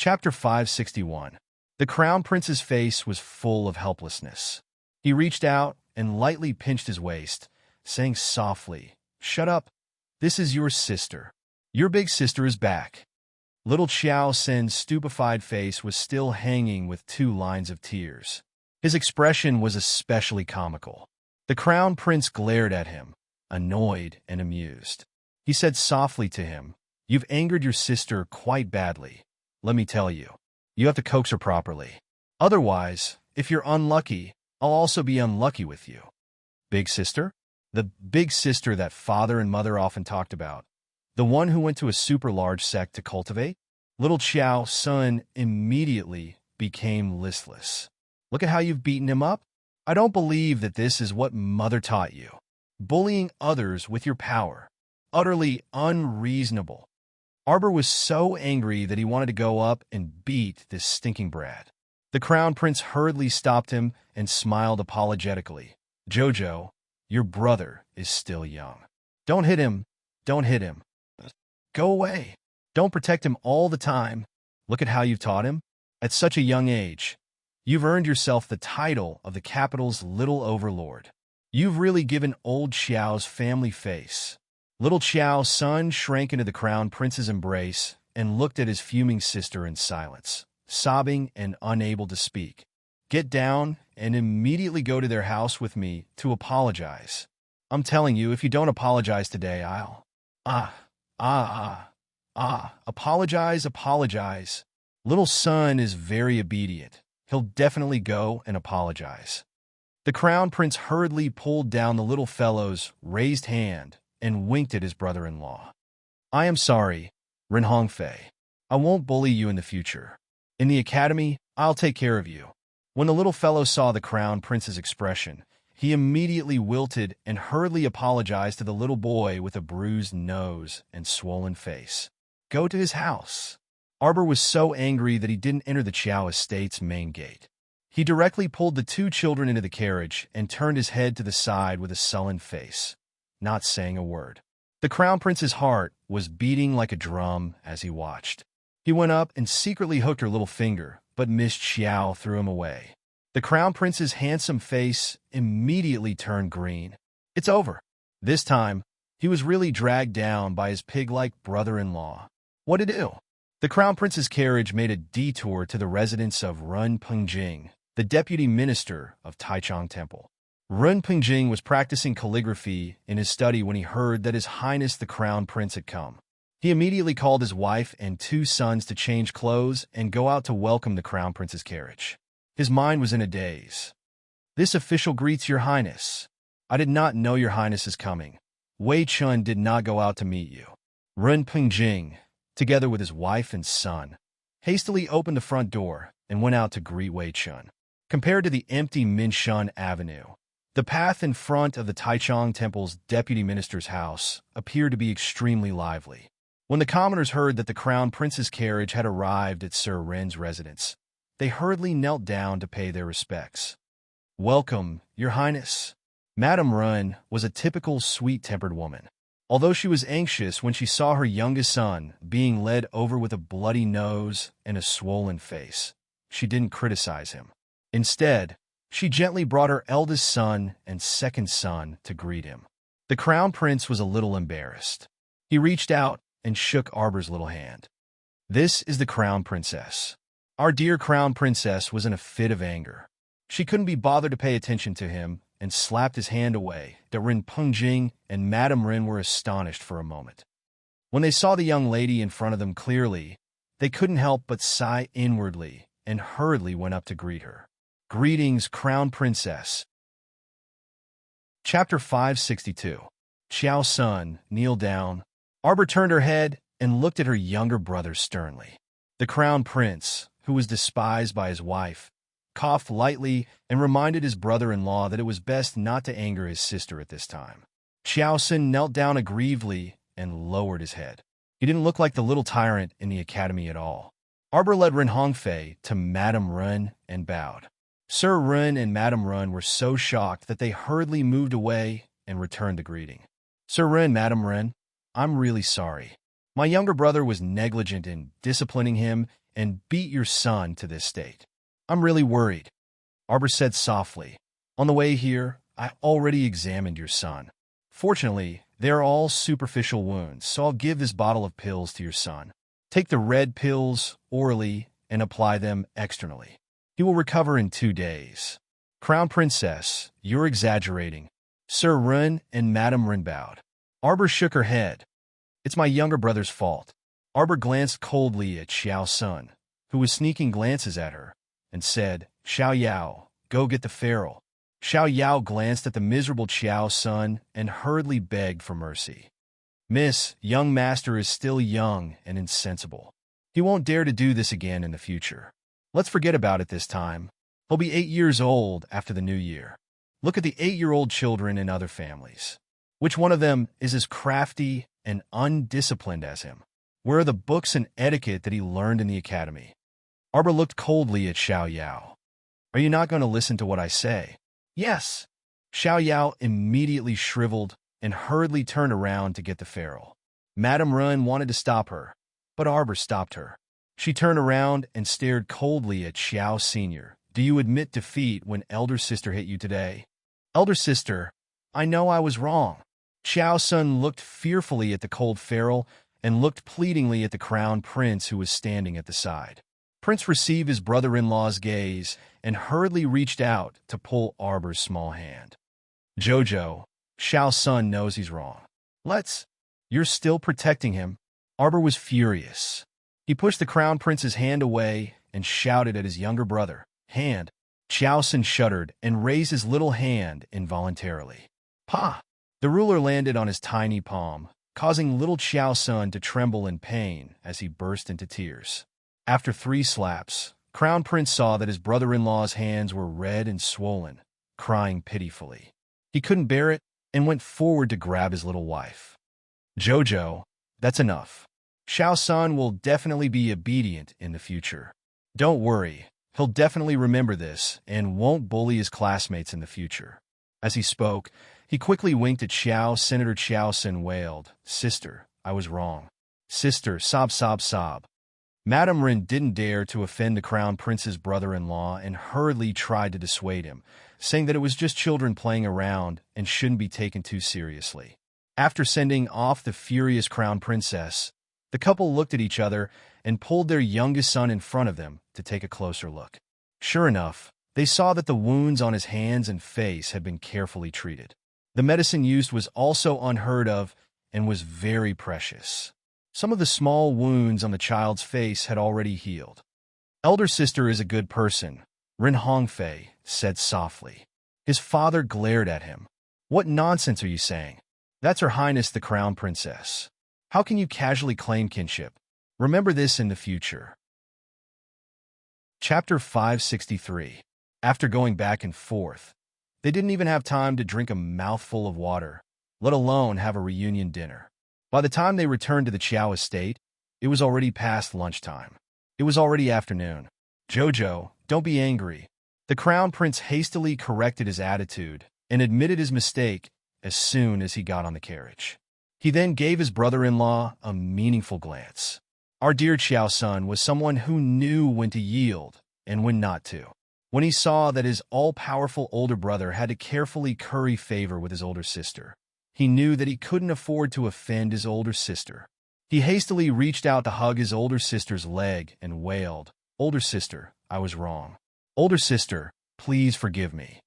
Chapter 561. The Crown Prince's face was full of helplessness. He reached out and lightly pinched his waist, saying softly, "Shut up. This is your sister. Your big sister is back." Little Xiao Sin's stupefied face was still hanging with 2 lines of tears. His expression was especially comical. The Crown Prince glared at him, annoyed and amused. He said softly to him, "You've angered your sister quite badly. Let me tell you, you have to coax her properly. Otherwise, if you're unlucky, I'll also be unlucky with you." Big sister? The big sister that father and mother often talked about. The one who went to a super large sect to cultivate? Little Xiao Sun immediately became listless. "Look at how you've beaten him up. I don't believe that this is what mother taught you. Bullying others with your power. Utterly unreasonable." Arbor was so angry that he wanted to go up and beat this stinking brat. The Crown Prince hurriedly stopped him and smiled apologetically. "Jojo, your brother is still young. Don't hit him. Don't hit him. Go away. Don't protect him all the time. Look at how you've taught him. At such a young age, you've earned yourself the title of the capital's little overlord. You've really given old Xiao's family face." Little Xiao's son shrank into the Crown Prince's embrace and looked at his fuming sister in silence, sobbing and unable to speak. "Get down and immediately go to their house with me to apologize. I'm telling you, if you don't apologize today, I'll... Apologize. Little son is very obedient. He'll definitely go and apologize." The Crown Prince hurriedly pulled down the little fellow's raised hand and winked at his brother-in-law. "I am sorry, Ren Hongfei. I won't bully you in the future. In the academy, I'll take care of you." When the little fellow saw the Crown Prince's expression, he immediately wilted and hurriedly apologized to the little boy with a bruised nose and swollen face. Go to his house. Arbor was so angry that he didn't enter the Qiao estate's main gate. He directly pulled the 2 children into the carriage and turned his head to the side with a sullen face, not saying a word. The Crown Prince's heart was beating like a drum as he watched. He went up and secretly hooked her little finger, but Miss Xiao threw him away. The Crown Prince's handsome face immediately turned green. It's over. This time, he was really dragged down by his pig-like brother-in-law. What to do? The Crown Prince's carriage made a detour to the residence of Run Pengjing, the deputy minister of Taichung Temple. Run Pengjing was practicing calligraphy in his study when he heard that His Highness the Crown Prince had come. He immediately called his wife and 2 sons to change clothes and go out to welcome the Crown Prince's carriage. His mind was in a daze. "This official greets your highness. I did not know your highness is coming. Wei Chun did not go out to meet you." Run Pengjing, together with his wife and son, hastily opened the front door and went out to greet Wei Chun. Compared to the empty Minshun Avenue, the path in front of the Taichung Temple's deputy minister's house appeared to be extremely lively. When the commoners heard that the Crown Prince's carriage had arrived at Sir Ren's residence, they hurriedly knelt down to pay their respects. "Welcome, your highness." Madame Run was a typical sweet-tempered woman. Although she was anxious when she saw her youngest son being led over with a bloody nose and a swollen face, she didn't criticize him. Instead, she gently brought her eldest son and second son to greet him. The Crown Prince was a little embarrassed. He reached out and shook Arbor's little hand. "This is the Crown Princess." Our dear Crown Princess was in a fit of anger. She couldn't be bothered to pay attention to him and slapped his hand away. Ren Pengjing and Madame Ren were astonished for a moment. When they saw the young lady in front of them clearly, they couldn't help but sigh inwardly and hurriedly went up to greet her. "Greetings, Crown Princess." Chapter 562. Xiao Sun, kneel down. Arbor turned her head and looked at her younger brother sternly. The Crown Prince, who was despised by his wife, coughed lightly and reminded his brother-in-law that it was best not to anger his sister at this time. Xiao Sun knelt down aggrievedly and lowered his head. He didn't look like the little tyrant in the academy at all. Arbor led Ren Hongfei to Madame Run and bowed. Sir Run and Madame Run were so shocked that they hurriedly moved away and returned the greeting. "Sir Run, Madame Run, I'm really sorry. My younger brother was negligent in disciplining him, and beat your son to this state. I'm really worried, Arbor said softly. On the way here, I already examined your son. Fortunately, they are all superficial wounds, so I'll give this bottle of pills to your son. Take the red pills orally and apply them externally. He will recover in 2 days. Crown Princess, you're exaggerating. Sir Ren and Madame Ren bowed. Arbor shook her head. It's my younger brother's fault. Arbor glanced coldly at Xiao Sun, who was sneaking glances at her, and said, Xiao Yao, go get the feral. Xiao Yao glanced at the miserable Xiao Sun and hurriedly begged for mercy. Miss, young master is still young and insensible. He won't dare to do this again in the future. Let's forget about it this time. He'll be 8 years old after the new year. Look at the 8-year-old children in other families. Which one of them is as crafty and undisciplined as him? Where are the books and etiquette that he learned in the academy? Arbor looked coldly at Xiao Yao. Are you not going to listen to what I say? Yes. Xiao Yao immediately shriveled and hurriedly turned around to get the feral. Madame Run wanted to stop her, but Arbor stopped her. She turned around and stared coldly at Xiao Sr. Do you admit defeat when elder sister hit you today? Elder sister, I know I was wrong. Xiao Sun looked fearfully at the cold feral and looked pleadingly at the crown prince who was standing at the side. Prince received his brother-in-law's gaze and hurriedly reached out to pull Arbor's small hand. Jojo, Xiao Sun knows he's wrong. You're still protecting him. Arbor was furious. He pushed the crown prince's hand away and shouted at his younger brother. Hand. Xiao Sun shuddered and raised his little hand involuntarily. Pa! The ruler landed on his tiny palm, causing little Xiao Sun to tremble in pain as he burst into tears. After 3 slaps, Crown Prince saw that his brother-in-law's hands were red and swollen, crying pitifully. He couldn't bear it and went forward to grab his little wife. Jojo, that's enough. Xiao Sun will definitely be obedient in the future. Don't worry, he'll definitely remember this and won't bully his classmates in the future. As he spoke, he quickly winked at Xiao. Senator Xiao Sun wailed, Sister, I was wrong. Sister, sob, sob, sob. Madame Ren didn't dare to offend the crown prince's brother-in-law and hurriedly tried to dissuade him, saying that it was just children playing around and shouldn't be taken too seriously. After sending off the furious crown princess, the couple looked at each other and pulled their youngest son in front of them to take a closer look. Sure enough, they saw that the wounds on his hands and face had been carefully treated. The medicine used was also unheard of and was very precious. Some of the small wounds on the child's face had already healed. Elder sister is a good person, Ren Hongfei said softly. His father glared at him. What nonsense are you saying? That's Her Highness the Crown Princess. How can you casually claim kinship? Remember this in the future. Chapter 563. After going back and forth, they didn't even have time to drink a mouthful of water, let alone have a reunion dinner. By the time they returned to the Qiao estate, it was already past lunchtime. It was already afternoon. Jojo, don't be angry. The crown prince hastily corrected his attitude and admitted his mistake as soon as he got on the carriage. He then gave his brother-in-law a meaningful glance. Our dear Xiao Sun was someone who knew when to yield and when not to. When he saw that his all-powerful older brother had to carefully curry favor with his older sister, he knew that he couldn't afford to offend his older sister. He hastily reached out to hug his older sister's leg and wailed, Older sister, I was wrong. Older sister, please forgive me.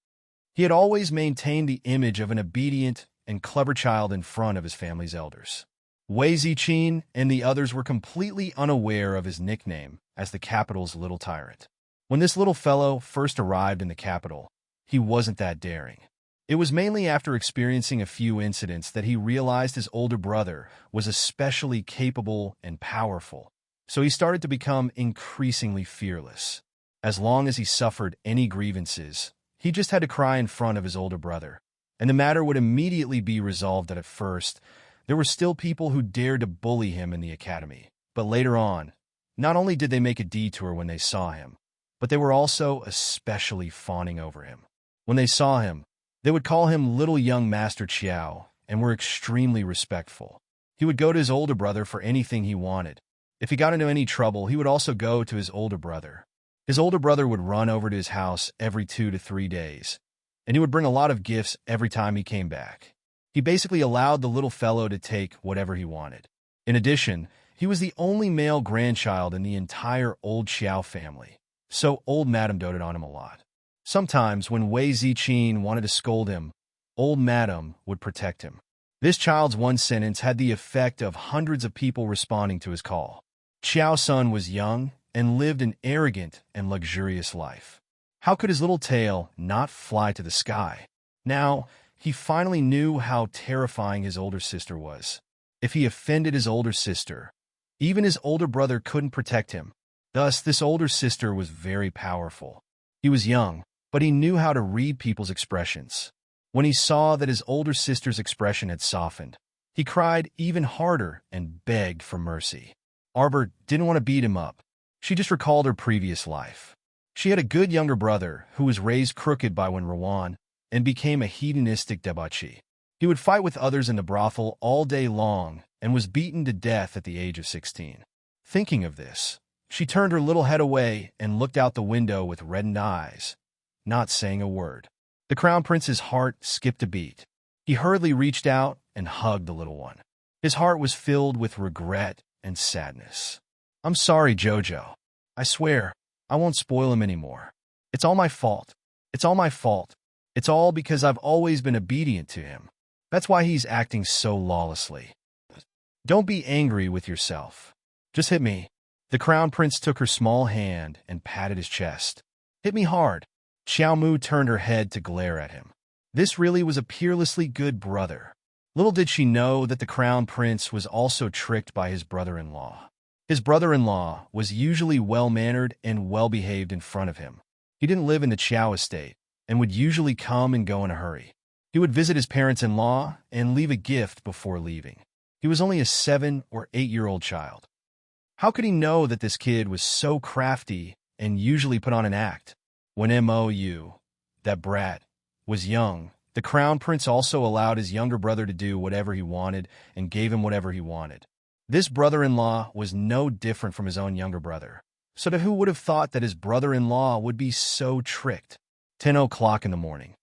He had always maintained the image of an obedient and clever child in front of his family's elders. Wei Ziqin and the others were completely unaware of his nickname as the capital's little tyrant. When this little fellow first arrived in the capital, he wasn't that daring. It was mainly after experiencing a few incidents that he realized his older brother was especially capable and powerful, so he started to become increasingly fearless. As long as he suffered any grievances, he just had to cry in front of his older brother, and the matter would immediately be resolved. At first, there were still people who dared to bully him in the academy, but later on, not only did they make a detour when they saw him, but they were also especially fawning over him. When they saw him, they would call him Little Young Master Qiao and were extremely respectful. He would go to his older brother for anything he wanted, If he got into any trouble, he would also go to his older brother. His older brother would run over to his house every 2 to 3 days, and he would bring a lot of gifts every time he came back. He basically allowed the little fellow to take whatever he wanted. In addition, he was the only male grandchild in the entire old Xiao family, so old Madam doted on him a lot. Sometimes, when Wei Ziqin wanted to scold him, old Madam would protect him. This child's one sentence had the effect of hundreds of people responding to his call. Xiao Sun was young and lived an arrogant and luxurious life. How could his little tail not fly to the sky? Now, he finally knew how terrifying his older sister was. If he offended his older sister, even his older brother couldn't protect him. Thus, this older sister was very powerful. He was young, but he knew how to read people's expressions. When he saw that his older sister's expression had softened, he cried even harder and begged for mercy. Arbor didn't want to beat him up. She just recalled her previous life. She had a good younger brother who was raised crooked by Wen Rowan and became a hedonistic debauchee. He would fight with others in the brothel all day long and was beaten to death at the age of 16. Thinking of this, she turned her little head away and looked out the window with reddened eyes, not saying a word. The Crown Prince's heart skipped a beat. He hurriedly reached out and hugged the little one. His heart was filled with regret and sadness. "I'm sorry, Jojo. I swear, I won't spoil him anymore. It's all my fault. It's all my fault. It's all because I've always been obedient to him. That's why he's acting so lawlessly. Don't be angry with yourself. Just hit me." The Crown Prince took her small hand and patted his chest. "Hit me hard." Xiao Mu turned her head to glare at him. This really was a peerlessly good brother. Little did she know that the Crown Prince was also tricked by his brother-in-law. His brother-in-law was usually well-mannered and well-behaved in front of him. He didn't live in the Qiao estate and would usually come and go in a hurry. He would visit his parents-in-law and leave a gift before leaving. He was only a 7 or 8-year-old child. How could he know that this kid was so crafty and usually put on an act? When that brat, was young, the Crown Prince also allowed his younger brother to do whatever he wanted and gave him whatever he wanted. This brother-in-law was no different from his own younger brother. So who would have thought that his brother-in-law would be so tricked? 10 o'clock in the morning.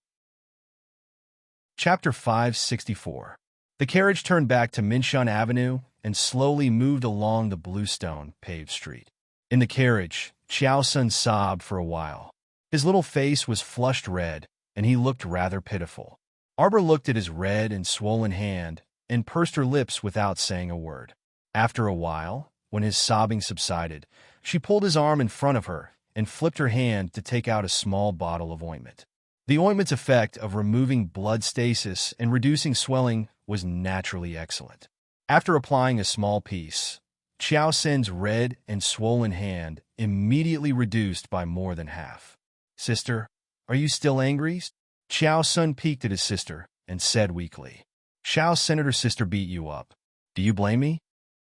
Chapter 564. The carriage turned back to Minshan Avenue and slowly moved along the bluestone paved street. In the carriage, Xiao Sun sobbed for a while. His little face was flushed red, and he looked rather pitiful. Arbor looked at his red and swollen hand and pursed her lips without saying a word. After a while, when his sobbing subsided, she pulled his arm in front of her and flipped her hand to take out a small bottle of ointment. The ointment's effect of removing blood stasis and reducing swelling was naturally excellent. After applying a small piece, Xiao Sun's red and swollen hand immediately reduced by more than half. "Sister, are you still angry?" Xiao Sun peeked at his sister and said weakly. "Xiao Senator's sister beat you up. Do you blame me?"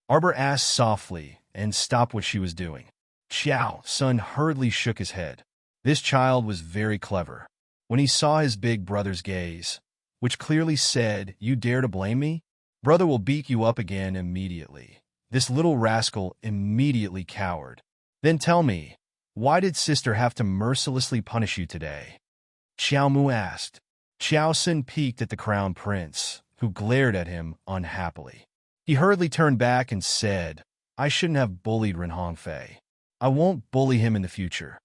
Arbor asked softly and stopped what she was doing. Xiao Sun hurriedly shook his head. This child was very clever. When he saw his big brother's gaze, which clearly said, "You dare to blame me? Brother will beat you up again immediately." This little rascal immediately cowered. "Then tell me, why did sister have to mercilessly punish you today?" Xiao Mu asked. Xiao Sun peeked at the Crown Prince, who glared at him unhappily. He hurriedly turned back and said, "I shouldn't have bullied Ren Hongfei. I won't bully him in the future."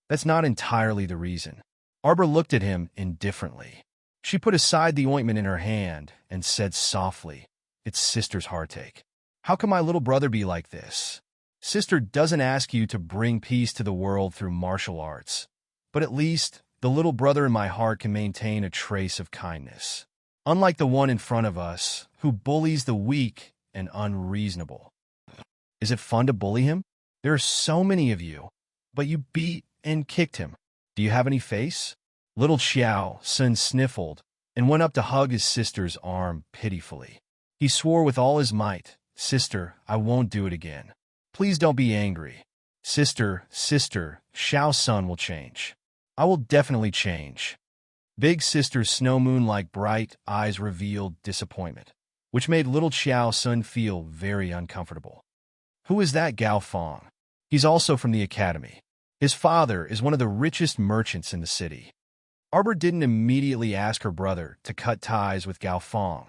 "That's not entirely the reason." Arbor looked at him indifferently. She put aside the ointment in her hand and said softly, "It's sister's heartache. How can my little brother be like this? Sister doesn't ask you to bring peace to the world through martial arts, but at least the little brother in my heart can maintain a trace of kindness. Unlike the one in front of us, who bullies the weak and unreasonable." "Is it fun to bully him? There are so many of you, but you beat and kicked him. Do you have any face?" Little Xiao Sun sniffled and went up to hug his sister's arm pitifully. He swore with all his might, "Sister, I won't do it again. Please don't be angry. Sister, Xiao Sun will change. I will definitely change." Big sister's snow moon-like bright eyes revealed disappointment, which made little Xiao Sun feel very uncomfortable. "Who is that Gao Fong? He's also from the academy. His father is one of the richest merchants in the city." Arbor didn't immediately ask her brother to cut ties with Gao Fong,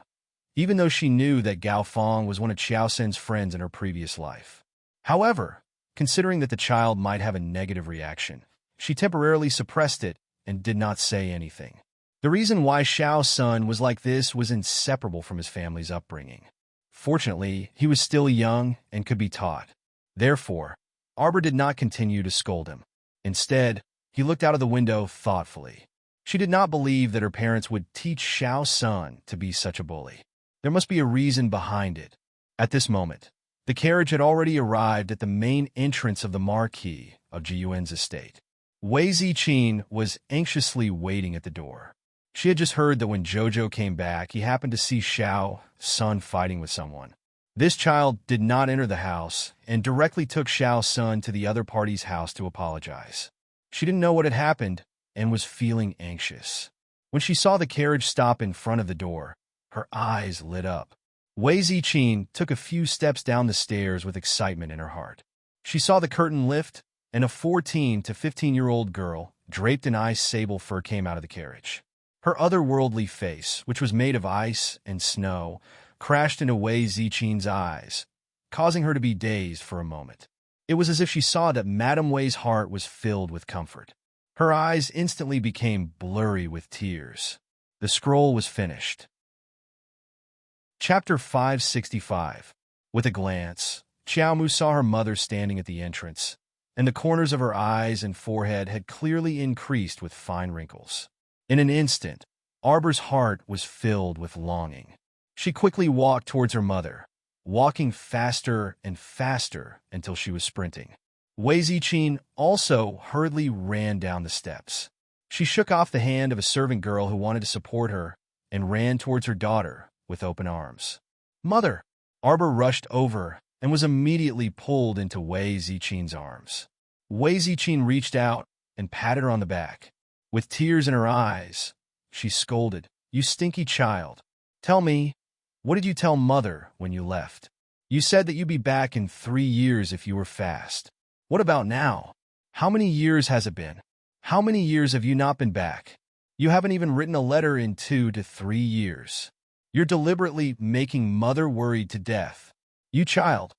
even though she knew that Gao Fong was one of Qiao Sen's friends in her previous life. However, considering that the child might have a negative reaction, she temporarily suppressed it and did not say anything. The reason why Xiao's son was like this was inseparable from his family's upbringing. Fortunately, he was still young and could be taught. Therefore, Arbor did not continue to scold him. Instead, he looked out of the window thoughtfully. She did not believe that her parents would teach Xiao's son to be such a bully. There must be a reason behind it. At this moment, the carriage had already arrived at the main entrance of the marquee of Jiyuan's estate. Wei Ziqin was anxiously waiting at the door. She had just heard that when Jojo came back, he happened to see Xiao's son fighting with someone. This child did not enter the house and directly took Xiao's son to the other party's house to apologize. She didn't know what had happened and was feeling anxious. When she saw the carriage stop in front of the door, her eyes lit up. Wei Ziqin took a few steps down the stairs with excitement in her heart. She saw the curtain lift, and a 14 to 15-year-old girl, draped in ice sable fur, came out of the carriage. Her otherworldly face, which was made of ice and snow, crashed into Wei Ziqin's eyes, causing her to be dazed for a moment. It was as if she saw that Madame Wei's heart was filled with comfort. Her eyes instantly became blurry with tears. The scroll was finished. Chapter 565. With a glance, Xiaomu saw her mother standing at the entrance, and the corners of her eyes and forehead had clearly increased with fine wrinkles. In an instant, Arbor's heart was filled with longing. She quickly walked towards her mother, walking faster and faster until she was sprinting. Wei Ziqin also hurriedly ran down the steps. She shook off the hand of a servant girl who wanted to support her and ran towards her daughter with open arms. "Mother!" Arbor rushed over and was immediately pulled into Wei Ziqin's arms. Wei Ziqin reached out and patted her on the back. With tears in her eyes, she scolded, "You stinky child. Tell me, what did you tell Mother when you left? You said that you'd be back in 3 years if you were fast. What about now? How many years has it been? How many years have you not been back? You haven't even written a letter in 2 to 3 years. You're deliberately making Mother worried to death. You child."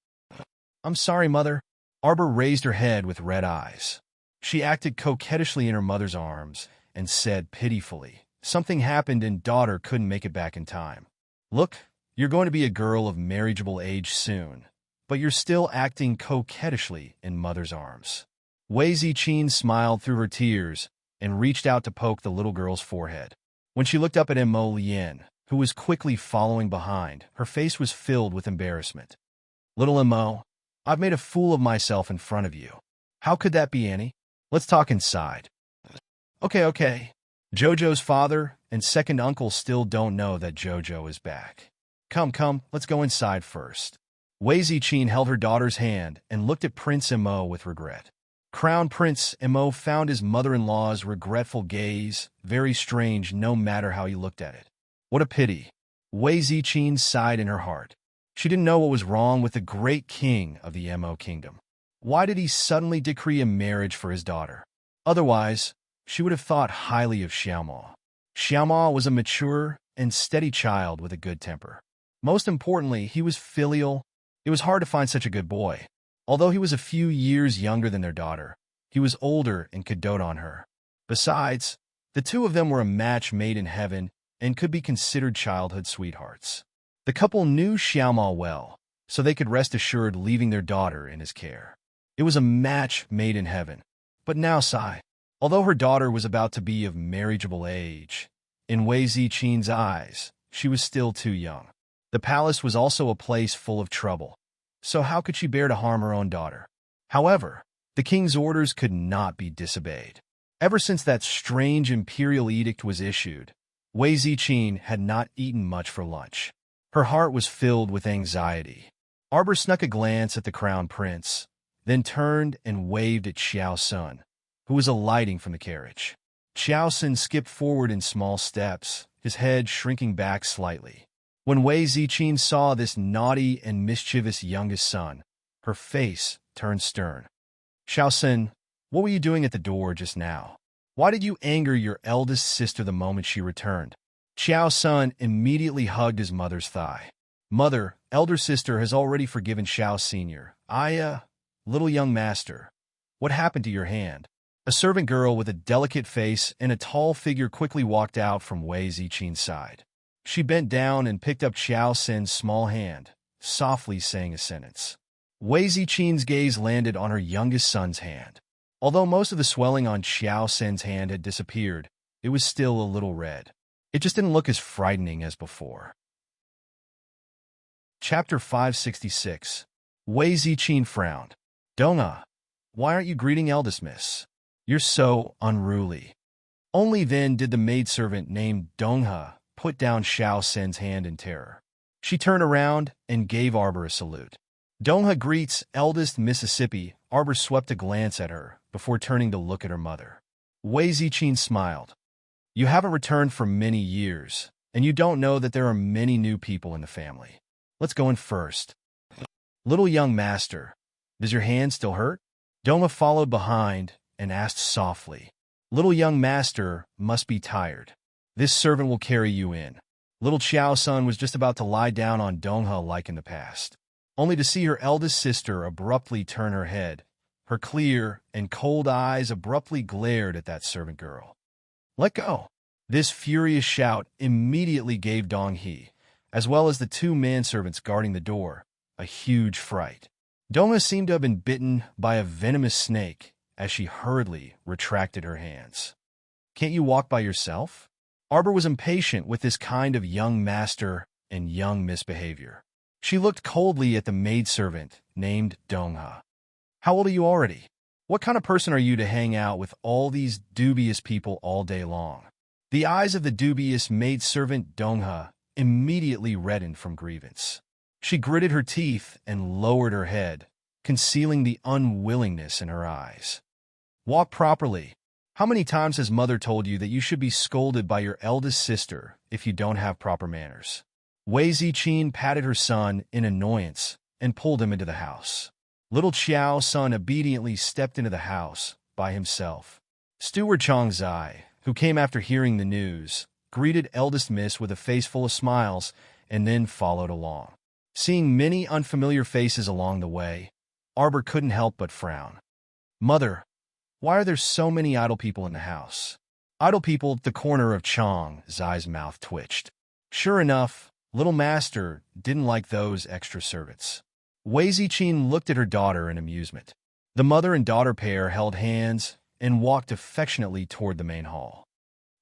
"I'm sorry, Mother." Arbor raised her head with red eyes. She acted coquettishly in her mother's arms and said pitifully, "Something happened and daughter couldn't make it back in time. Look, you're going to be a girl of marriageable age soon, but you're still acting coquettishly in Mother's arms." Wei Ziqin smiled through her tears and reached out to poke the little girl's forehead. When she looked up at Mo Lien, who was quickly following behind, her face was filled with embarrassment. "Little Mo, I've made a fool of myself in front of you. How could that be, Annie? Let's talk inside." Okay. Jojo's father and second uncle still don't know that Jojo is back. Come, let's go inside first." Wei Ziqin held her daughter's hand and looked at Prince Mo with regret. Crown Prince Mo found his mother-in-law's regretful gaze very strange no matter how he looked at it. What a pity. Wei Ziqin sighed in her heart. She didn't know what was wrong with the great king of the Mo kingdom. Why did he suddenly decree a marriage for his daughter? Otherwise, she would have thought highly of Xiaomo. Xiaomo was a mature and steady child with a good temper. Most importantly, he was filial. It was hard to find such a good boy. Although he was a few years younger than their daughter, he was older and could dote on her. Besides, the two of them were a match made in heaven and could be considered childhood sweethearts. The couple knew Xiaomo well, so they could rest assured leaving their daughter in his care. It was a match made in heaven. But now Sai, although her daughter was about to be of marriageable age, in Wei Ziqin's eyes, she was still too young. The palace was also a place full of trouble, so how could she bear to harm her own daughter? However, the king's orders could not be disobeyed. Ever since that strange imperial edict was issued, Wei Ziqin had not eaten much for lunch. Her heart was filled with anxiety. Arbor snuck a glance at the crown prince, then turned and waved at Xiao Sun, who was alighting from the carriage. Xiao Sun skipped forward in small steps, his head shrinking back slightly. When Wei Ziqin saw this naughty and mischievous youngest son, Her face turned stern. Xiao Sin, what were you doing at the door just now? Why did you anger your eldest sister the moment she returned? Xiao Sun immediately hugged his mother's thigh. Mother, elder sister has already forgiven Xiao Senior. Little young master, what happened to your hand? A servant girl with a delicate face and a tall figure quickly walked out from Wei Ziqin's side. She bent down and picked up Xiao Sin's small hand, softly saying a sentence. Wei Ziqin's gaze landed on her youngest son's hand. Although most of the swelling on Xiao Sin's hand had disappeared, it was still a little red. It just didn't look as frightening as before. Chapter 566. Wei Ziqin frowned. Dongha, why aren't you greeting eldest miss? You're so unruly. Only then did the maidservant named Dongha put down Xiao Sin's hand in terror. She turned around and gave Arbor a salute. Dongha greets eldest Mississippi. Arbor swept a glance at her before turning to look at her mother. Wei Ziqin smiled. You haven't returned for many years, and you don't know that there are many new people in the family. Let's go in first. Little young master, does your hand still hurt? Dongha followed behind and asked softly. Little young master must be tired. This servant will carry you in. Little Xiao Sun was just about to lie down on Dongha like in the past, only to see her eldest sister abruptly turn her head. Her clear and cold eyes abruptly glared at that servant girl. Let go. This furious shout immediately gave Donghe, as well as the two manservants guarding the door, a huge fright. Dongha seemed to have been bitten by a venomous snake as she hurriedly retracted her hands. Can't you walk by yourself? Arbor was impatient with this kind of young master and young misbehavior. She looked coldly at the maidservant named Dongha. How old are you already? What kind of person are you to hang out with all these dubious people all day long? The eyes of the dubious maidservant Dongha immediately reddened from grievance. She gritted her teeth and lowered her head, concealing the unwillingness in her eyes. Walk properly. How many times has mother told you that you should be scolded by your eldest sister if you don't have proper manners? Wei Ziqin patted her son in annoyance and pulled him into the house. Little Xiao Sun obediently stepped into the house by himself. Steward Chang Zai, who came after hearing the news, greeted eldest miss with a face full of smiles and then followed along. Seeing many unfamiliar faces along the way, Arbor couldn't help but frown. Mother, why are there so many idle people in the house? Idle people at the corner of Chang Zai's mouth twitched. Sure enough, little master didn't like those extra servants. Wei Ziqin looked at her daughter in amusement. The mother and daughter pair held hands and walked affectionately toward the main hall.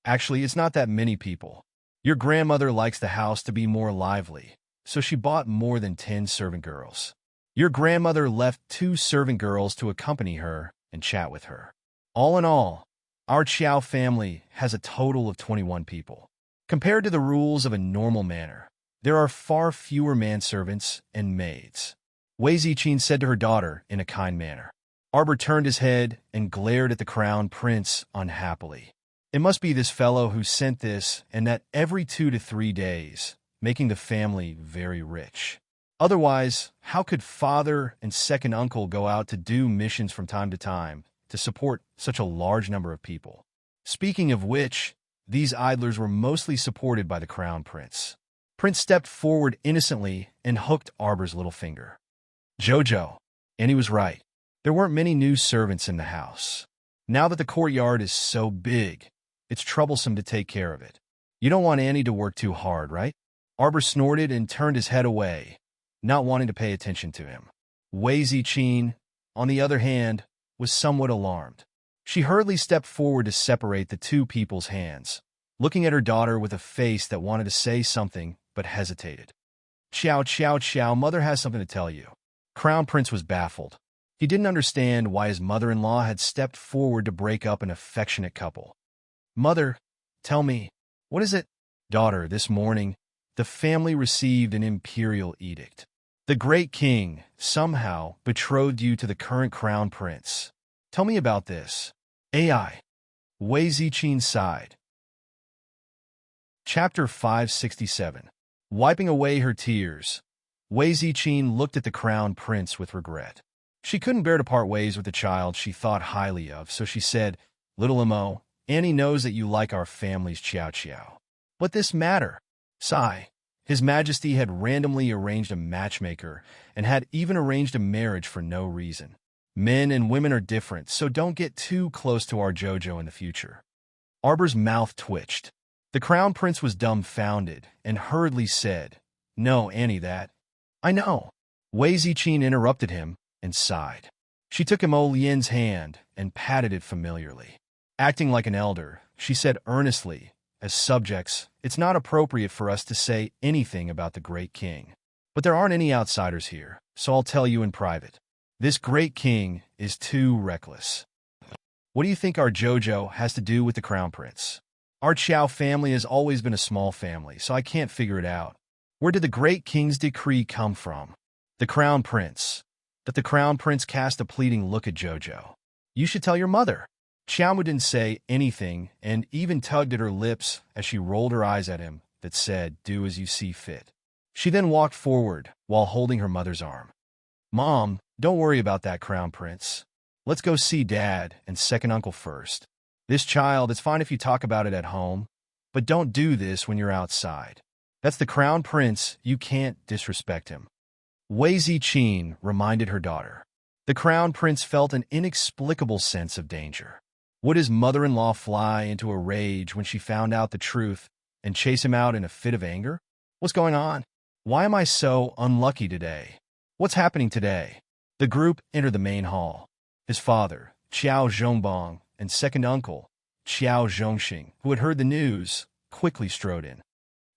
Actually, it's not that many people. Your grandmother likes the house to be more lively, so she bought more than 10 servant girls. Your grandmother left 2 servant girls to accompany her and chat with her. All in all, our Qiao family has a total of 21 people. Compared to the rules of a normal manor, there are far fewer manservants and maids. Wei Ziqin said to her daughter in a kind manner. Arbor turned his head and glared at the crown prince unhappily. It must be this fellow who sent this, and that every 2 to 3 days, making the family very rich. Otherwise, how could father and second uncle go out to do missions from time to time to support such a large number of people? Speaking of which, these idlers were mostly supported by the crown prince. Prince stepped forward innocently and hooked Arbor's little finger. Jojo. And he was right. There weren't many new servants in the house. Now that the courtyard is so big, it's troublesome to take care of it. You don't want Annie to work too hard, right? Arbor snorted and turned his head away, not wanting to pay attention to him. Wei Ziqin, on the other hand, was somewhat alarmed. She hurriedly stepped forward to separate the 2 people's hands, looking at her daughter with a face that wanted to say something but hesitated. Chow, mother has something to tell you. Crown Prince was baffled. He didn't understand why his mother-in-law had stepped forward to break up an affectionate couple. Mother, tell me, what is it? Daughter, this morning, the family received an imperial edict. The great king somehow betrothed you to the current crown prince. Tell me about this. AI. Wei Ziqin sighed. Chapter 567. Wiping away her tears, Wei Ziqin looked at the crown prince with regret. She couldn't bear to part ways with the child she thought highly of, so she said, "Little Imo, Annie knows that you like our family's chow chow. What this matter?" Sigh. His Majesty had randomly arranged a matchmaker and had even arranged a marriage for no reason. Men and women are different, so don't get too close to our Jojo in the future. Arbor's mouth twitched. The crown prince was dumbfounded and hurriedly said, "No, Annie, that." "I know." Wei Ziqin interrupted him and sighed. She took Imo Lian's hand and patted it familiarly. Acting like an elder, she said earnestly, "As subjects, it's not appropriate for us to say anything about the great king. But there aren't any outsiders here, so I'll tell you in private. This great king is too reckless. What do you think our Jojo has to do with the crown prince? Our Chow family has always been a small family, so I can't figure it out. Where did the great king's decree come from?" "The crown prince." The crown prince cast a pleading look at Jojo. "You should tell your mother." Xiaomu didn't say anything and even tugged at her lips as she rolled her eyes at him that said, "Do as you see fit." She then walked forward while holding her mother's arm. "Mom, don't worry about that crown prince. Let's go see Dad and second uncle first. This child, it's fine if you talk about it at home, but don't do this when you're outside. That's the crown prince, you can't disrespect him." Wei Ziqin reminded her daughter. The crown prince felt an inexplicable sense of danger. Would his mother-in-law fly into a rage when she found out the truth and chase him out in a fit of anger? What's going on? Why am I so unlucky today? What's happening today? The group entered the main hall. His father, Qiao Zhongbong, and second uncle, Qiao Zhongxing, who had heard the news, quickly strode in.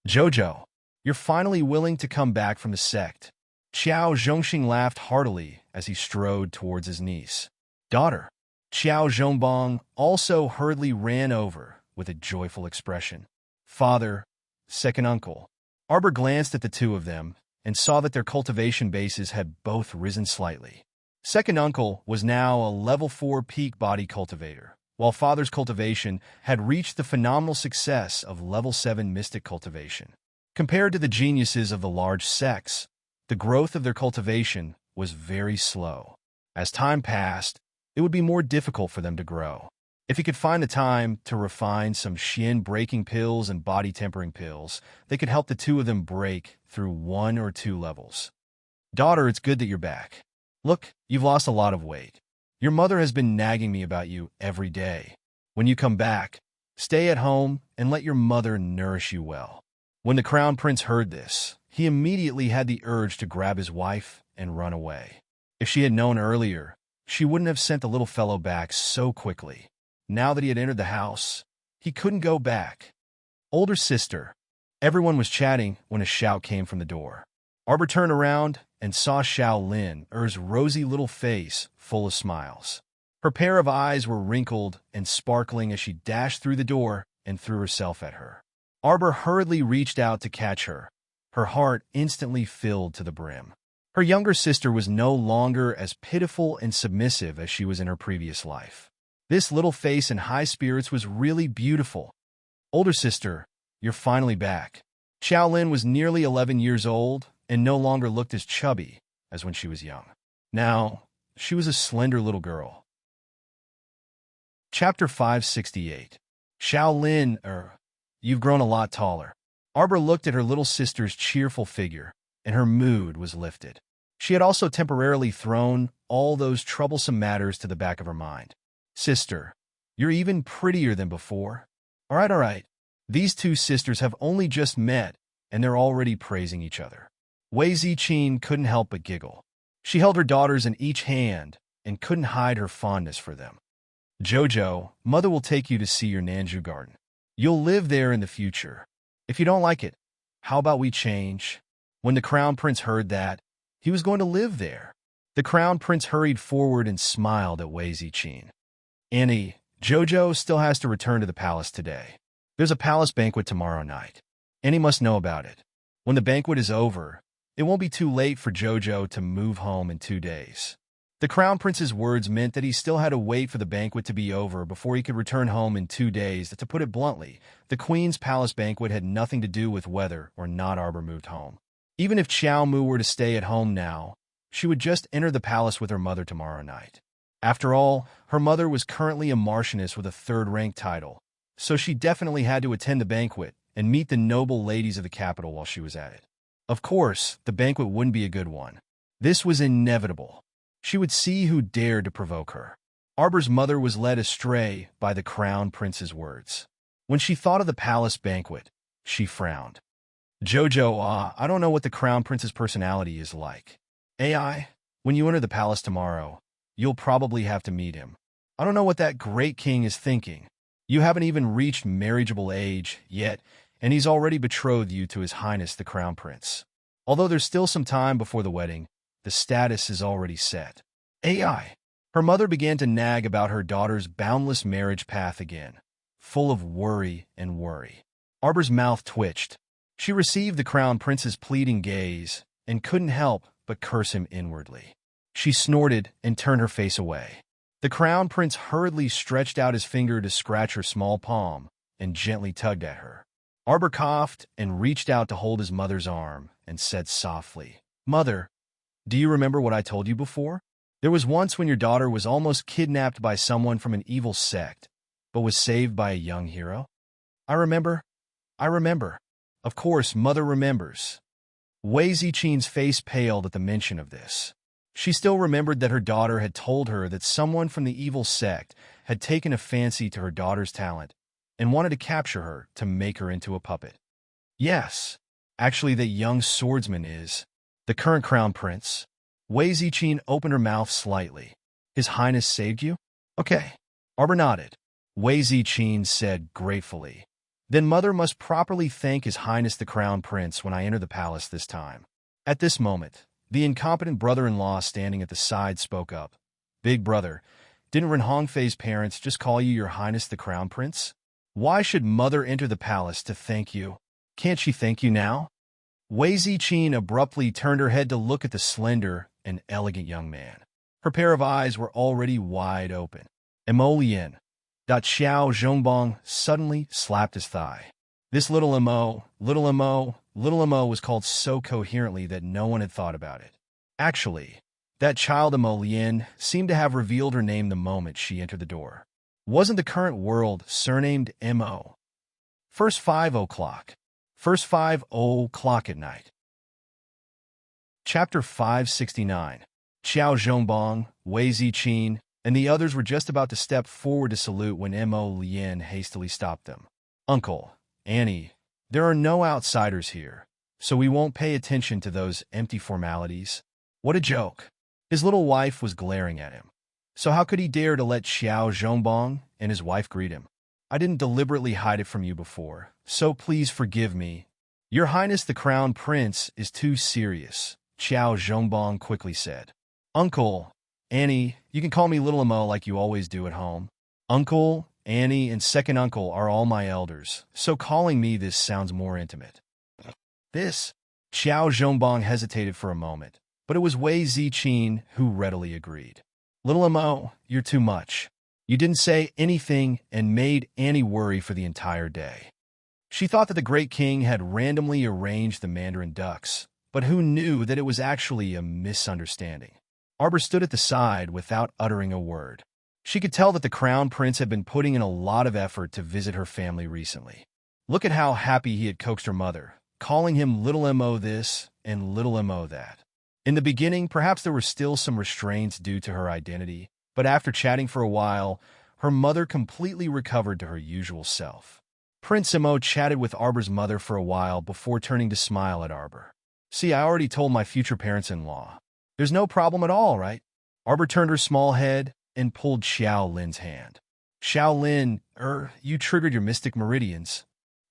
"Jojo, you're finally willing to come back from the sect." Qiao Zhongxing laughed heartily as he strode towards his niece. "Daughter." Qiao Zhongbong also hurriedly ran over with a joyful expression. "Father, second uncle." Arbor glanced at the two of them and saw that their cultivation bases had both risen slightly. Second uncle was now a level 4 peak body cultivator, while father's cultivation had reached the phenomenal success of level 7 mystic cultivation. Compared to the geniuses of the large sects, the growth of their cultivation was very slow. As time passed, it would be more difficult for them to grow. If he could find the time to refine some Xian breaking pills and body tempering pills, they could help the two of them break through 1 or 2 levels. "Daughter, it's good that you're back. Look, you've lost a lot of weight. Your mother has been nagging me about you every day. When you come back, stay at home and let your mother nourish you well." When the crown prince heard this, he immediately had the urge to grab his wife and run away. If she had known earlier, she wouldn't have sent the little fellow back so quickly. Now that he had entered the house, he couldn't go back. "Older sister." Everyone was chatting when a shout came from the door. Arbor turned around and saw Xiao Lin's rosy little face full of smiles. Her pair of eyes were wrinkled and sparkling as she dashed through the door and threw herself at her. Arbor hurriedly reached out to catch her, her heart instantly filled to the brim. Her younger sister was no longer as pitiful and submissive as she was in her previous life. This little face in high spirits was really beautiful. "Older sister, you're finally back." Xiao Lin was nearly 11 years old and no longer looked as chubby as when she was young. Now, she was a slender little girl. Chapter 568. Xiao Lin, you've grown a lot taller. Arbor looked at her little sister's cheerful figure, and her mood was lifted. She had also temporarily thrown all those troublesome matters to the back of her mind. "Sister, you're even prettier than before." All right. These two sisters have only just met, and they're already praising each other. Wei Ziqin couldn't help but giggle. She held her daughters in each hand and couldn't hide her fondness for them. "Jojo, mother will take you to see your Nanju garden. You'll live there in the future. If you don't like it, how about we change?" When the crown prince heard that, he was going to live there. The crown prince hurried forward and smiled at Wei Ziqin. "Annie, Jojo still has to return to the palace today. There's a palace banquet tomorrow night. Annie must know about it. When the banquet is over, it won't be too late for Jojo to move home in 2 days." The crown prince's words meant that he still had to wait for the banquet to be over before he could return home in 2 days. To put it bluntly, the queen's palace banquet had nothing to do with whether or not Arbor moved home. Even if Xiao Mu were to stay at home now, she would just enter the palace with her mother tomorrow night. After all, her mother was currently a marchioness with a third-rank title, so she definitely had to attend the banquet and meet the noble ladies of the capital while she was at it. Of course, the banquet wouldn't be a good one. This was inevitable. She would see who dared to provoke her. Arbor's mother was led astray by the crown prince's words. When she thought of the palace banquet, she frowned. Jojo, I don't know what the crown prince's personality is like. AI, when you enter the palace tomorrow, you'll probably have to meet him. I don't know what that great king is thinking. You haven't even reached marriageable age yet, and he's already betrothed you to His Highness the Crown Prince. Although there's still some time before the wedding, the status is already set. AI. Her mother began to nag about her daughter's boundless marriage path again, full of worry and worry. Arbor's mouth twitched. She received the Crown Prince's pleading gaze and couldn't help but curse him inwardly. She snorted and turned her face away. The Crown Prince hurriedly stretched out his finger to scratch her small palm and gently tugged at her. Arbor coughed and reached out to hold his mother's arm and said softly, "Mother, do you remember what I told you before? There was once when your daughter was almost kidnapped by someone from an evil sect, but was saved by a young hero?" I remember. Of course, Mother remembers. Wei Ziqing's face paled at the mention of this. She still remembered that her daughter had told her that someone from the evil sect had taken a fancy to her daughter's talent and wanted to capture her to make her into a puppet. Yes, actually that young swordsman is the current crown prince. Wei Ziqing opened her mouth slightly. His Highness saved you? Okay. Arbor nodded. Wei Ziqing said gratefully. Then Mother must properly thank His Highness the Crown Prince when I enter the palace this time. At this moment, the incompetent brother-in-law standing at the side spoke up. Big brother, didn't Ren Hongfei's parents just call you Your Highness the Crown Prince? Why should Mother enter the palace to thank you? Can't she thank you now? Wei Ziqing abruptly turned her head to look at the slender and elegant young man. Her pair of eyes were already wide open. Emollien. Xiao Zhongbong suddenly slapped his thigh. This little Mo was called so coherently that no one had thought about it. Actually, that child Emollien seemed to have revealed her name the moment she entered the door. Wasn't the current world surnamed Mo? First 5 o'clock at night. Chapter 569. Xiao Zhongbong, Wei Ziqing, and the others were just about to step forward to salute when Emollien hastily stopped them. Uncle, Annie, there are no outsiders here, so we won't pay attention to those empty formalities. What a joke. His little wife was glaring at him. So how could he dare to let Xiao Zhongbong and his wife greet him? I didn't deliberately hide it from you before, so please forgive me. Your Highness the Crown Prince is too serious, Xiao Zhongbong quickly said. Uncle, Annie, you can call me Little Mo like you always do at home. Uncle, Annie, and second uncle are all my elders, so calling me this sounds more intimate. This? Xiao Zhongbong hesitated for a moment, but it was Wei Ziqing who readily agreed. Little Mo, you're too much. You didn't say anything and made Annie worry for the entire day. She thought that the Great King had randomly arranged the Mandarin ducks, but who knew that it was actually a misunderstanding? Arbor stood at the side without uttering a word. She could tell that the Crown Prince had been putting in a lot of effort to visit her family recently. Look at how happy he had coaxed her mother, calling him Little Mo this and Little Mo that. In the beginning, perhaps there were still some restraints due to her identity, but after chatting for a while, her mother completely recovered to her usual self. Prince Mo chatted with Arbor's mother for a while before turning to smile at Arbor. See, I already told my future parents-in-law. There's no problem at all, right? Arbor turned her small head and pulled Xiao Lin's hand. Xiao Lin, you triggered your mystic meridians.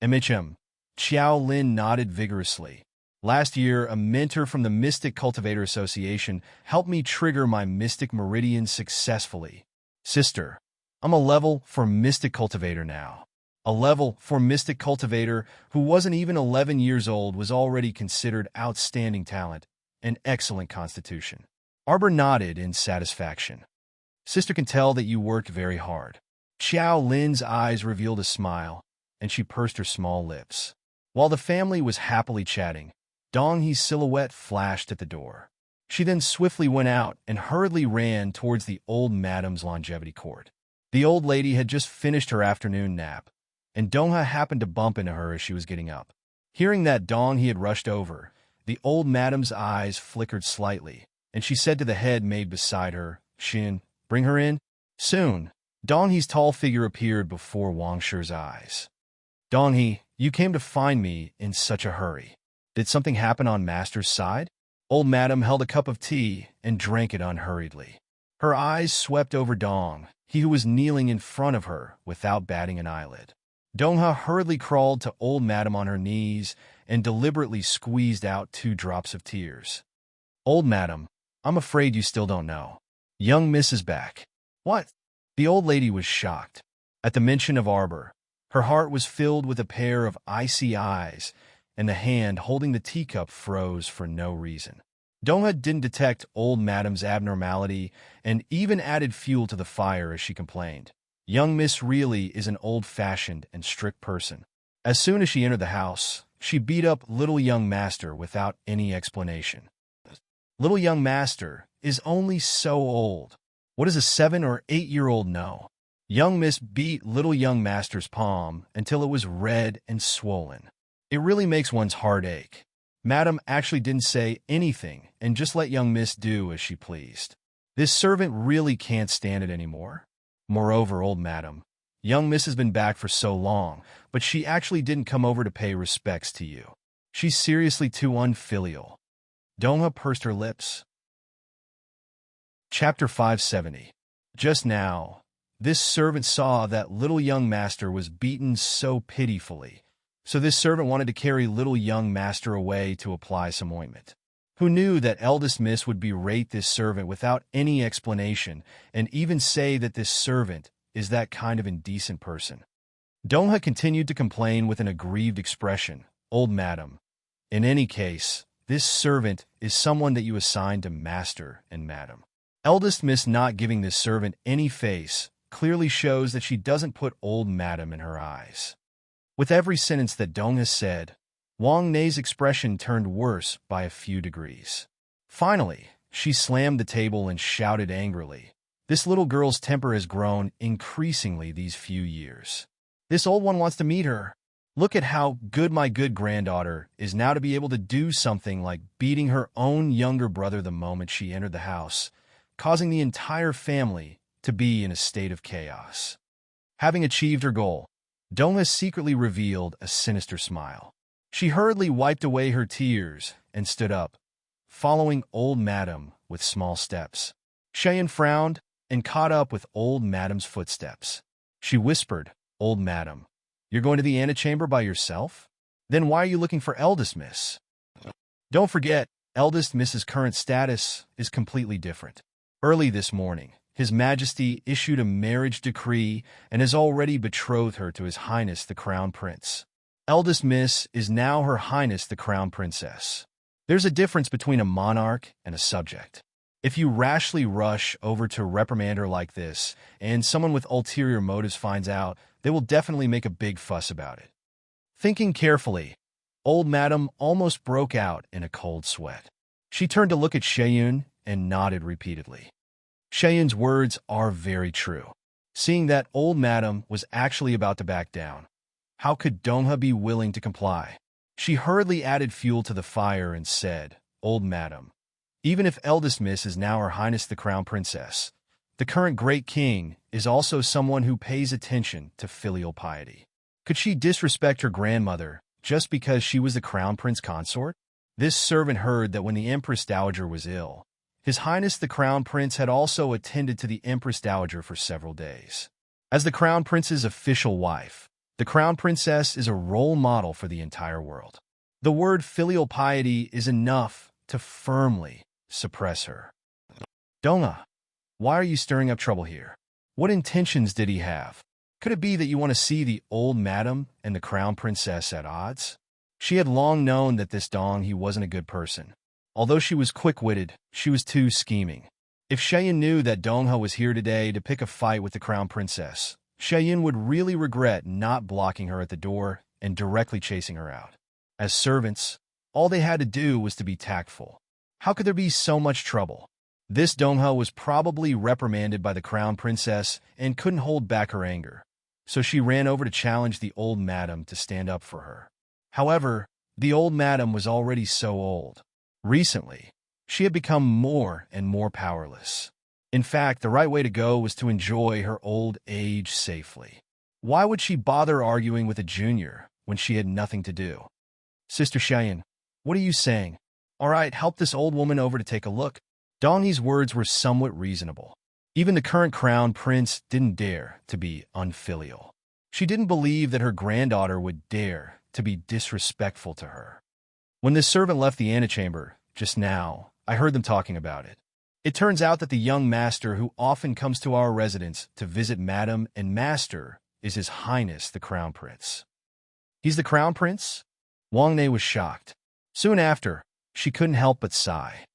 MHM. Xiao Lin nodded vigorously. Last year, a mentor from the Mystic Cultivator Association helped me trigger my mystic meridians successfully. Sister, I'm a level 4 Mystic Cultivator now. A level 4 Mystic Cultivator who wasn't even 11 years old was already considered outstanding talent and excellent constitution. Arbor nodded in satisfaction. Sister can tell that you worked very hard. Xiao Lin's eyes revealed a smile, and she pursed her small lips. While the family was happily chatting, Dong-hee's silhouette flashed at the door. She then swiftly went out and hurriedly ran towards the old madam's longevity court. The old lady had just finished her afternoon nap, and Dong-ha happened to bump into her as she was getting up. Hearing that Dong-hee had rushed over, the old madam's eyes flickered slightly, and she said to the head maid beside her, "Shin, bring her in." Soon, Dong-hee's tall figure appeared before Wang Shi's eyes. "Dong-hee, you came to find me in such a hurry. Did something happen on Master's side?" Old madam held a cup of tea and drank it unhurriedly. Her eyes swept over Dong, he who was kneeling in front of her without batting an eyelid. Dong-ha hurriedly crawled to old madam on her knees and deliberately squeezed out 2 drops of tears. "Old madam, I'm afraid you still don't know. Young Miss is back." "What?" The old lady was shocked. At the mention of Arbor, her heart was filled with a pair of icy eyes, and the hand holding the teacup froze for no reason. Dong-ha didn't detect old madam's abnormality and even added fuel to the fire as she complained. "Young Miss really is an old-fashioned and strict person. As soon as she entered the house, she beat up little young master without any explanation. Little young master is only so old. What does a 7 or 8-year-old know?" Young Miss beat little young master's palm until it was red and swollen. It really makes one's heart ache. Madam actually didn't say anything and just let young Miss do as she pleased. This servant really can't stand it anymore. Moreover, old madam, young Miss has been back for so long, but she actually didn't come over to pay respects to you. She's seriously too unfilial. Dong-ha pursed her lips. Chapter 570. Just now, this servant saw that little young master was beaten so pitifully, so this servant wanted to carry little young master away to apply some ointment. Who knew that eldest miss would berate this servant without any explanation and even say that this servant is that kind of indecent person? Dong-ha continued to complain with an aggrieved expression. "Old madam, in any case, this servant is someone that you assigned to master and madam." Eldest miss not giving this servant any face clearly shows that she doesn't put old madam in her eyes. With every sentence that Dong has said, Wang Nei's expression turned worse by a few degrees. Finally, she slammed the table and shouted angrily, "This little girl's temper has grown increasingly these few years. This old one wants to meet her. Look at how good my good granddaughter is now to be able to do something like beating her own younger brother the moment she entered the house, causing the entire family to be in a state of chaos." Having achieved her goal, Dong has secretly revealed a sinister smile. She hurriedly wiped away her tears and stood up, following old madam with small steps. Cheyenne frowned and caught up with old madam's footsteps. She whispered, "Old madam, you're going to the antechamber by yourself? Then why are you looking for eldest miss?" "Don't forget, eldest miss's current status is completely different. Early this morning, His Majesty issued a marriage decree and has already betrothed her to His Highness the Crown Prince. Eldest Miss is now Her Highness the Crown Princess. There's a difference between a monarch and a subject. If you rashly rush over to reprimand her like this, and someone with ulterior motives finds out, they will definitely make a big fuss about it." Thinking carefully, old madam almost broke out in a cold sweat. She turned to look at Sheyun and nodded repeatedly. Sheyun's words are very true. Seeing that old madam was actually about to back down, how could Dong-ha be willing to comply? She hurriedly added fuel to the fire and said, "Old madam, even if eldest miss is now Her Highness the Crown Princess, the current great king is also someone who pays attention to filial piety. Could she disrespect her grandmother just because she was the crown prince consort?" This servant heard that when the Empress Dowager was ill, His Highness the Crown Prince had also attended to the Empress Dowager for several days. As the Crown Prince's official wife, the Crown Princess is a role model for the entire world. The word filial piety is enough to firmly suppress her. "Dong-ha, why are you stirring up trouble here? What intentions did he have? Could it be that you want to see the old madam and the Crown Princess at odds?" She had long known that this Dong-he wasn't a good person. Although she was quick-witted, she was too scheming. If Cheyenne knew that Dong-ha was here today to pick a fight with the Crown Princess, Cheyenne would really regret not blocking her at the door and directly chasing her out. As servants, All they had to do was to be tactful. How could there be so much trouble? This Dongha was probably reprimanded by the crown princess and couldn't hold back her anger, so she ran over to challenge the old madam to stand up for her. However, the old madam was already so old. Recently, she had become more and more powerless. In fact, the right way to go was to enjoy her old age safely. Why would she bother arguing with a junior when she had nothing to do? Sister Cheyenne, what are you saying? All right, help this old woman over to take a look. Donghi's words were somewhat reasonable. Even the current crown prince didn't dare to be unfilial. She didn't believe that her granddaughter would dare to be disrespectful to her. When this servant left the antechamber just now, I heard them talking about it. It turns out that the young master who often comes to our residence to visit Madam and Master is His Highness the Crown Prince. He's the Crown Prince? Wang Ne was shocked. Soon after, she couldn't help but sigh.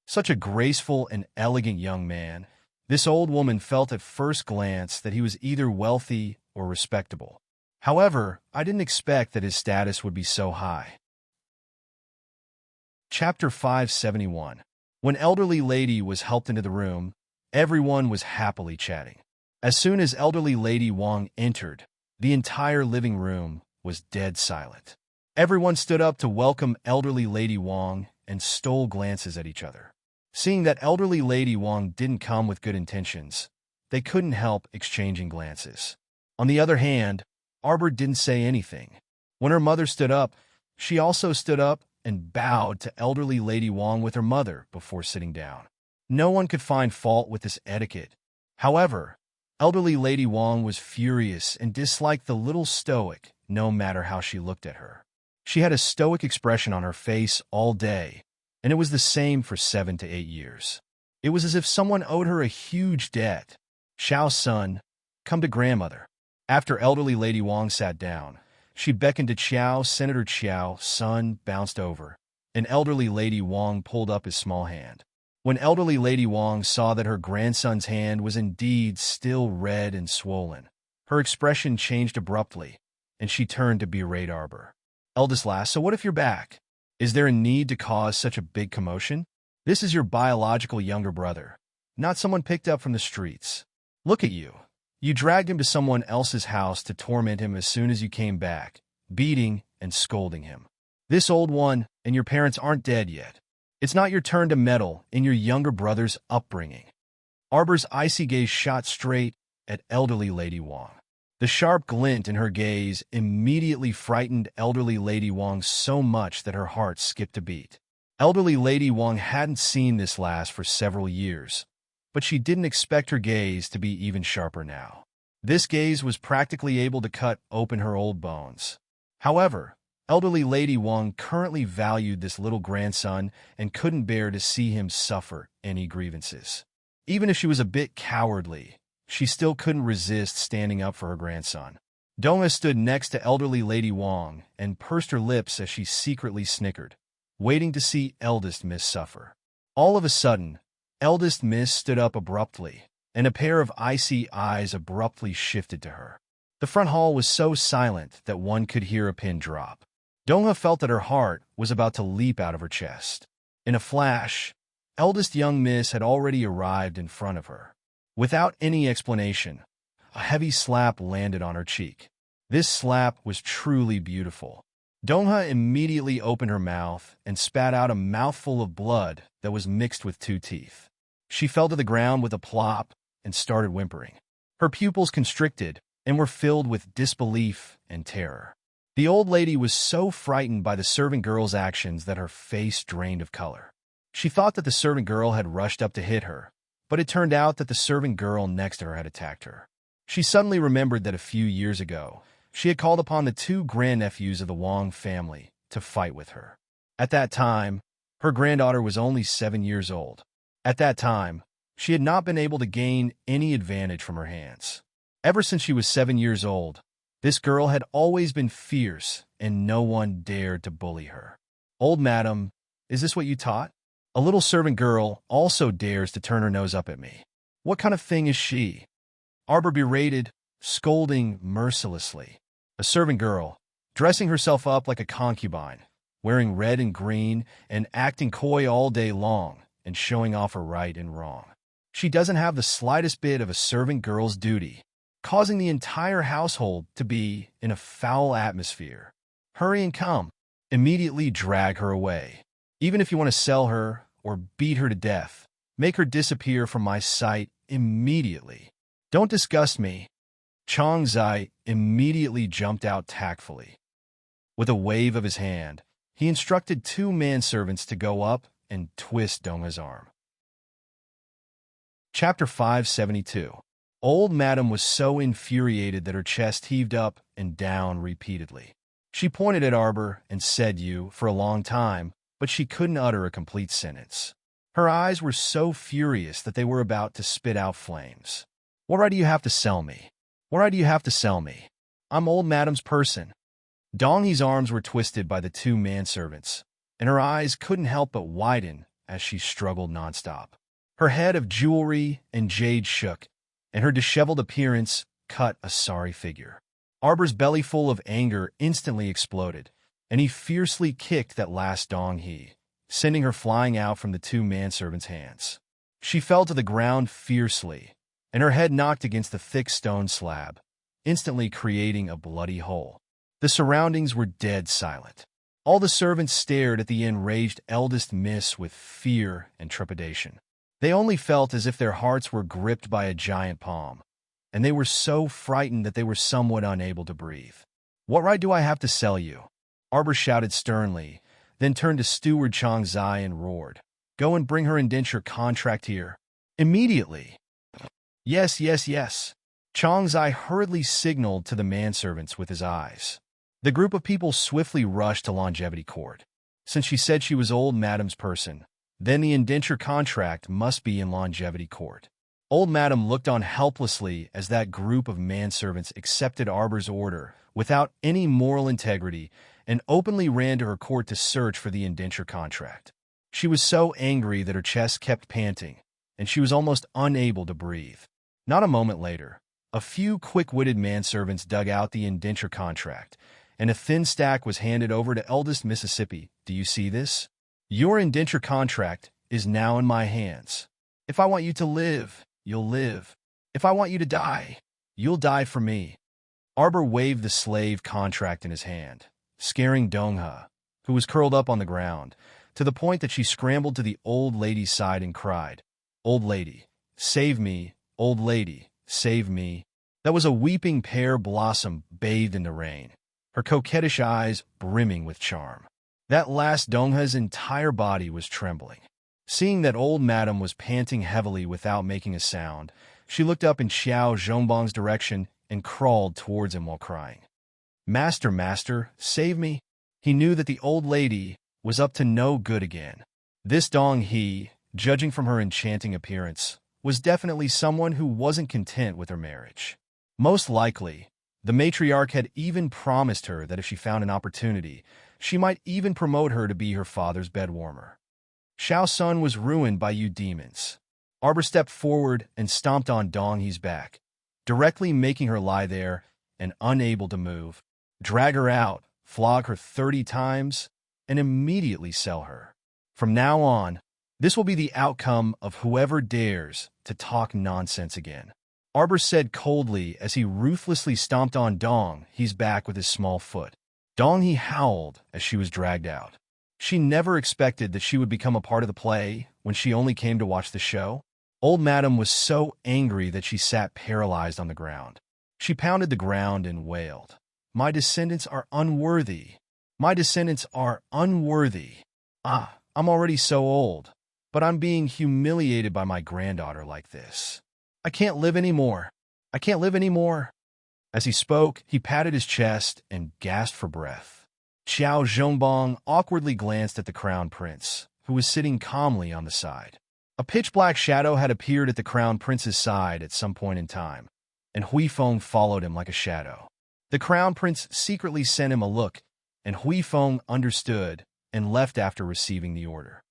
Such a graceful and elegant young man, this old woman felt at first glance that he was either wealthy or respectable. However, I didn't expect that his status would be so high. Chapter 571. When elderly lady was helped into the room, everyone was happily chatting. As soon as elderly lady Wang entered, the entire living room was dead silent. Everyone stood up to welcome elderly lady Wang and stole glances at each other. Seeing that elderly lady Wang didn't come with good intentions, they couldn't help exchanging glances. On the other hand, Arbor didn't say anything. When her mother stood up, she also stood up and bowed to elderly lady Wang with her mother before sitting down. No one could find fault with this etiquette. However, elderly lady Wang was furious and disliked the little stoic no matter how she looked at her. She had a stoic expression on her face all day, and it was the same for 7 to 8 years. It was as if someone owed her a huge debt. Xiao's son, come to grandmother. After elderly lady Wang sat down, she beckoned to Qiao. Senator Qiao's son bounced over, and elderly lady Wang pulled up his small hand. When elderly lady Wang saw that her grandson's hand was indeed still red and swollen, her expression changed abruptly, and she turned to berate Arbor. Eldest lass, so what if you're back? Is there a need to cause such a big commotion? This is your biological younger brother, not someone picked up from the streets. Look at you. You dragged him to someone else's house to torment him as soon as you came back, beating and scolding him. This old one and your parents aren't dead yet. It's not your turn to meddle in your younger brother's upbringing. Arbor's icy gaze shot straight at elderly lady Wang. The sharp glint in her gaze immediately frightened elderly lady Wang so much that her heart skipped a beat. Elderly lady Wang hadn't seen this lass for several years, but she didn't expect her gaze to be even sharper now. This gaze was practically able to cut open her old bones. However, elderly lady Wang currently valued this little grandson and couldn't bear to see him suffer any grievances. Even if she was a bit cowardly, she still couldn't resist standing up for her grandson. Dongha stood next to elderly lady Wang and pursed her lips as she secretly snickered, waiting to see eldest miss suffer. All of a sudden, eldest miss stood up abruptly, and a pair of icy eyes abruptly shifted to her. The front hall was so silent that one could hear a pin drop. Dongha felt that her heart was about to leap out of her chest. In a flash, eldest young miss had already arrived in front of her. Without any explanation, a heavy slap landed on her cheek. This slap was truly beautiful. Dongha immediately opened her mouth and spat out a mouthful of blood that was mixed with 2 teeth. She fell to the ground with a plop and started whimpering. Her pupils constricted and were filled with disbelief and terror. The old lady was so frightened by the servant girl's actions that her face drained of color. She thought that the servant girl had rushed up to hit her, but it turned out that the servant girl next to her had attacked her. She suddenly remembered that a few years ago, she had called upon the 2 grandnephews of the Wang family to fight with her. At that time, her granddaughter was only 7 years old. At that time, she had not been able to gain any advantage from her hands. Ever since she was 7 years old, this girl had always been fierce and no one dared to bully her. Old madam, is this what you taught? A little servant girl also dares to turn her nose up at me. What kind of thing is she? Arbor berated, scolding mercilessly. A servant girl, dressing herself up like a concubine, wearing red and green and acting coy all day long and showing off her right and wrong. She doesn't have the slightest bit of a servant girl's duty, causing the entire household to be in a foul atmosphere. Hurry and come. Immediately drag her away. Even if you want to sell her or beat her to death, make her disappear from my sight immediately. Don't disgust me. Chong Zai immediately jumped out tactfully. With a wave of his hand, he instructed two manservants to go up and twist Dongha's arm. Chapter 572. Old Madam was so infuriated that her chest heaved up and down repeatedly. She pointed at Arbor and said you for a long time, but she couldn't utter a complete sentence. Her eyes were so furious that they were about to spit out flames. What right do you have to sell me? What right do you have to sell me? I'm Old Madam's person. Donghee's arms were twisted by the two manservants, and her eyes couldn't help but widen as she struggled nonstop. Her head of jewelry and jade shook, and her disheveled appearance cut a sorry figure. Arbor's belly full of anger instantly exploded, and he fiercely kicked that last Donghee, sending her flying out from the two manservants' hands. She fell to the ground fiercely, and her head knocked against the thick stone slab, instantly creating a bloody hole. The surroundings were dead silent. All the servants stared at the enraged eldest miss with fear and trepidation. They only felt as if their hearts were gripped by a giant palm, and they were so frightened that they were somewhat unable to breathe. What right do I have to sell you? Arbor shouted sternly, then turned to Steward Chong Zai and roared, Go and bring her indenture contract here. Immediately. Yes, yes, yes. Chong Zai hurriedly signaled to the manservants with his eyes. The group of people swiftly rushed to Longevity Court. Since she said she was Old Madam's person, then the indenture contract must be in Longevity Court. Old Madam looked on helplessly as that group of manservants accepted Arbor's order without any moral integrity and openly ran to her court to search for the indenture contract. She was so angry that her chest kept panting, and she was almost unable to breathe. Not a moment later, a few quick-witted manservants dug out the indenture contract, and a thin stack was handed over to eldest Mississippi. Do you see this? Your indenture contract is now in my hands. If I want you to live, you'll live. If I want you to die, you'll die for me. Arbor waved the slave contract in his hand, scaring Dongha, who was curled up on the ground, to the point that she scrambled to the old lady's side and cried, Old lady, save me, old lady, save me. That was a weeping pear blossom bathed in the rain, her coquettish eyes brimming with charm. That last Dongha's entire body was trembling. Seeing that Old Madam was panting heavily without making a sound, she looked up in Xiao Zhongbang's direction and crawled towards him while crying. Master, master, save me. He knew that the old lady was up to no good again. This Donghee, judging from her enchanting appearance, was definitely someone who wasn't content with her marriage. Most likely, the matriarch had even promised her that if she found an opportunity, she might even promote her to be her father's bedwarmer. Xiao Sun was ruined by you demons. Arbor stepped forward and stomped on Donghee's back, directly making her lie there and unable to move. Drag her out, flog her 30 times, and immediately sell her. From now on, this will be the outcome of whoever dares to talk nonsense again. Arbor said coldly as he ruthlessly stomped on Donghee's back with his small foot. Donghee howled as she was dragged out. She never expected that she would become a part of the play when she only came to watch the show. Old Madam was so angry that she sat paralyzed on the ground. She pounded the ground and wailed, My descendants are unworthy. My descendants are unworthy. I'm already so old, but I'm being humiliated by my granddaughter like this. I can't live anymore. I can't live anymore. As he spoke, he patted his chest and gasped for breath. Xiao Zhongbang awkwardly glanced at the crown prince, who was sitting calmly on the side. A pitch-black shadow had appeared at the crown prince's side at some point in time, and Huifeng followed him like a shadow. The crown prince secretly sent him a look, and Huifeng understood and left after receiving the order.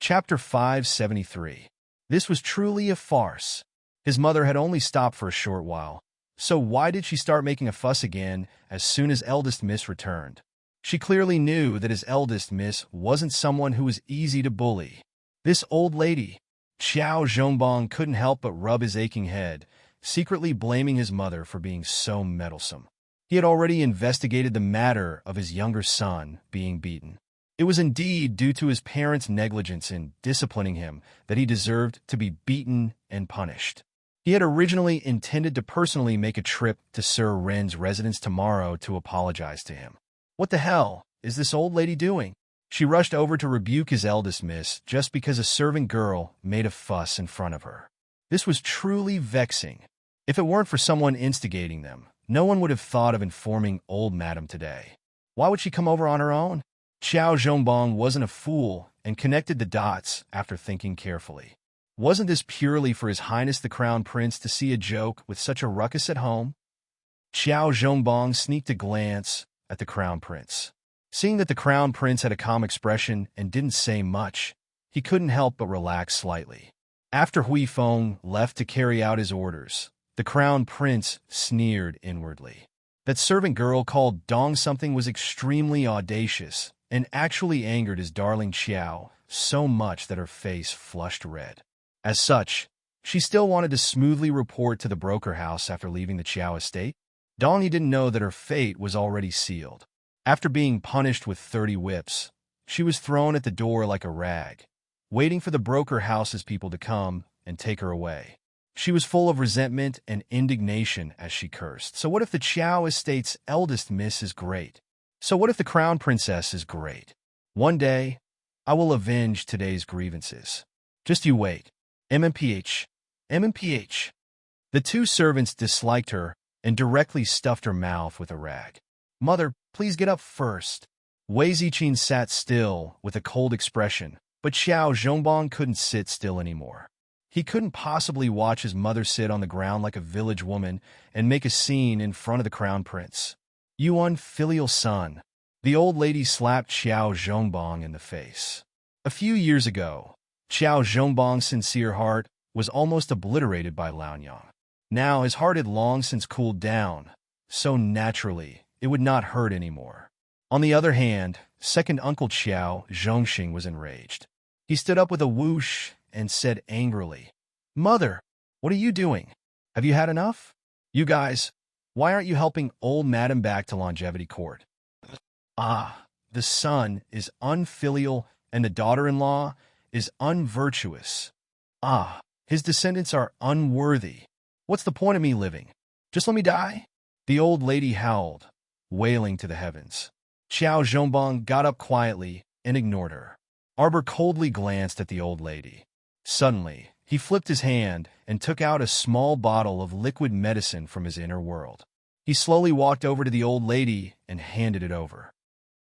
Chapter 573. This was truly a farce. His mother had only stopped for a short while, so why did she start making a fuss again as soon as eldest Miss returned? She clearly knew that his eldest miss wasn't someone who was easy to bully. This old lady, Xiao Zhongbang, couldn't help but rub his aching head, secretly blaming his mother for being so meddlesome. He had already investigated the matter of his younger son being beaten. It was indeed due to his parents' negligence in disciplining him that he deserved to be beaten and punished. He had originally intended to personally make a trip to Sir Ren's residence tomorrow to apologize to him. What the hell is this old lady doing? She rushed over to rebuke his eldest miss just because a servant girl made a fuss in front of her. This was truly vexing. If it weren't for someone instigating them, no one would have thought of informing old madam today. Why would she come over on her own? Xiao Zhongbang wasn't a fool and connected the dots after thinking carefully. Wasn't this purely for His Highness the Crown Prince to see a joke with such a ruckus at home? Xiao Zhongbang sneaked a glance at the Crown Prince. Seeing that the Crown Prince had a calm expression and didn't say much, he couldn't help but relax slightly. After Hui Feng left to carry out his orders, the Crown Prince sneered inwardly. That servant girl called Dong something was extremely audacious and actually angered his darling Xiao so much that her face flushed red. As such, she still wanted to smoothly report to the broker house after leaving the Qiao estate. Dong didn't know that her fate was already sealed. After being punished with 30 whips, she was thrown at the door like a rag, waiting for the broker house's people to come and take her away. She was full of resentment and indignation as she cursed. So what if the Qiao estate's eldest miss is great? So what if the crown princess is great? One day, I will avenge today's grievances. Just you wait. MMPH. MMPH. The two servants disliked her and directly stuffed her mouth with a rag. Mother, please get up first. Wei Ziqin sat still with a cold expression, but Xiao Zhongbang couldn't sit still anymore. He couldn't possibly watch his mother sit on the ground like a village woman and make a scene in front of the crown prince. You unfilial son. The old lady slapped Xiao Zhongbang in the face. A few years ago, Xiao Zhongbang's sincere heart was almost obliterated by Laonyang. Now his heart had long since cooled down, so naturally it would not hurt anymore. On the other hand, second Uncle Xiao Zhongxing was enraged. He stood up with a whoosh and said angrily, Mother, what are you doing? Have you had enough? You guys, why aren't you helping old madam back to longevity court? Ah, the son is unfilial and the daughter-in-law is unvirtuous. Ah, his descendants are unworthy. What's the point of me living? Just let me die? The old lady howled, wailing to the heavens. Xiao Zhongbang got up quietly and ignored her. Arbor coldly glanced at the old lady. Suddenly, he flipped his hand and took out a small bottle of liquid medicine from his inner world. He slowly walked over to the old lady and handed it over.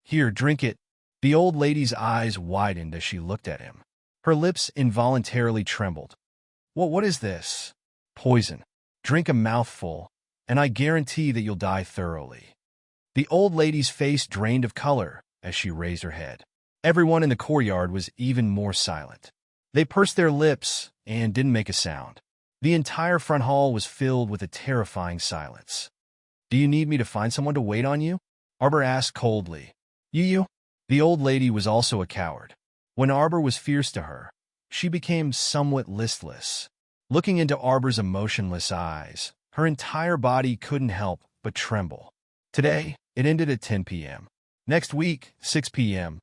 Here, drink it. The old lady's eyes widened as she looked at him. Her lips involuntarily trembled. What is this? Poison. Drink a mouthful, and I guarantee that you'll die thoroughly. The old lady's face drained of color as she raised her head. Everyone in the courtyard was even more silent. They pursed their lips and didn't make a sound. The entire front hall was filled with a terrifying silence. Do you need me to find someone to wait on you? Arbor asked coldly. You? The old lady was also a coward. When Arbor was fierce to her, she became somewhat listless. Looking into Arbor's emotionless eyes, her entire body couldn't help but tremble. Today, it ended at 10 p.m. Next week, 6 p.m.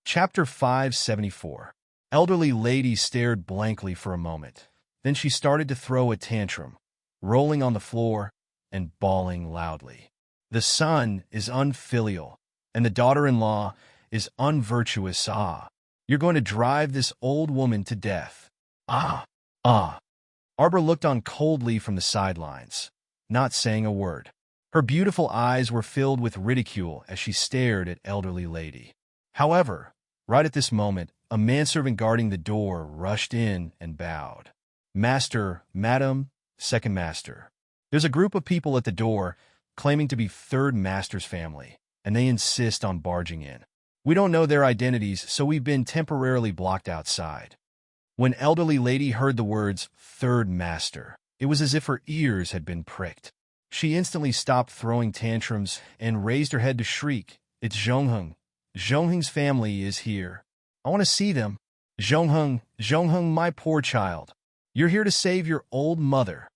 Chapter 574. Elderly lady stared blankly for a moment. Then she started to throw a tantrum, rolling on the floor and bawling loudly. The son is unfilial, and the daughter-in-law is unvirtuous. Ah, you're going to drive this old woman to death. Ah. Arbor looked on coldly from the sidelines, not saying a word. Her beautiful eyes were filled with ridicule as she stared at elderly lady. However, right at this moment, a manservant guarding the door rushed in and bowed. Master, madam, second master. There's a group of people at the door claiming to be third master's family, and they insist on barging in. We don't know their identities, so we've been temporarily blocked outside. When elderly lady heard the words third master, it was as if her ears had been pricked. She instantly stopped throwing tantrums and raised her head to shriek. It's Zhongheng. Zhongheng's family is here. I want to see them. Zhongheng, Zhongheng, my poor child. You're here to save your old mother.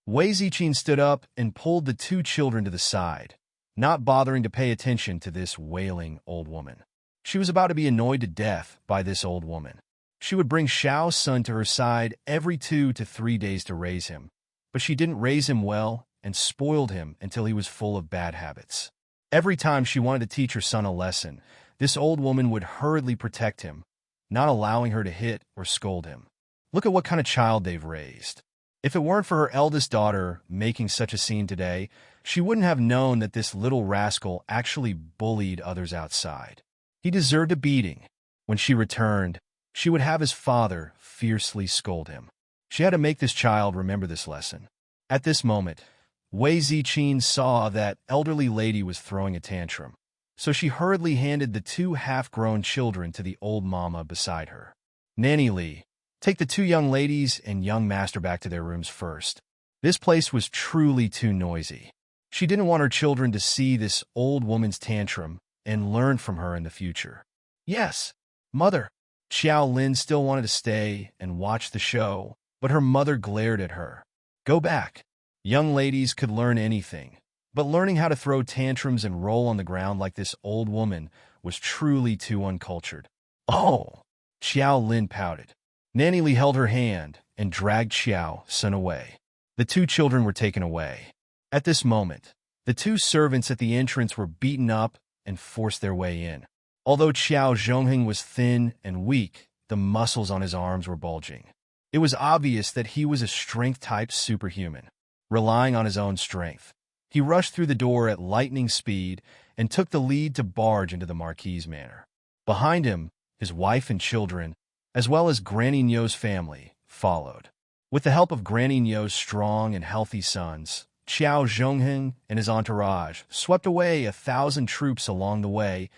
Wei Ziqin stood up and pulled the two children to the side, not bothering to pay attention to this wailing old woman. She was about to be annoyed to death by this old woman. She would bring Xiao's son to her side every 2 to 3 days to raise him, but she didn't raise him well and spoiled him until he was full of bad habits. Every time she wanted to teach her son a lesson, this old woman would hurriedly protect him, not allowing her to hit or scold him. Look at what kind of child they've raised. If it weren't for her eldest daughter making such a scene today, she wouldn't have known that this little rascal actually bullied others outside. He deserved a beating. When she returned, she would have his father fiercely scold him. She had to make this child remember this lesson. At this moment, Wei Ziqin saw that elderly lady was throwing a tantrum, so she hurriedly handed the 2 half-grown children to the old mama beside her. Nanny Li, take the 2 young ladies and young master back to their rooms first. This place was truly too noisy. She didn't want her children to see this old woman's tantrum and learn from her in the future. Yes, mother. Xiao Lin still wanted to stay and watch the show, but her mother glared at her. Go back. Young ladies could learn anything, but learning how to throw tantrums and roll on the ground like this old woman was truly too uncultured. Oh! Xiao Lin pouted. Nanny Li held her hand and dragged Xiao Sun away. The 2 children were taken away. At this moment, the 2 servants at the entrance were beaten up and forced their way in. Although Xiao Zhongheng was thin and weak, the muscles on his arms were bulging. It was obvious that he was a strength-type superhuman, relying on his own strength. He rushed through the door at lightning speed and took the lead to barge into the Marquis' manor. Behind him, his wife and children, as well as Granny Nyo's family, followed. With the help of Granny Nyo's strong and healthy sons, Xiao Zhongheng and his entourage swept away 1,000 troops along the way,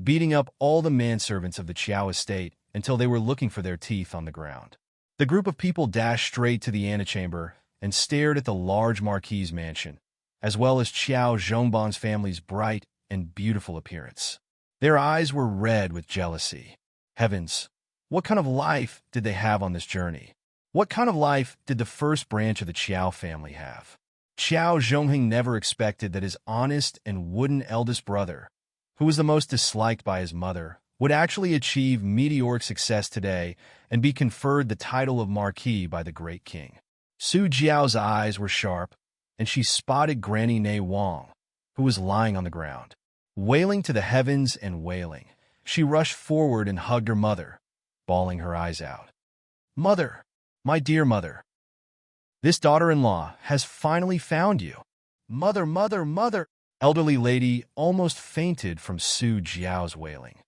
beating up all the manservants of the Qiao estate until they were looking for their teeth on the ground. The group of people dashed straight to the antechamber and stared at the large Marquis' mansion, as well as Qiao Zhongban's family's bright and beautiful appearance. Their eyes were red with jealousy. Heavens, what kind of life did they have on this journey? What kind of life did the first branch of the Qiao family have? Xiao Zhongheng never expected that his honest and wooden eldest brother, who was the most disliked by his mother, would actually achieve meteoric success today and be conferred the title of Marquis by the great king. Su Jiao's eyes were sharp, and she spotted Granny Nei Wang, who was lying on the ground. Wailing to the heavens and wailing, she rushed forward and hugged her mother, bawling her eyes out. Mother, my dear mother, this daughter-in-law has finally found you. Mother, mother, mother! Elderly lady almost fainted from Su Jiao's wailing.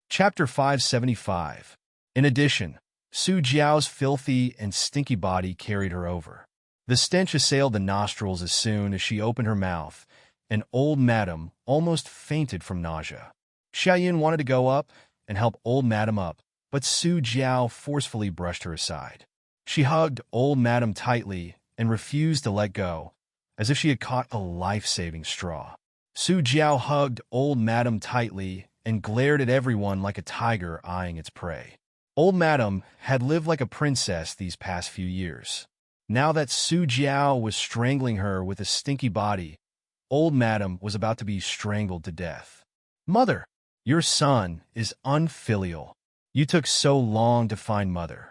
Chapter 575. In addition, Su Jiao's filthy and stinky body carried her over. The stench assailed the nostrils as soon as she opened her mouth, and old madam almost fainted from nausea. Xiaoyun wanted to go up and help old madam up, but Su Jiao forcefully brushed her aside. She hugged old madam tightly and refused to let go, as if she had caught a life-saving straw. Su Jiao hugged old madam tightly and glared at everyone like a tiger eyeing its prey. Old madam had lived like a princess these past few years. Now that Su Jiao was strangling her with a stinky body, old madam was about to be strangled to death. Mother, your son is unfilial. You took so long to find mother.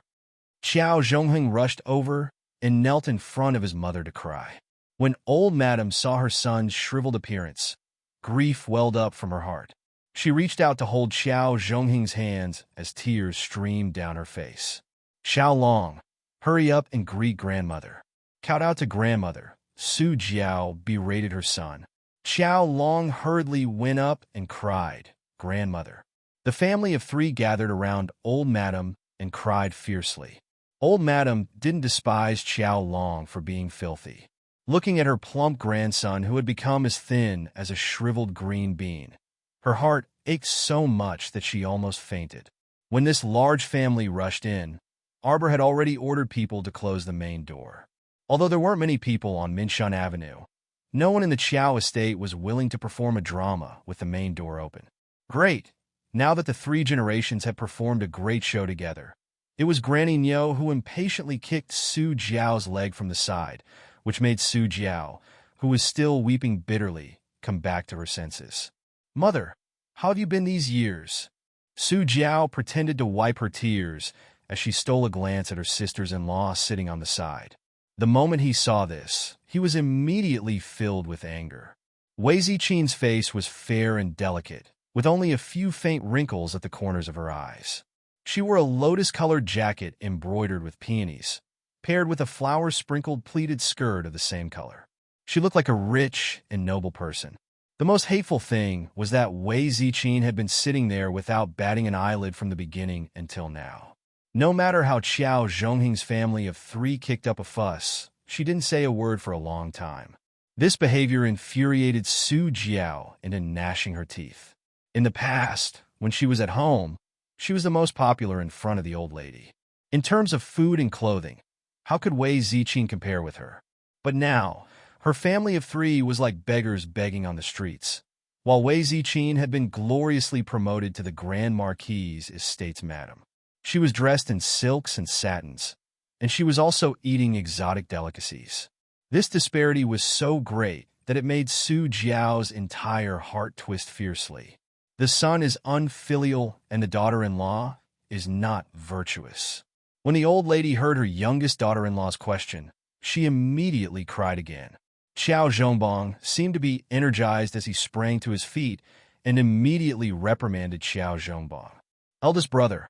Xiao Zhongheng rushed over and knelt in front of his mother to cry. When old madam saw her son's shriveled appearance, grief welled up from her heart. She reached out to hold Xiao Zhongheng's hands as tears streamed down her face. Xiao Long, hurry up and greet grandmother. Shout out to grandmother. Su Jiao berated her son. Xiao Long hurriedly went up and cried, Grandmother. The family of 3 gathered around old madam and cried fiercely. Old madam didn't despise Xiao Long for being filthy. Looking at her plump grandson who had become as thin as a shriveled green bean, her heart ached so much that she almost fainted. When this large family rushed in, Arbor had already ordered people to close the main door. Although there weren't many people on Minshun Avenue, no one in the Chiao estate was willing to perform a drama with the main door open. Great! Now that the three generations had performed a great show together, it was Granny Nyo who impatiently kicked Su Jiao's leg from the side, which made Su Jiao, who was still weeping bitterly, come back to her senses. "Mother, how have you been these years?" Su Jiao pretended to wipe her tears as she stole a glance at her sisters-in-law sitting on the side. The moment he saw this, he was immediately filled with anger. Wei Ziqing's face was fair and delicate, with only a few faint wrinkles at the corners of her eyes. She wore a lotus-colored jacket embroidered with peonies, paired with a flower-sprinkled pleated skirt of the same color. She looked like a rich and noble person. The most hateful thing was that Wei Ziqing had been sitting there without batting an eyelid from the beginning until now. No matter how Qiao Zhongheng's family of three kicked up a fuss, she didn't say a word for a long time. This behavior infuriated Su Jiao into gnashing her teeth. In the past, when she was at home, she was the most popular in front of the old lady. In terms of food and clothing, how could Wei Ziqing compare with her? But now, her family of three was like beggars begging on the streets, while Wei Ziqing had been gloriously promoted to the Grand Marquise Estate's madam. She was dressed in silks and satins, and she was also eating exotic delicacies. This disparity was so great that it made Su Jiao's entire heart twist fiercely. The son is unfilial and the daughter-in-law is not virtuous. When the old lady heard her youngest daughter-in-law's question, she immediately cried again. Qiao Zhongbong seemed to be energized as he sprang to his feet and immediately reprimanded Qiao Zhongbong. "Eldest brother,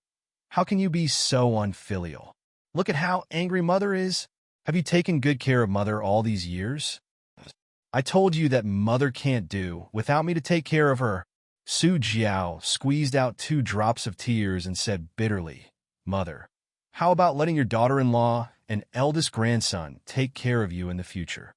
how can you be so unfilial? Look at how angry Mother is. Have you taken good care of Mother all these years? I told you that Mother can't do without me to take care of her." Su Jiao squeezed out 2 drops of tears and said bitterly, "Mother, how about letting your daughter-in-law and eldest grandson take care of you in the future?"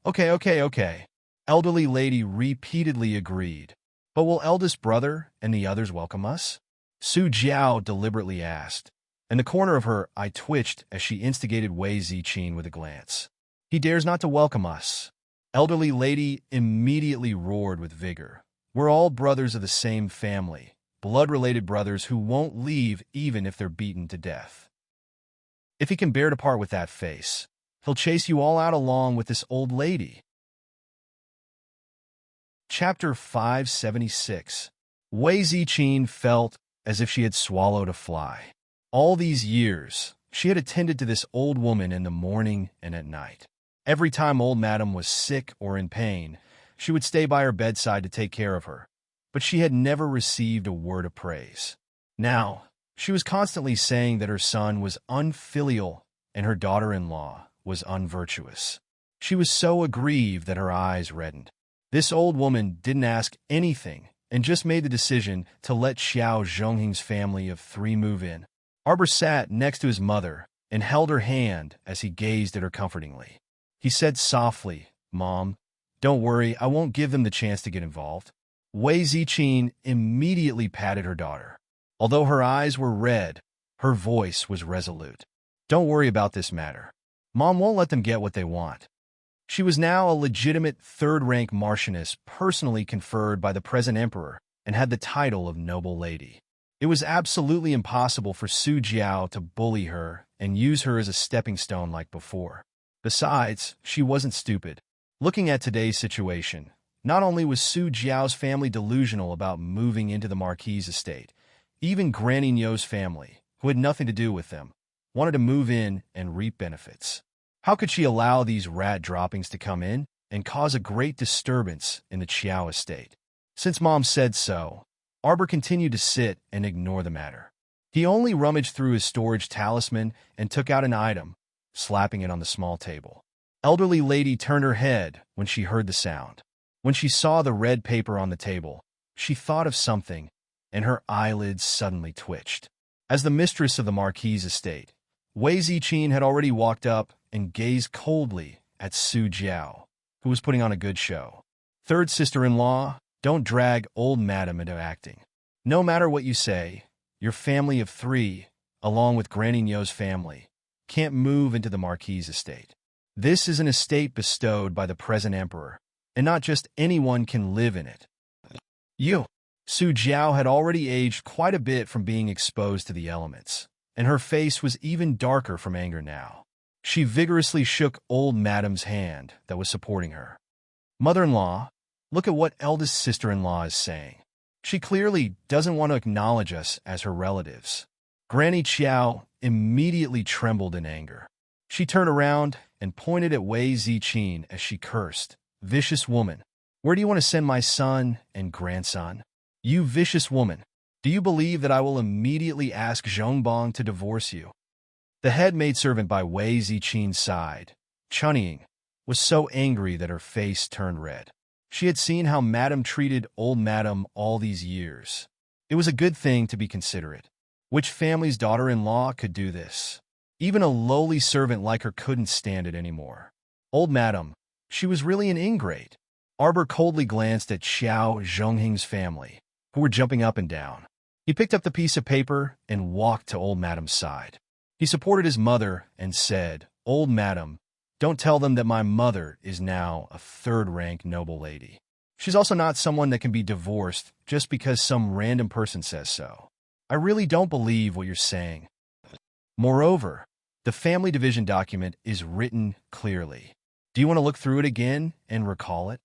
Okay. Elderly lady repeatedly agreed. "But will eldest brother and the others welcome us?" Su Jiao deliberately asked, and the corner of her eye twitched as she instigated Wei Ziqing with a glance. "He dares not to welcome us." Elderly lady immediately roared with vigor. "We're all brothers of the same family, blood-related brothers who won't leave even if they're beaten to death. If he can bear to part with that face, he'll chase you all out along with this old lady." Chapter 576. Wei Ziqing felt as if she had swallowed a fly. All these years, she had attended to this old woman in the morning and at night. Every time old madam was sick or in pain, she would stay by her bedside to take care of her, but she had never received a word of praise. Now, she was constantly saying that her son was unfilial and her daughter-in-law was unvirtuous. She was so aggrieved that her eyes reddened. This old woman didn't ask anything and just made the decision to let Qiao Zhongheng's family of three move in. Arbor sat next to his mother and held her hand as he gazed at her comfortingly. He said softly, "Mom, don't worry, I won't give them the chance to get involved." Wei Ziqing immediately patted her daughter. Although her eyes were red, her voice was resolute. "Don't worry about this matter. Mom won't let them get what they want." She was now a legitimate third-rank marchioness personally conferred by the present emperor and had the title of noble lady. It was absolutely impossible for Su Jiao to bully her and use her as a stepping stone like before. Besides, she wasn't stupid. Looking at today's situation, not only was Su Jiao's family delusional about moving into the Marquise estate, even Granny Nyo's family, who had nothing to do with them, wanted to move in and reap benefits. How could she allow these rat droppings to come in and cause a great disturbance in the Qiao estate? Since Mom said so, Arbor continued to sit and ignore the matter. He only rummaged through his storage talisman and took out an item, slapping it on the small table. Elderly lady turned her head when she heard the sound. When she saw the red paper on the table, she thought of something, and her eyelids suddenly twitched. As the mistress of the Marquise estate, Wei Ziqing had already walked up and gazed coldly at Su Jiao, who was putting on a good show. "Third sister-in-law, don't drag old madam into acting. No matter what you say, your family of three, along with Granny Nyo's family, can't move into the Marquise estate. This is an estate bestowed by the present emperor, and not just anyone can live in it. You. Su Jiao had already aged quite a bit from being exposed to the elements, and her face was even darker from anger now. She vigorously shook old Madam's hand that was supporting her. Mother-in-law, look at what eldest sister-in-law is saying. She clearly doesn't want to acknowledge us as her relatives. Granny Qiao immediately trembled in anger. She turned around and pointed at Wei Ziqin as she cursed, "Vicious woman, where do you want to send my son and grandson? You vicious woman, do you believe that I will immediately ask Zhongbang to divorce you?" The head maidservant by Wei Ziqin's side, Chunying, was so angry that her face turned red. She had seen how Madame treated old Madame all these years. It was a good thing to be considerate. Which family's daughter-in-law could do this? Even a lowly servant like her couldn't stand it anymore. Old Madame, she was really an ingrate. Arbor coldly glanced at Xiao Zhongheng's family, who were jumping up and down. He picked up the piece of paper and walked to old Madame's side. He supported his mother and said, "Old Madame, don't tell them that my mother is now a third-rank noble lady. She's also not someone that can be divorced just because some random person says so. I really don't believe what you're saying." Moreover, the family division document is written clearly. Do you want to look through it again and recall it?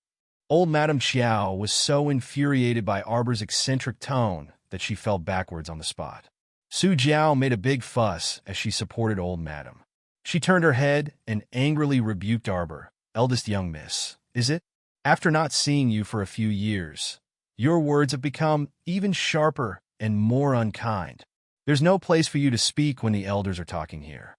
Old Madame Qiao was so infuriated by Arbor's eccentric tone that she fell backwards on the spot. Su Jiao made a big fuss as she supported old Madame. She turned her head and angrily rebuked Arbor. "Eldest young miss, is it? After not seeing you for a few years, your words have become even sharper and more unkind. There's no place for you to speak when the elders are talking here."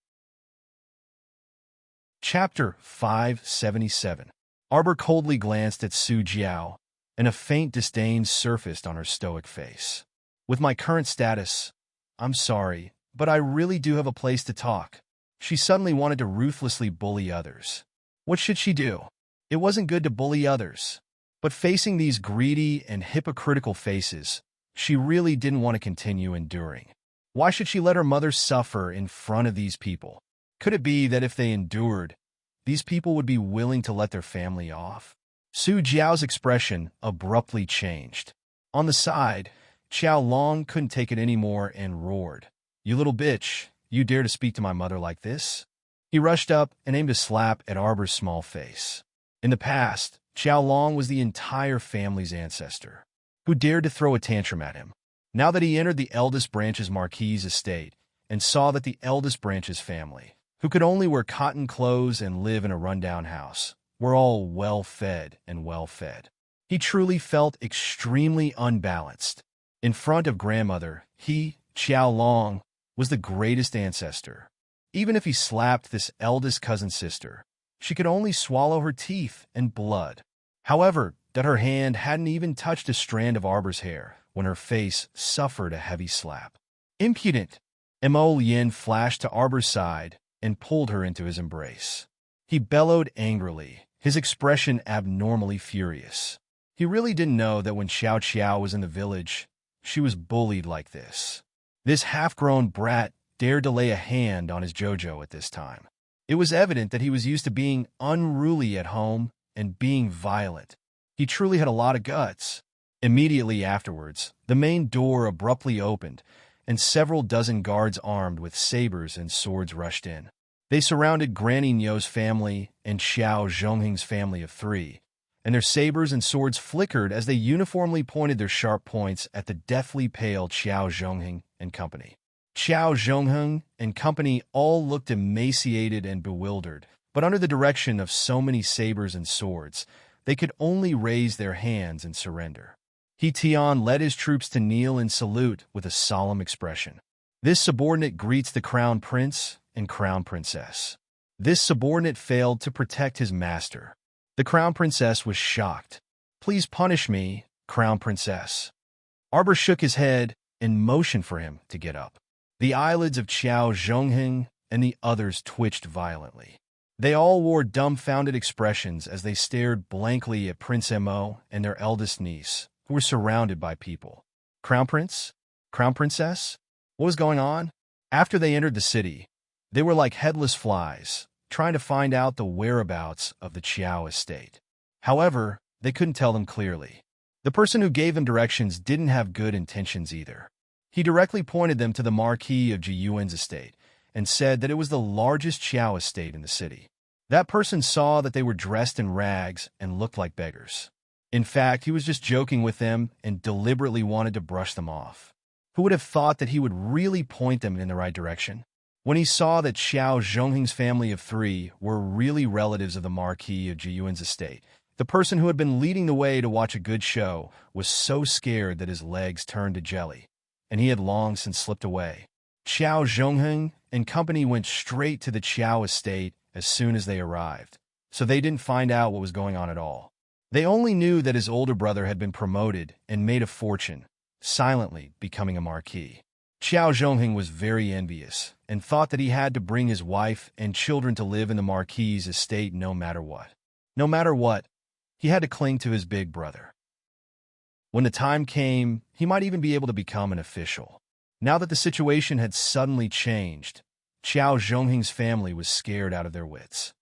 Chapter 577. Arbor coldly glanced at Su Jiao, and a faint disdain surfaced on her stoic face. "With my current status, I'm sorry, but I really do have a place to talk." She suddenly wanted to ruthlessly bully others. What should she do? It wasn't good to bully others. But facing these greedy and hypocritical faces, she really didn't want to continue enduring. Why should she let her mother suffer in front of these people? Could it be that if they endured, these people would be willing to let their family off? Su Jiao's expression abruptly changed. On the side, Qiao Long couldn't take it anymore and roared, "You little bitch, you dare to speak to my mother like this?" He rushed up and aimed a slap at Arbor's small face. In the past, Qiao Long was the entire family's ancestor, who dared to throw a tantrum at him. Now that he entered the eldest branch's marquis's estate and saw that the eldest branch's family, who could only wear cotton clothes and live in a rundown house, were all well-fed and well-fed, he truly felt extremely unbalanced. In front of grandmother, he, Qiao Long, was the greatest ancestor. Even if he slapped this eldest cousin sister, she could only swallow her teeth and blood. However, that her hand hadn't even touched a strand of Arbor's hair when her face suffered a heavy slap. "Impudent!" Mo Lien flashed to Arbor's side and pulled her into his embrace. He bellowed angrily, his expression abnormally furious. He really didn't know that when Xiao Qiao was in the village, she was bullied like this. This half-grown brat dared to lay a hand on his Jojo at this time. It was evident that he was used to being unruly at home and being violent. He truly had a lot of guts. Immediately afterwards, the main door abruptly opened, and several dozen guards armed with sabers and swords rushed in. They surrounded Granny Nyo's family and Xiao Zhongheng's family of three, and their sabers and swords flickered as they uniformly pointed their sharp points at the deathly pale Xiao Zhongheng and company. Xiao Zhongheng and company all looked emaciated and bewildered, but under the direction of so many sabers and swords, they could only raise their hands and surrender. He Tian led his troops to kneel and salute with a solemn expression. This subordinate greets the crown prince and crown princess. This subordinate failed to protect his master. The crown princess was shocked. "Please punish me, crown princess." Arbor shook his head and motioned for him to get up. The eyelids of Xiao Zhongheng and the others twitched violently. They all wore dumbfounded expressions as they stared blankly at Prince Mo and their eldest niece, who were surrounded by people. "Crown prince? Crown princess?" What was going on? After they entered the city, they were like headless flies, trying to find out the whereabouts of the Qiao estate. However, they couldn't tell them clearly. The person who gave them directions didn't have good intentions either. He directly pointed them to the Marquis of Jiyuan's estate and said that it was the largest Qiao estate in the city. That person saw that they were dressed in rags and looked like beggars. In fact, he was just joking with them and deliberately wanted to brush them off. Who would have thought that he would really point them in the right direction? When he saw that Xiao Zhongheng's family of 3 were really relatives of the Marquis of Jiyuan's estate, the person who had been leading the way to watch a good show was so scared that his legs turned to jelly, and he had long since slipped away. Xiao Zhongheng and company went straight to the Qiao estate as soon as they arrived, so they didn't find out what was going on at all. They only knew that his older brother had been promoted and made a fortune, silently becoming a marquis. Xiao Zhongheng was very envious and thought that he had to bring his wife and children to live in the marquis's estate no matter what. No matter what, he had to cling to his big brother. When the time came, he might even be able to become an official. Now that the situation had suddenly changed, Xiao Zhongheng's family was scared out of their wits.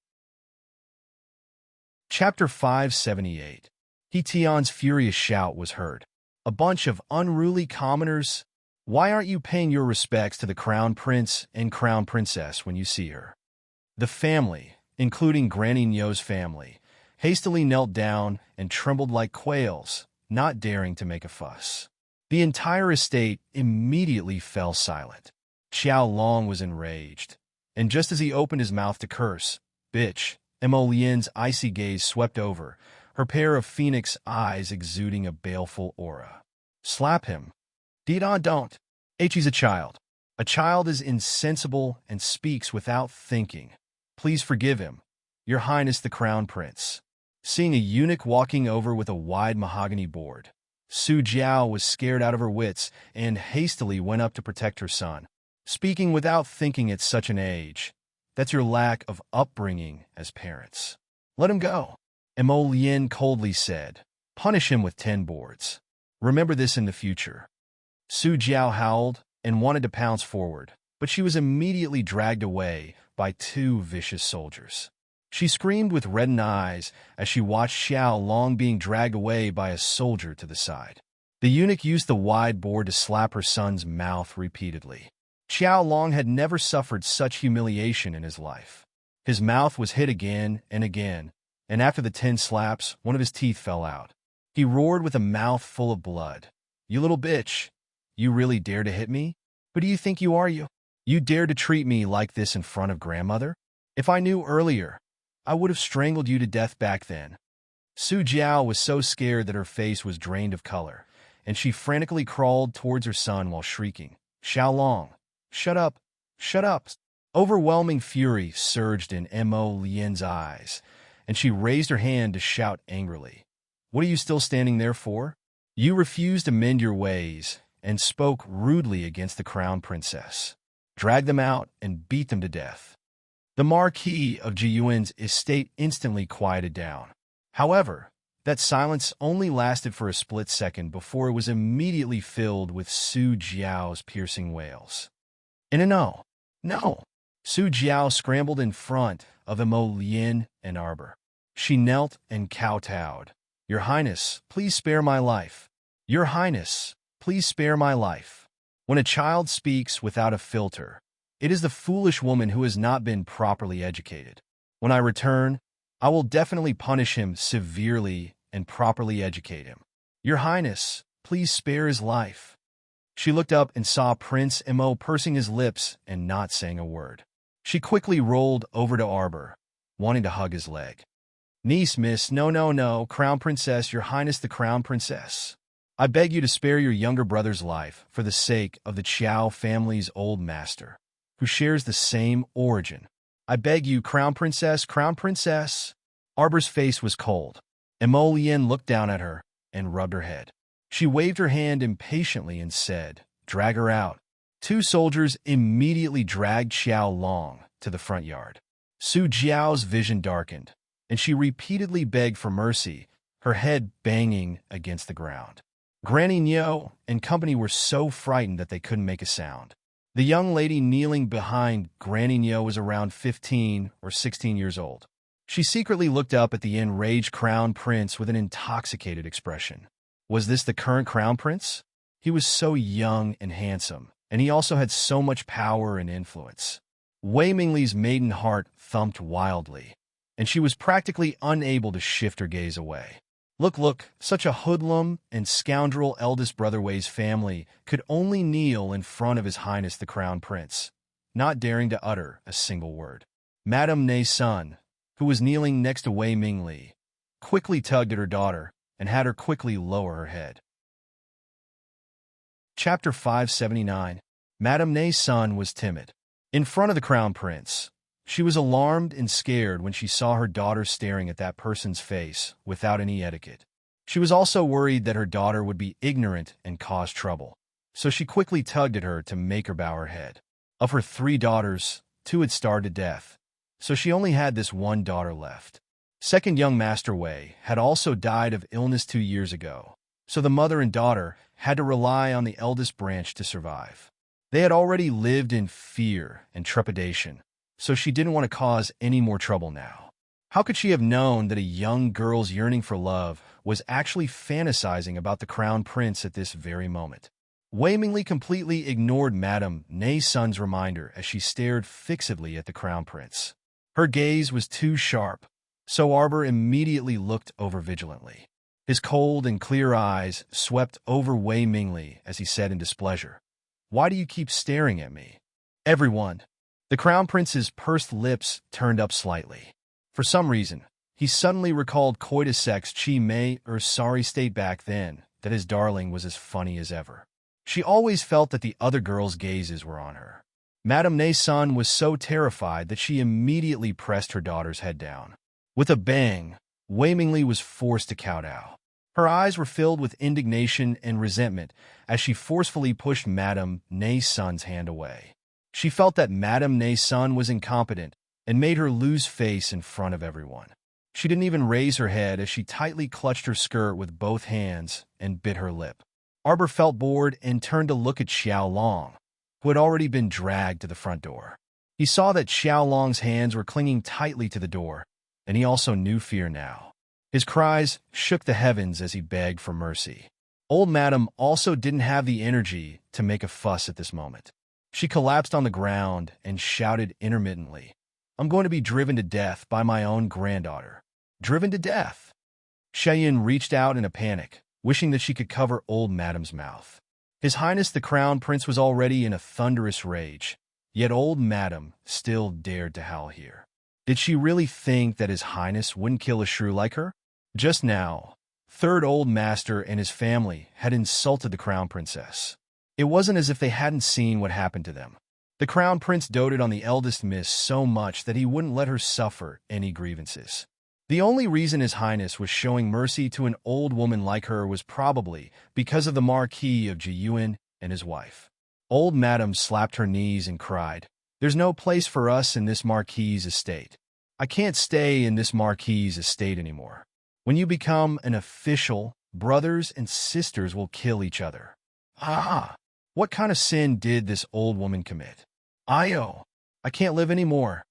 Chapter 578. He Tian's furious shout was heard. A bunch of unruly commoners. Why aren't you paying your respects to the crown prince and crown princess when you see her? The family, including Granny Nyo's family, hastily knelt down and trembled like quails, not daring to make a fuss. The entire estate immediately fell silent. Xiao Long was enraged, and just as he opened his mouth to curse, bitch, Mo Lian's icy gaze swept over, her pair of phoenix eyes exuding a baleful aura. Slap him. Didon don't. He's a child. A child is insensible and speaks without thinking. Please forgive him, Your Highness the Crown Prince. Seeing a eunuch walking over with a wide mahogany board, Su Jiao was scared out of her wits and hastily went up to protect her son. Speaking without thinking at such an age, that's your lack of upbringing as parents. Let him go, Mo Lien coldly said. Punish him with 10 boards. Remember this in the future. Su Jiao howled and wanted to pounce forward, but she was immediately dragged away by 2 vicious soldiers. She screamed with reddened eyes as she watched Xiao Long being dragged away by a soldier to the side. The eunuch used the wide board to slap her son's mouth repeatedly. Xiao Long had never suffered such humiliation in his life. His mouth was hit again and again, and after the 10 slaps, one of his teeth fell out. He roared with a mouth full of blood. You little bitch, you really dare to hit me? Who do you think you are, you? You dare to treat me like this in front of grandmother? If I knew earlier, I would have strangled you to death back then. Su Jiao was so scared that her face was drained of color, and she frantically crawled towards her son while shrieking, Xiao Long, shut up, shut up. Overwhelming fury surged in Mo Lien's eyes, and she raised her hand to shout angrily. What are you still standing there for? You refuse to mend your ways and spoke rudely against the crown princess. Drag them out and beat them to death. The Marquis of Jiyuan's estate instantly quieted down. However, that silence only lasted for a split second before it was immediately filled with Su Jiao's piercing wails. No. Su Jiao scrambled in front of Mo Lien and Arbor. She knelt and kowtowed. Your Highness, please spare my life. Your Highness, please spare my life. When a child speaks without a filter, it is the foolish woman who has not been properly educated. When I return, I will definitely punish him severely and properly educate him. Your Highness, please spare his life. She looked up and saw Prince Mo pursing his lips and not saying a word. She quickly rolled over to Arbor, wanting to hug his leg. Niece, miss, no, Crown Princess, Your Highness the Crown Princess. I beg you to spare your younger brother's life for the sake of the Qiao family's old master, who shares the same origin. I beg you, Crown Princess, Crown Princess. Arbor's face was cold. Mo Lien looked down at her and rubbed her head. She waved her hand impatiently and said, Drag her out. 2 soldiers immediately dragged Xiao Long to the front yard. Su Jiao's vision darkened, and she repeatedly begged for mercy, her head banging against the ground. Granny Nyo and company were so frightened that they couldn't make a sound. The young lady kneeling behind Granny Nyo was around 15 or 16 years old. She secretly looked up at the enraged crown prince with an intoxicated expression. Was this the current crown prince? He was so young and handsome, and he also had so much power and influence. Wei Mingli's maiden heart thumped wildly, and she was practically unable to shift her gaze away. Look, such a hoodlum and scoundrel eldest brother Wei's family could only kneel in front of His Highness the Crown Prince, not daring to utter a single word. Madame Nei's son, who was kneeling next to Wei Mingli, quickly tugged at her daughter and had her quickly lower her head. Chapter 579. Madame Nei's son was timid. In front of the Crown Prince, she was alarmed and scared when she saw her daughter staring at that person's face without any etiquette. She was also worried that her daughter would be ignorant and cause trouble, so she quickly tugged at her to make her bow her head. Of her 3 daughters, 2 had starved to death, so she only had this one daughter left. Second young Master Wei had also died of illness 2 years ago, so the mother and daughter had to rely on the eldest branch to survive. They had already lived in fear and trepidation, so she didn't want to cause any more trouble now. How could she have known that a young girl's yearning for love was actually fantasizing about the crown prince at this very moment? Wei Mingli completely ignored Madame Nei's son's reminder as she stared fixedly at the crown prince. Her gaze was too sharp, so Arbor immediately looked over vigilantly. His cold and clear eyes swept over Wei Mingli as he said in displeasure, "Why do you keep staring at me?" Everyone. The crown prince's pursed lips turned up slightly. For some reason, he suddenly recalled coitus sex Chi Mei sorry state back then that his darling was as funny as ever. She always felt that the other girls' gazes were on her. Madame Nei's son was so terrified that she immediately pressed her daughter's head down. With a bang, Wei Mingli was forced to kowtow. Her eyes were filled with indignation and resentment as she forcefully pushed Madame Nei's son's hand away. She felt that Madame Nei's son was incompetent and made her lose face in front of everyone. She didn't even raise her head as she tightly clutched her skirt with both hands and bit her lip. Arbor felt bored and turned to look at Xiao Long, who had already been dragged to the front door. He saw that Xiao Long's hands were clinging tightly to the door, and he also knew fear now. His cries shook the heavens as he begged for mercy. Old Madame also didn't have the energy to make a fuss at this moment. She collapsed on the ground and shouted intermittently, "I'm going to be driven to death by my own granddaughter." Driven to death? Xiaoyan reached out in a panic, wishing that she could cover old Madame's mouth. His Highness the Crown Prince was already in a thunderous rage, yet old Madame still dared to howl here. Did she really think that His Highness wouldn't kill a shrew like her? Just now, Third Old Master and his family had insulted the Crown Princess. It wasn't as if they hadn't seen what happened to them. The Crown Prince doted on the eldest miss so much that he wouldn't let her suffer any grievances. The only reason His Highness was showing mercy to an old woman like her was probably because of the Marquis of Jiyuan and his wife. Old Madame slapped her knees and cried, "There's no place for us in this Marquis's estate. I can't stay in this Marquis's estate anymore. When you become an official, brothers and sisters will kill each other." Ah! What kind of sin did this old woman commit? I can't live anymore.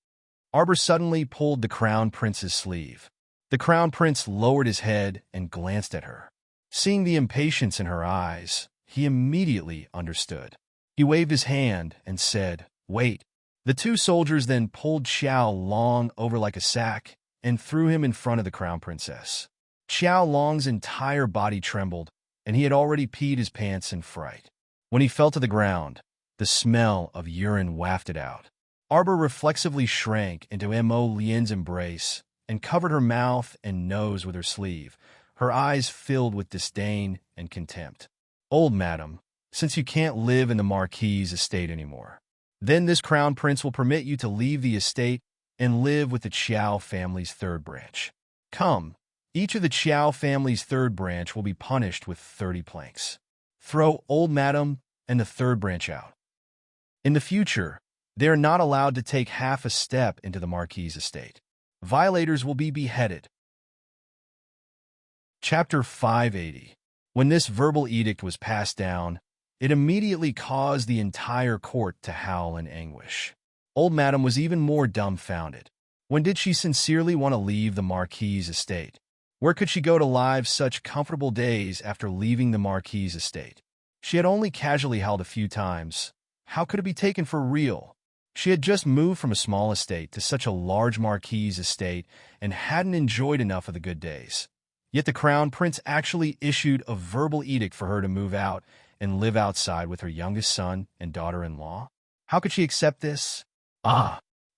Arbor suddenly pulled the Crown Prince's sleeve. The Crown Prince lowered his head and glanced at her. Seeing the impatience in her eyes, he immediately understood. He waved his hand and said, "Wait." The 2 soldiers then pulled Xiao Long over like a sack and threw him in front of the Crown Princess. Xiao Long's entire body trembled, and he had already peed his pants in fright. When he fell to the ground, the smell of urine wafted out. Arbor reflexively shrank into Mo Lian's embrace and covered her mouth and nose with her sleeve, her eyes filled with disdain and contempt. "Old Madam, since you can't live in the Marquis's estate anymore, then this Crown Prince will permit you to leave the estate and live with the Qiao family's 3rd branch. Come, each of the Qiao family's 3rd branch will be punished with 30 planks. Throw Old Madam and the 3rd branch out. In the future, they are not allowed to take half a step into the Marquis's estate. Violators will be beheaded." Chapter 580. When this verbal edict was passed down, It immediately caused the entire court to howl in anguish. Old Madam was even more dumbfounded. When did she sincerely want to leave the Marquis's estate? Where could she go to live such comfortable days after leaving the Marquis's estate? She had only casually howled a few times. How could it be taken for real? She had just moved from a small estate to such a large Marquis's estate and hadn't enjoyed enough of the good days. Yet the Crown Prince actually issued a verbal edict for her to move out and live outside with her youngest son and daughter-in-law. How could she accept this?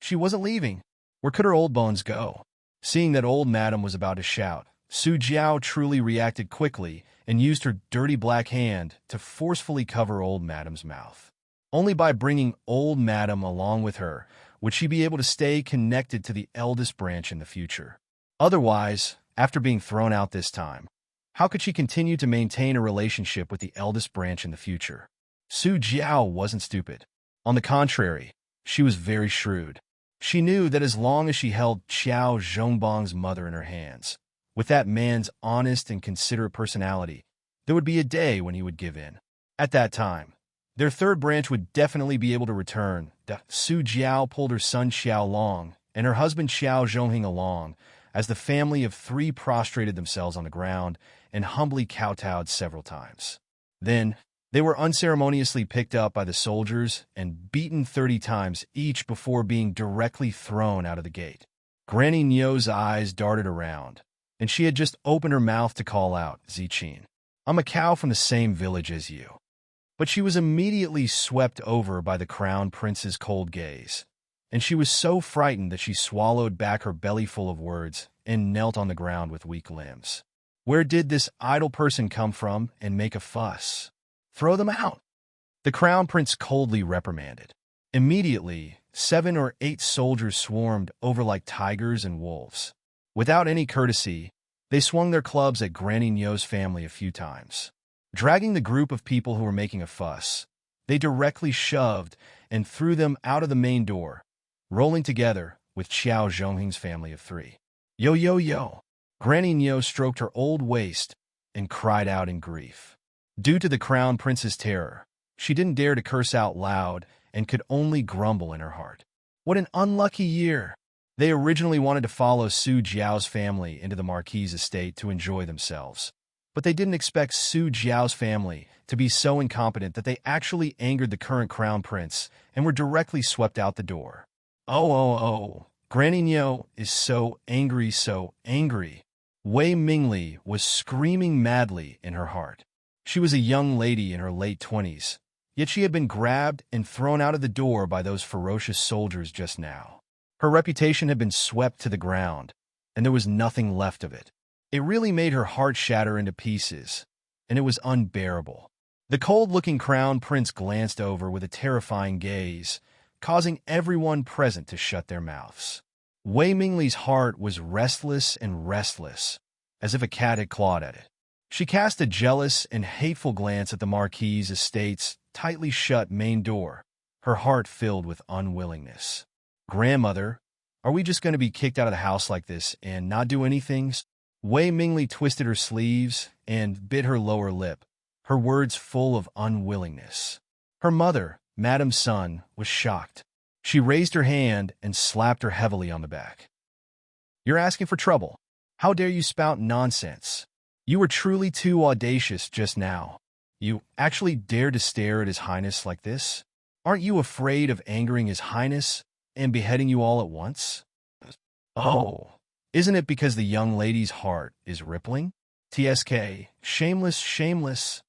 She wasn't leaving. Where could her old bones go? Seeing that old Madam was about to shout, Su Jiao truly reacted quickly and used her dirty black hand to forcefully cover old Madam's mouth. Only by bringing old Madam along with her would she be able to stay connected to the eldest branch in the future. Otherwise, after being thrown out this time, how could she continue to maintain a relationship with the eldest branch in the future? Su Jiao wasn't stupid. On the contrary, she was very shrewd. She knew that as long as she held Qiao Zhongbang's mother in her hands, with that man's honest and considerate personality, there would be a day when he would give in. At that time, their third branch would definitely be able to return. Su Jiao pulled her son Xiao Long and her husband Xiao Zhonghing along, as the family of three prostrated themselves on the ground and humbly kowtowed several times. Then, they were unceremoniously picked up by the soldiers and beaten 30 times each before being directly thrown out of the gate. Granny Nyo's eyes darted around, and she had just opened her mouth to call out, Ziqin, I'm a cow from the same village as you. But she was immediately swept over by the Crown Prince's cold gaze, and she was so frightened that she swallowed back her belly full of words and knelt on the ground with weak limbs. Where did this idle person come from and make a fuss? Throw them out, the Crown Prince coldly reprimanded. Immediately, 7 or 8 soldiers swarmed over like tigers and wolves. Without any courtesy, they swung their clubs at Granny Nyo's family a few times. Dragging the group of people who were making a fuss, they directly shoved and threw them out of the main door, rolling together with Qiao Zhonghing's family of 3. Yo, yo, yo! Granny Nyo stroked her old waist and cried out in grief. Due to the Crown Prince's terror, she didn't dare to curse out loud and could only grumble in her heart. What an unlucky year! They originally wanted to follow Su Jiao's family into the Marquis's estate to enjoy themselves, but they didn't expect Su Jiao's family to be so incompetent that they actually angered the current Crown Prince and were directly swept out the door. Oh, Granny Nyo is so angry, so angry. Wei Mingli was screaming madly in her heart. She was a young lady in her late 20s, yet she had been grabbed and thrown out of the door by those ferocious soldiers just now. Her reputation had been swept to the ground, and there was nothing left of it. It really made her heart shatter into pieces, and it was unbearable. The cold-looking Crown Prince glanced over with a terrifying gaze, causing everyone present to shut their mouths. Wei Mingli's heart was restless and restless, as if a cat had clawed at it. She cast a jealous and hateful glance at the Marquis's estate's tightly shut main door, her heart filled with unwillingness. Grandmother, are we just going to be kicked out of the house like this and not do anything? Wei Mingli twisted her sleeves and bit her lower lip, her words full of unwillingness. Her mother, Madame Sun, was shocked. She raised her hand and slapped her heavily on the back. You're asking for trouble. How dare you spout nonsense? You were truly too audacious just now. You actually dared to stare at His Highness like this? Aren't you afraid of angering His Highness and beheading you all at once? Oh, isn't it because the young lady's heart is rippling? TSK, shameless, shameless.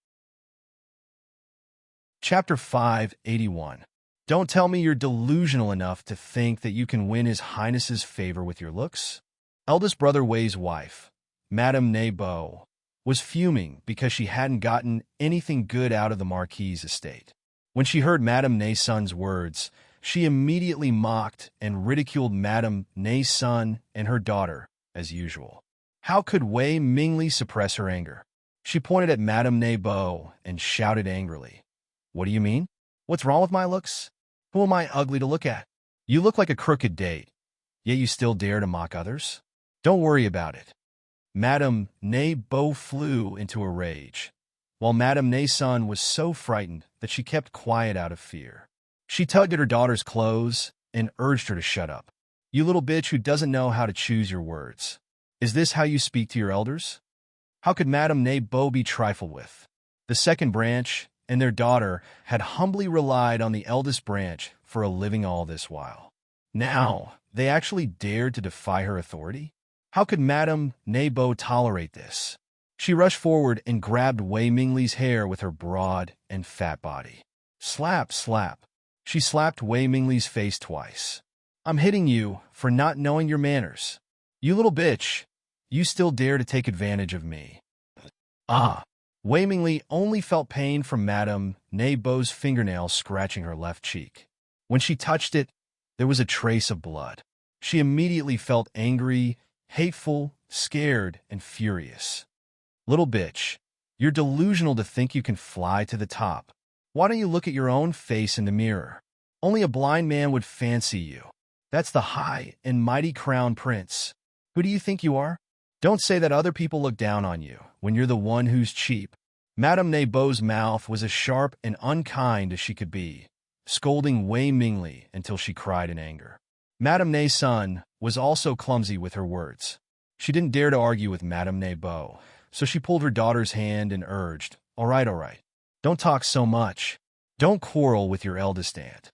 Chapter 581. Don't tell me you're delusional enough to think that you can win His Highness's favor with your looks. Eldest brother Wei's wife, Madame Ne Bo, was fuming because she hadn't gotten anything good out of the Marquis's estate. When she heard Madame Ne Sun's words, she immediately mocked and ridiculed Madame Ne Sun and her daughter, as usual. How could Wei Mingli suppress her anger? She pointed at Madame Ne Bo and shouted angrily, What do you mean? What's wrong with my looks? Who am I ugly to look at? You look like a crooked date, yet you still dare to mock others? Don't worry about it. Madame Ne Bo flew into a rage. while Madame Nason was so frightened that she kept quiet out of fear. She tugged at her daughter's clothes and urged her to shut up. "You little bitch who doesn't know how to choose your words. Is this how you speak to your elders?" How could Madame Nebo be trifled with? The second branch and their daughter had humbly relied on the eldest branch for a living all this while. Now, they actually dared to defy her authority? How could Madame Nebo tolerate this? She rushed forward and grabbed Wei Mingli's hair with her broad and fat body. Slap, slap. She slapped Wei Mingli's face twice. "I'm hitting you for not knowing your manners. You little bitch. You still dare to take advantage of me." Ah! Wei Mingli only felt pain from Madame Nebo's fingernail scratching her left cheek. When she touched it, there was a trace of blood. She immediately felt angry, hateful, scared, and furious. "Little bitch, you're delusional to think you can fly to the top. Why don't you look at your own face in the mirror? Only a blind man would fancy you. That's the high and mighty crown prince. Who do you think you are? Don't say that other people look down on you when you're the one who's cheap." Madame Nebo's mouth was as sharp and unkind as she could be, scolding Wei Mingli until she cried in anger. Madame Nason was also clumsy with her words. She didn't dare to argue with Madame Nebo, so she pulled her daughter's hand and urged, all right. Don't talk so much. Don't quarrel with your eldest aunt."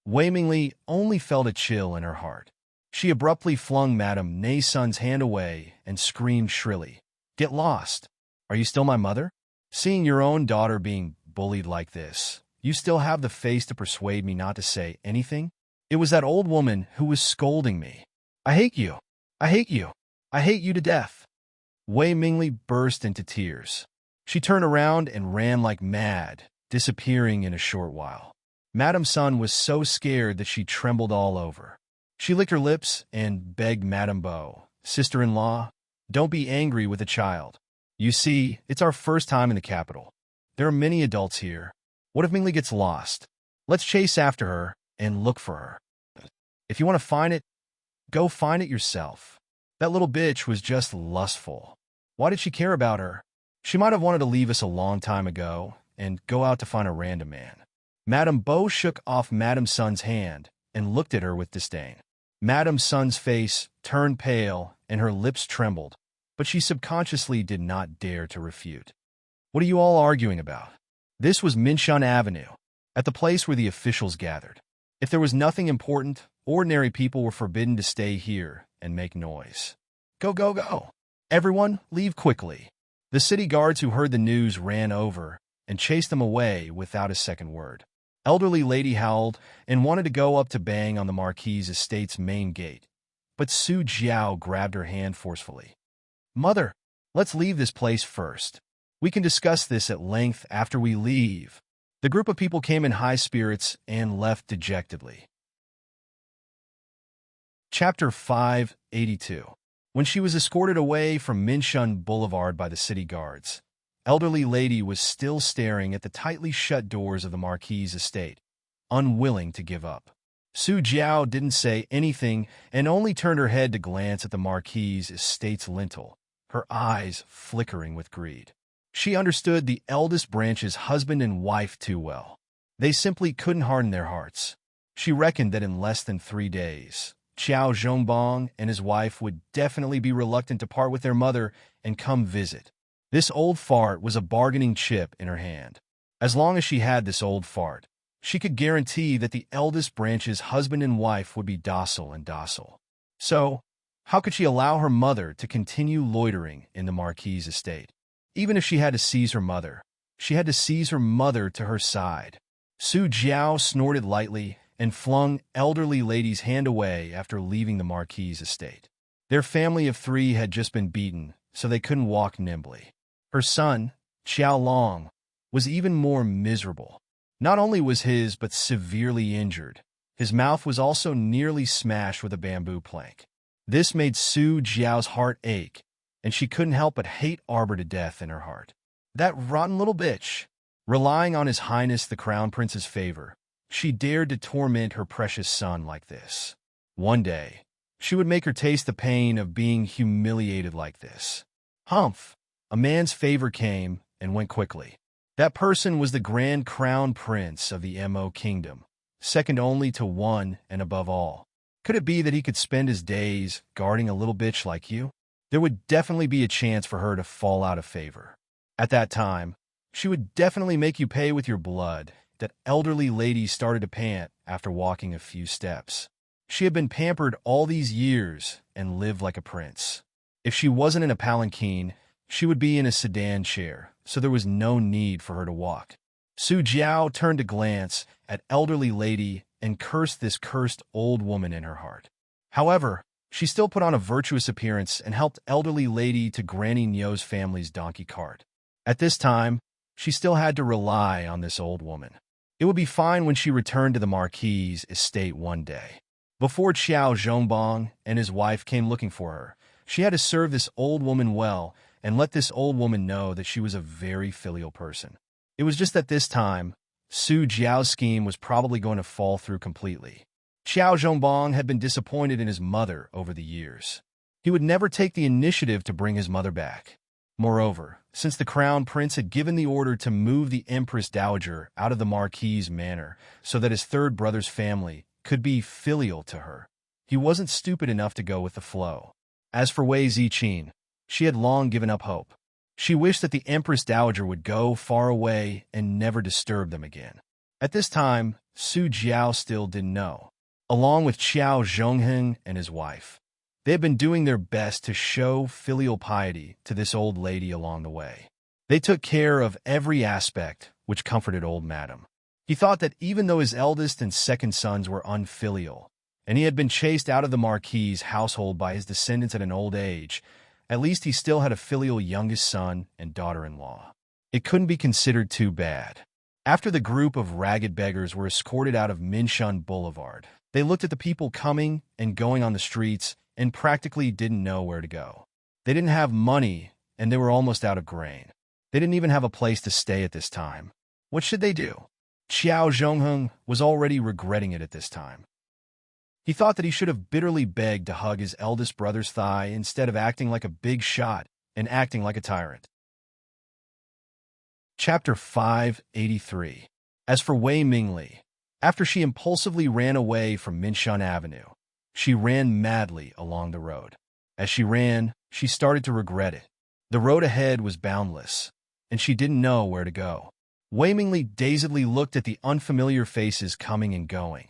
Wei Mingli only felt a chill in her heart. She abruptly flung Madame Nason's hand away and screamed shrilly, "Get lost! Are you still my mother? Seeing your own daughter being bullied like this, you still have the face to persuade me not to say anything? It was that old woman who was scolding me. I hate you! I hate you! I hate you to death!" Wei Mingli burst into tears. She turned around and ran like mad, disappearing in a short while. Madame Sun was so scared that she trembled all over. She licked her lips and begged Madame Bo, "Sister-in-law, don't be angry with a child. You see, it's our first time in the capital. There are many adults here. What if Mingli gets lost? Let's chase after her and look for her. If you want to find it, go find it yourself." That little bitch was just lustful. Why did she care about her? She might have wanted to leave us a long time ago and go out to find a random man. Madame Bo shook off Madame Sun's hand and looked at her with disdain. Madame Sun's face turned pale and her lips trembled, but she subconsciously did not dare to refute. "What are you all arguing about?" This was Minshun Avenue, at the place where the officials gathered. If there was nothing important, ordinary people were forbidden to stay here and make noise. Go, go, go! Everyone, leave quickly. The city guards who heard the news ran over and chased them away without a second word. Elderly lady howled and wanted to go up to bang on the Marquis' estate's main gate, but Su Jiao grabbed her hand forcefully. "Mother, let's leave this place first. We can discuss this at length after we leave." The group of people came in high spirits and left dejectedly. Chapter 582. When she was escorted away from Minshun Boulevard by the city guards, elderly lady was still staring at the tightly shut doors of the Marquis' estate, unwilling to give up. Su Jiao didn't say anything and only turned her head to glance at the Marquis' estate's lintel, her eyes flickering with greed. She understood the eldest branch's husband and wife too well. They simply couldn't harden their hearts. She reckoned that in less than 3 days, Qiao Zhongbong and his wife would definitely be reluctant to part with their mother and come visit. This old fart was a bargaining chip in her hand. As long as she had this old fart, she could guarantee that the eldest branch's husband and wife would be docile and docile. So, how could she allow her mother to continue loitering in the Marquis' estate? Even if she had to seize her mother, she had to seize her mother to her side. Su Jiao snorted lightly and flung elderly lady's hand away after leaving the Marquis' estate. Their family of 3 had just been beaten, so they couldn't walk nimbly. Her son, Qiao Long, was even more miserable. Not only was his but severely injured, his mouth was also nearly smashed with a bamboo plank. This made Su Jiao's heart ache, and she couldn't help but hate Arbor to death in her heart. That rotten little bitch! Relying on His Highness the Crown Prince's favor, she dared to torment her precious son like this. One day, she would make her taste the pain of being humiliated like this. Humph! A man's favor came and went quickly. That person was the Grand Crown Prince of the Mo Kingdom, second only to one and above all. Could it be that he could spend his days guarding a little bitch like you? There would definitely be a chance for her to fall out of favor. At that time, she would definitely make you pay with your blood. That elderly lady started to pant after walking a few steps. She had been pampered all these years and lived like a prince. If she wasn't in a palanquin, she would be in a sedan chair, so there was no need for her to walk. Su Jiao turned to glance at elderly lady and cursed this cursed old woman in her heart. However, she still put on a virtuous appearance and helped elderly lady to Granny Nyo's family's donkey cart. At this time, she still had to rely on this old woman. It would be fine when she returned to the Marquis's estate one day. Before Qiao Zhongbong and his wife came looking for her, she had to serve this old woman well and let this old woman know that she was a very filial person. It was just that this time, Su Jiao's scheme was probably going to fall through completely. Qiao Zhongbong had been disappointed in his mother over the years. He would never take the initiative to bring his mother back. Moreover, since the Crown Prince had given the order to move the Empress Dowager out of the Marquis's manor so that his third brother's family could be filial to her, he wasn't stupid enough to go with the flow. As for Wei Ziqin, she had long given up hope. She wished that the Empress Dowager would go far away and never disturb them again. At this time, Su Jiao still didn't know. Along with Qiao Zhongheng and his wife, they had been doing their best to show filial piety to this old lady along the way. They took care of every aspect, which comforted old Madam. He thought that even though his eldest and second sons were unfilial, and he had been chased out of the Marquis's household by his descendants at an old age, at least he still had a filial youngest son and daughter-in-law. It couldn't be considered too bad. After the group of ragged beggars were escorted out of Minshun Boulevard, they looked at the people coming and going on the streets and practically didn't know where to go. They didn't have money, and they were almost out of grain. They didn't even have a place to stay at this time. What should they do? Qiao Zhongheng was already regretting it at this time. He thought that he should have bitterly begged to hug his eldest brother's thigh instead of acting like a big shot and acting like a tyrant. Chapter 583. As for Wei Mingli, after she impulsively ran away from Minshun Avenue, she ran madly along the road. As she ran, she started to regret it. The road ahead was boundless, and she didn't know where to go. Wei Mingli dazedly looked at the unfamiliar faces coming and going,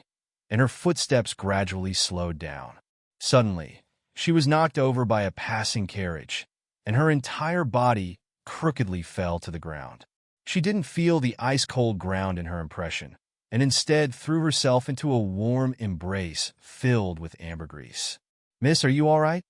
and her footsteps gradually slowed down. Suddenly, she was knocked over by a passing carriage, and her entire body crookedly fell to the ground. She didn't feel the ice-cold ground in her impression, and instead threw herself into a warm embrace filled with ambergris. "Miss, are you all right?"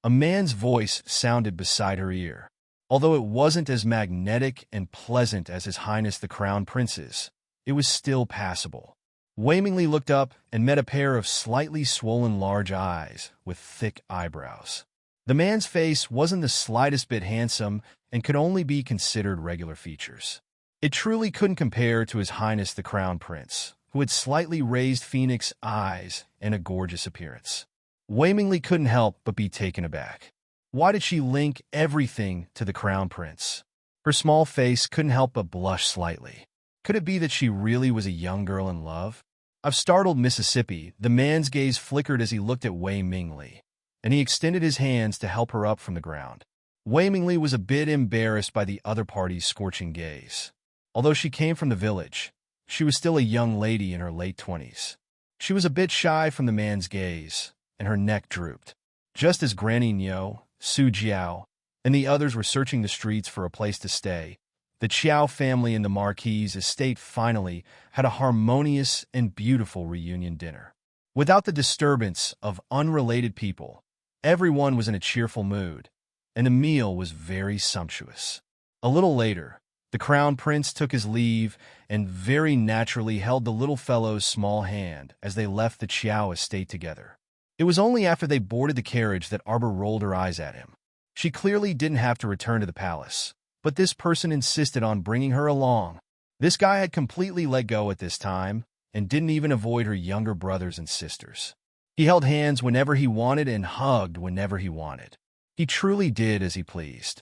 A man's voice sounded beside her ear. Although it wasn't as magnetic and pleasant as His Highness the Crown Prince's, it was still passable. Wei Mingli looked up and met a pair of slightly swollen large eyes with thick eyebrows. The man's face wasn't the slightest bit handsome and could only be considered regular features. It truly couldn't compare to His Highness the Crown Prince, who had slightly raised phoenix eyes and a gorgeous appearance. Wei Mingli couldn't help but be taken aback. Why did she link everything to the Crown Prince? Her small face couldn't help but blush slightly. Could it be that she really was a young girl in love? Of startled Mississippi, the man's gaze flickered as he looked at Wei Mingli, and he extended his hands to help her up from the ground. Wei Mingli was a bit embarrassed by the other party's scorching gaze. Although she came from the village, she was still a young lady in her late 20s. She was a bit shy from the man's gaze, and her neck drooped. Just as Granny Nyo, Su Jiao, and the others were searching the streets for a place to stay, the Qiao family in the Marquis's estate finally had a harmonious and beautiful reunion dinner. Without the disturbance of unrelated people, everyone was in a cheerful mood, and the meal was very sumptuous. A little later, the Crown Prince took his leave and very naturally held the little fellow's small hand as they left the Qiao estate together. It was only after they boarded the carriage that Arbor rolled her eyes at him. She clearly didn't have to return to the palace, but this person insisted on bringing her along. This guy had completely let go at this time and didn't even avoid her younger brothers and sisters. He held hands whenever he wanted and hugged whenever he wanted. He truly did as he pleased.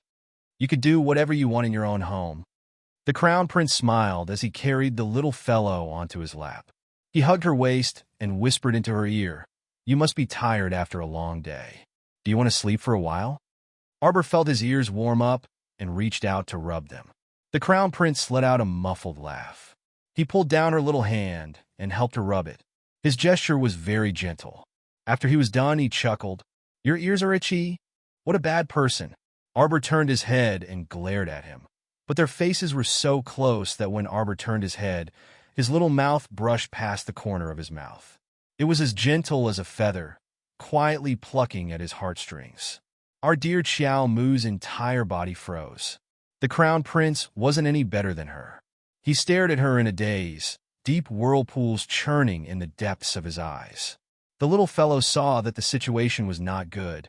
You could do whatever you want in your own home. The Crown Prince smiled as he carried the little fellow onto his lap. He hugged her waist and whispered into her ear, "You must be tired after a long day. Do you want to sleep for a while?" Arbor felt his ears warm up and reached out to rub them. The Crown Prince let out a muffled laugh. He pulled down her little hand and helped her rub it. His gesture was very gentle. After he was done, he chuckled, "Your ears are itchy? What a bad person." Arbor turned his head and glared at him. But their faces were so close that when Arbor turned his head, his little mouth brushed past the corner of his mouth. It was as gentle as a feather, quietly plucking at his heartstrings. Our dear Xiao Mu's entire body froze. The Crown Prince wasn't any better than her. He stared at her in a daze, deep whirlpools churning in the depths of his eyes. The little fellow saw that the situation was not good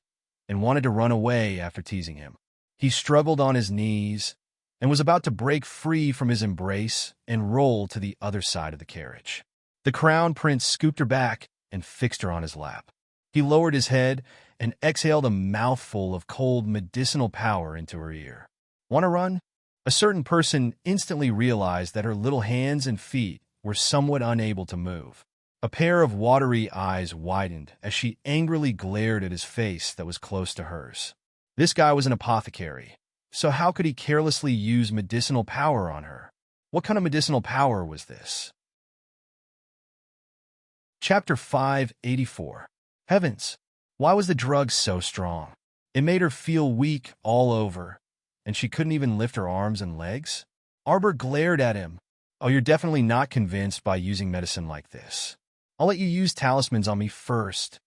and wanted to run away after teasing him. He struggled on his knees and was about to break free from his embrace and roll to the other side of the carriage. The Crown Prince scooped her back and fixed her on his lap. He lowered his head and exhaled a mouthful of cold medicinal power into her ear. "Want to run?" A certain person instantly realized that her little hands and feet were somewhat unable to move. A pair of watery eyes widened as she angrily glared at his face that was close to hers. This guy was an apothecary, so how could he carelessly use medicinal power on her? What kind of medicinal power was this? Chapter 584. Heavens! Why was the drug so strong? It made her feel weak all over, and she couldn't even lift her arms and legs? Arbor glared at him. "Oh, you're definitely not convinced by using medicine like this. I'll let you use talismans on me first."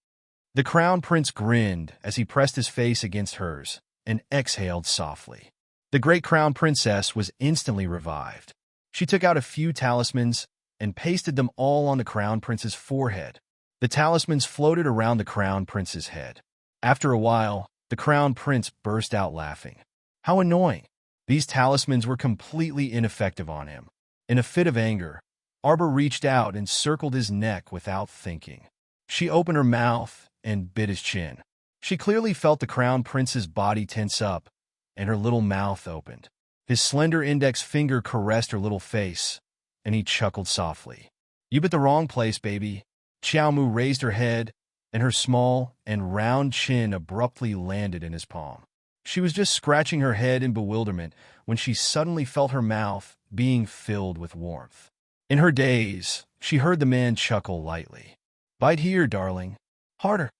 The Crown Prince grinned as he pressed his face against hers and exhaled softly. The great Crown Princess was instantly revived. She took out a few talismans and pasted them all on the Crown Prince's forehead. The talismans floated around the Crown Prince's head. After a while, the Crown Prince burst out laughing. How annoying! These talismans were completely ineffective on him. In a fit of anger, Arbor reached out and circled his neck without thinking. She opened her mouth and bit his chin. She clearly felt the Crown Prince's body tense up, and her little mouth opened. His slender index finger caressed her little face, and he chuckled softly. "You bit the wrong place, baby." Xiao Mu raised her head, and her small and round chin abruptly landed in his palm. She was just scratching her head in bewilderment when she suddenly felt her mouth being filled with warmth. In her daze, she heard the man chuckle lightly. "Bite here, darling. Harder."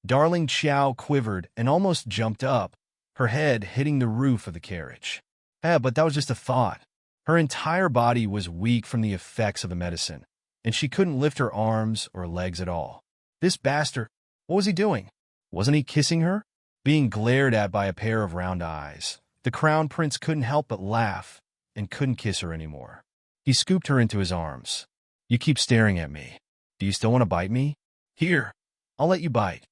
Darling Xiao quivered and almost jumped up, her head hitting the roof of the carriage. But that was just a thought. Her entire body was weak from the effects of the medicine, and she couldn't lift her arms or legs at all. This bastard, what was he doing? Wasn't he kissing her? Being glared at by a pair of round eyes, the Crown Prince couldn't help but laugh and couldn't kiss her anymore. He scooped her into his arms. "You keep staring at me. Do you still want to bite me? Here, I'll let you bite."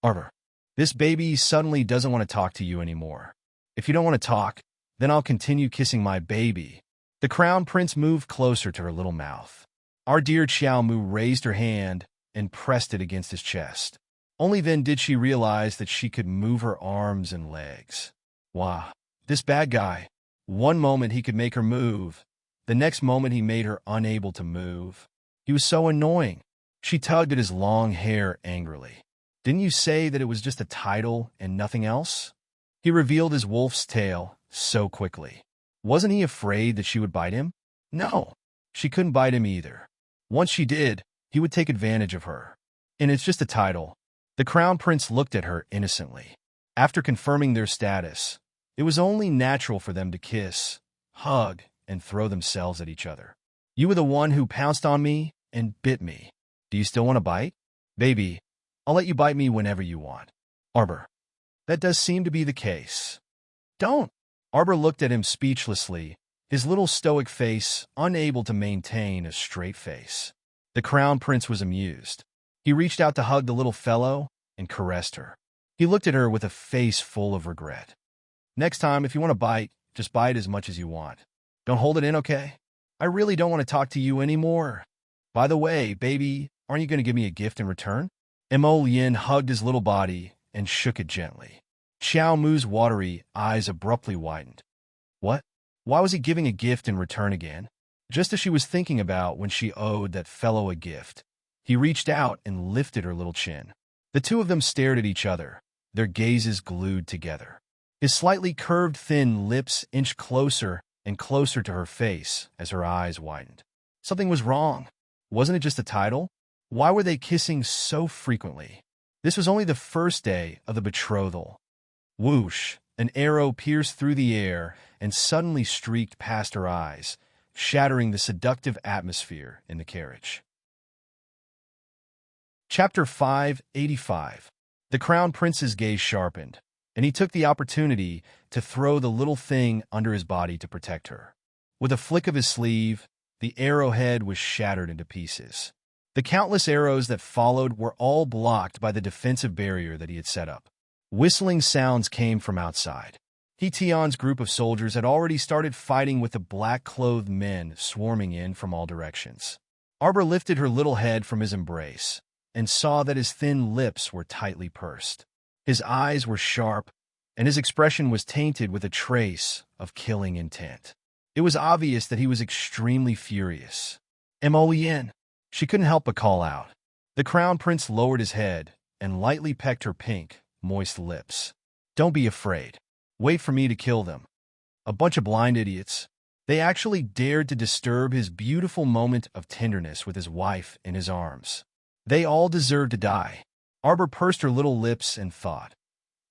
Arbor, this baby suddenly doesn't want to talk to you anymore. If you don't want to talk, then I'll continue kissing my baby. The Crown Prince moved closer to her little mouth. Our dear Xiao Mu raised her hand and pressed it against his chest. Only then did she realize that she could move her arms and legs. Wow, this bad guy. One moment he could make her move. The next moment he made her unable to move. He was so annoying. She tugged at his long hair angrily. "Didn't you say that it was just a title and nothing else?" He revealed his wolf's tail so quickly. Wasn't he afraid that she would bite him? No, she couldn't bite him either. Once she did, he would take advantage of her. And it's just a title. The Crown Prince looked at her innocently. After confirming their status, it was only natural for them to kiss, hug, and throw themselves at each other. "You were the one who pounced on me and bit me. Do you still want to bite? Baby, I'll let you bite me whenever you want." Arbor, that does seem to be the case. "Don't." Arbor looked at him speechlessly, his little stoic face unable to maintain a straight face. The Crown Prince was amused. He reached out to hug the little fellow and caressed her. He looked at her with a face full of regret. "Next time, if you want to bite, just bite as much as you want. Don't hold it in, okay? I really don't want to talk to you anymore. By the way, baby, aren't you going to give me a gift in return?" Mo Yin hugged his little body and shook it gently. Xiao Mu's watery eyes abruptly widened. "What? Why was he giving a gift in return again? Just as she was thinking about when she owed that fellow a gift, he reached out and lifted her little chin. The two of them stared at each other, their gazes glued together. His slightly curved thin lips inched closer and closer to her face as her eyes widened. Something was wrong. Wasn't it just a title? Why were they kissing so frequently? This was only the first day of the betrothal. Whoosh! An arrow pierced through the air and suddenly streaked past her eyes, shattering the seductive atmosphere in the carriage. Chapter 585. The Crown Prince's gaze sharpened, and he took the opportunity to throw the little thing under his body to protect her. With a flick of his sleeve, the arrowhead was shattered into pieces. The countless arrows that followed were all blocked by the defensive barrier that he had set up. Whistling sounds came from outside. Tion's group of soldiers had already started fighting with the black-clothed men swarming in from all directions. Arbor lifted her little head from his embrace and saw that his thin lips were tightly pursed. His eyes were sharp, and his expression was tainted with a trace of killing intent. It was obvious that he was extremely furious. "Emolien," she couldn't help but call out. The Crown Prince lowered his head and lightly pecked her pink, moist lips. "Don't be afraid. Wait for me to kill them." A bunch of blind idiots. They actually dared to disturb his beautiful moment of tenderness with his wife in his arms. They all deserved to die. Arbor pursed her little lips and thought,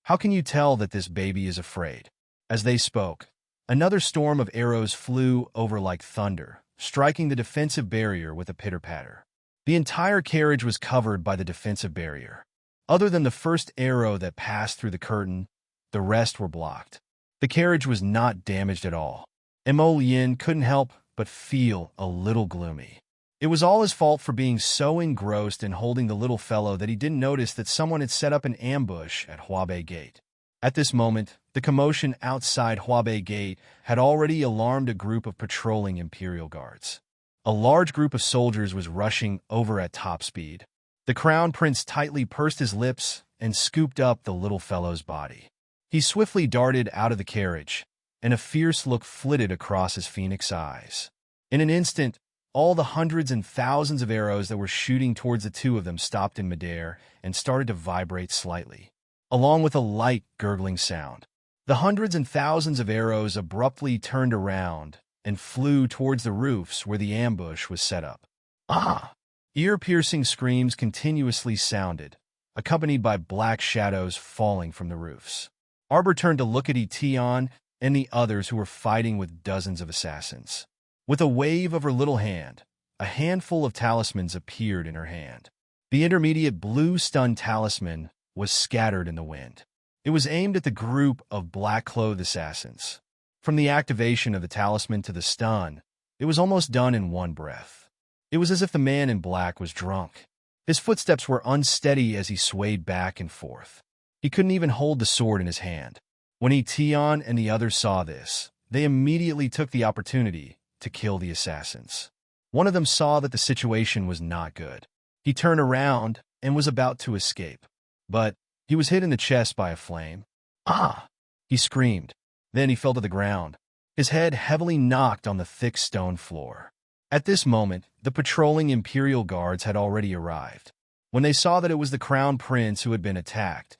"How can you tell that this baby is afraid?" As they spoke, another storm of arrows flew over like thunder, striking the defensive barrier with a pitter-patter. The entire carriage was covered by the defensive barrier. Other than the first arrow that passed through the curtain, the rest were blocked. The carriage was not damaged at all. Emolien couldn't help but feel a little gloomy. It was all his fault for being so engrossed in holding the little fellow that he didn't notice that someone had set up an ambush at Huabei Gate. At this moment, the commotion outside Huabei Gate had already alarmed a group of patrolling Imperial Guards. A large group of soldiers was rushing over at top speed. The Crown Prince tightly pursed his lips and scooped up the little fellow's body. He swiftly darted out of the carriage, and a fierce look flitted across his phoenix eyes. In an instant, all the hundreds and thousands of arrows that were shooting towards the two of them stopped in midair and started to vibrate slightly, along with a light, gurgling sound. The hundreds and thousands of arrows abruptly turned around and flew towards the roofs where the ambush was set up. "Ah!" Ear-piercing screams continuously sounded, accompanied by black shadows falling from the roofs. Arbor turned to look at Tion and the others who were fighting with dozens of assassins. With a wave of her little hand, a handful of talismans appeared in her hand. The intermediate blue stun talisman was scattered in the wind. It was aimed at the group of black-clothed assassins. From the activation of the talisman to the stun, it was almost done in one breath. It was as if the man in black was drunk. His footsteps were unsteady as he swayed back and forth. He couldn't even hold the sword in his hand. When Tion and the others saw this, they immediately took the opportunity to kill the assassins. One of them saw that the situation was not good. He turned around and was about to escape, but he was hit in the chest by a flame. "Ah!" he screamed. Then he fell to the ground, his head heavily knocked on the thick stone floor. At this moment, the patrolling Imperial Guards had already arrived. When they saw that it was the Crown Prince who had been attacked,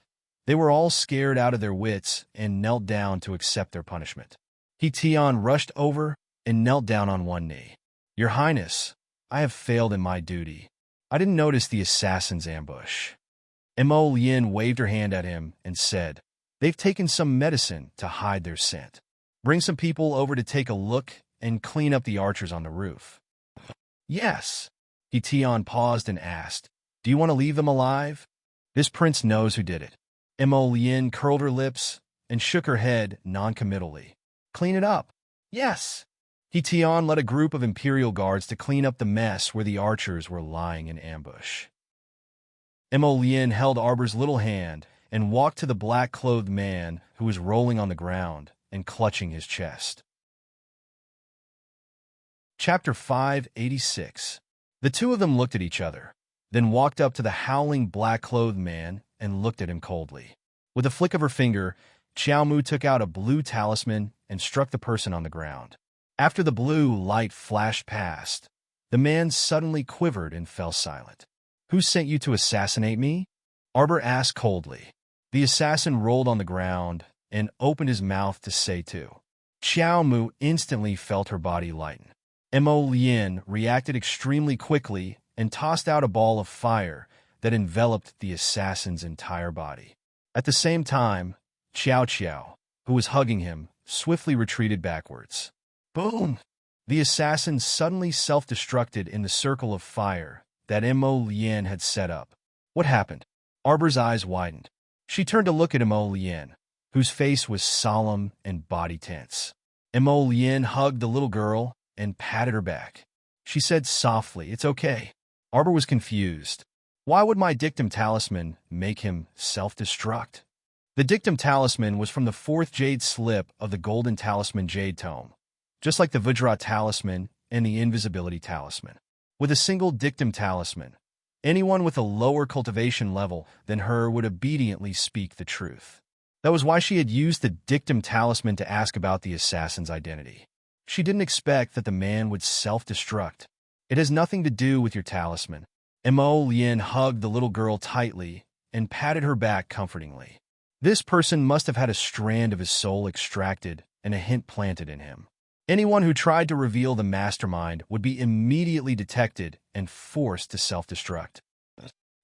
they were all scared out of their wits and knelt down to accept their punishment. Tion rushed over and knelt down on one knee. "Your Highness, I have failed in my duty. I didn't notice the assassin's ambush." Emolien waved her hand at him and said, "They've taken some medicine to hide their scent. Bring some people over to take a look and clean up the archers on the roof." "Yes." Tion paused and asked, "Do you want to leave them alive?" "This prince knows who did it." Emolien curled her lips and shook her head noncommittally. "Clean it up." "Yes." Tion led a group of Imperial Guards to clean up the mess where the archers were lying in ambush. Emolien held Arbor's little hand and walked to the black-clothed man who was rolling on the ground and clutching his chest. Chapter 586. The two of them looked at each other, then walked up to the howling black-clothed man and looked at him coldly. With a flick of her finger, Xiao Mu took out a blue talisman and struck the person on the ground. After the blue light flashed past, the man suddenly quivered and fell silent. "Who sent you to assassinate me?" Arbor asked coldly. The assassin rolled on the ground and opened his mouth to say to. Xiao Mu instantly felt her body lighten. Mo Lien reacted extremely quickly and tossed out a ball of fire that enveloped the assassin's entire body. At the same time, Xiao Qiao, who was hugging him, swiftly retreated backwards. Boom! The assassin suddenly self-destructed in the circle of fire that Mo Lien had set up. What happened? Arbor's eyes widened. She turned to look at Mo Lien, whose face was solemn and body tense. Mo Lien hugged the little girl and patted her back. She said softly, "It's okay." Arbor was confused. Why would my dictum talisman make him self-destruct? The dictum talisman was from the fourth jade slip of the golden talisman jade tome, just like the Vajra talisman and the invisibility talisman. With a single dictum talisman, anyone with a lower cultivation level than her would obediently speak the truth. That was why she had used the dictum talisman to ask about the assassin's identity. She didn't expect that the man would self-destruct. It has nothing to do with your talisman. Mo Lien hugged the little girl tightly and patted her back comfortingly. This person must have had a strand of his soul extracted and a hint planted in him. Anyone who tried to reveal the mastermind would be immediately detected and forced to self-destruct.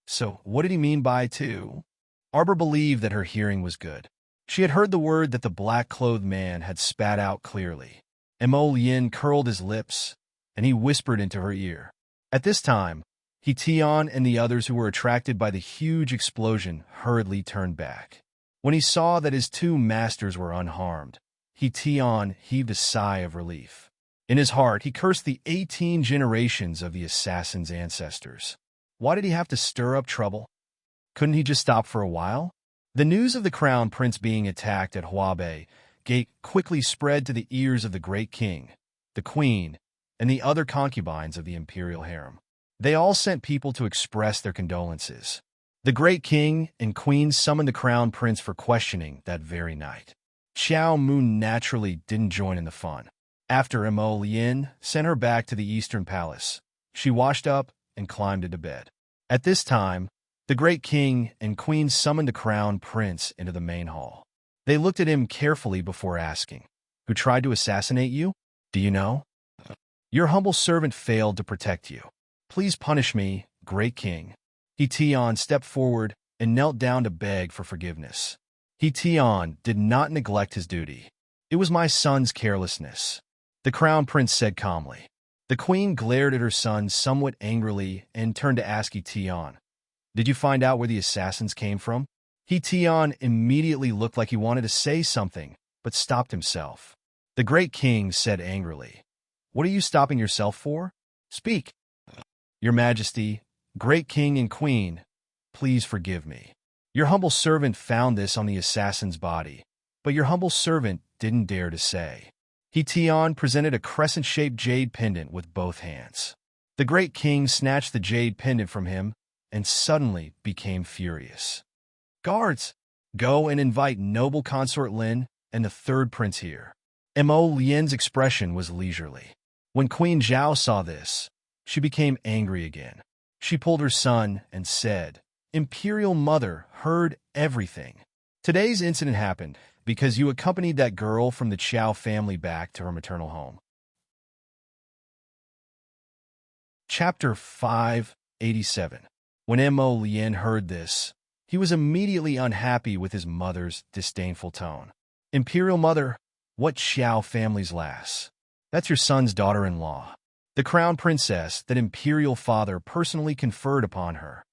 So, what did he mean by two? Arbor believed that her hearing was good. She had heard the word that the black-clothed man had spat out clearly. Mo Lien curled his lips, and he whispered into her ear. At this time, He Tian and the others who were attracted by the huge explosion hurriedly turned back. When he saw that his two masters were unharmed, He Tian heaved a sigh of relief. In his heart, he cursed the 18 generations of the assassin's ancestors. Why did he have to stir up trouble? Couldn't he just stop for a while? The news of the crown prince being attacked at Huabei Gate quickly spread to the ears of the great king, the queen, and the other concubines of the imperial harem. They all sent people to express their condolences. The great king and queen summoned the crown prince for questioning that very night. Xiao Mu naturally didn't join in the fun. After Mo Lien sent her back to the Eastern Palace, she washed up and climbed into bed. At this time, the great king and queen summoned the crown prince into the main hall. They looked at him carefully before asking, "Who tried to assassinate you? Do you know?" "Your humble servant failed to protect you. Please punish me, great king." He Tian stepped forward and knelt down to beg for forgiveness. He Tian did not neglect his duty. "It was my son's carelessness," the crown prince said calmly. The queen glared at her son somewhat angrily and turned to ask He Tian, "Did you find out where the assassins came from?" He Tian immediately looked like he wanted to say something, but stopped himself. The great king said angrily, "What are you stopping yourself for? Speak." "Your Majesty, great king and queen, please forgive me. Your humble servant found this on the assassin's body, but your humble servant didn't dare to say." He Tian presented a crescent-shaped jade pendant with both hands. The great king snatched the jade pendant from him and suddenly became furious. "Guards, go and invite noble Consort Lin and the third prince here." Mo Lien's expression was leisurely. When Queen Zhao saw this, she became angry again. She pulled her son and said, "Imperial Mother heard everything. Today's incident happened because you accompanied that girl from the Qiao family back to her maternal home." Chapter 587. When Mo Lien heard this, he was immediately unhappy with his mother's disdainful tone. "Imperial Mother, what Qiao family's lass? That's your son's daughter-in-law, the crown princess that Imperial Father personally conferred upon her."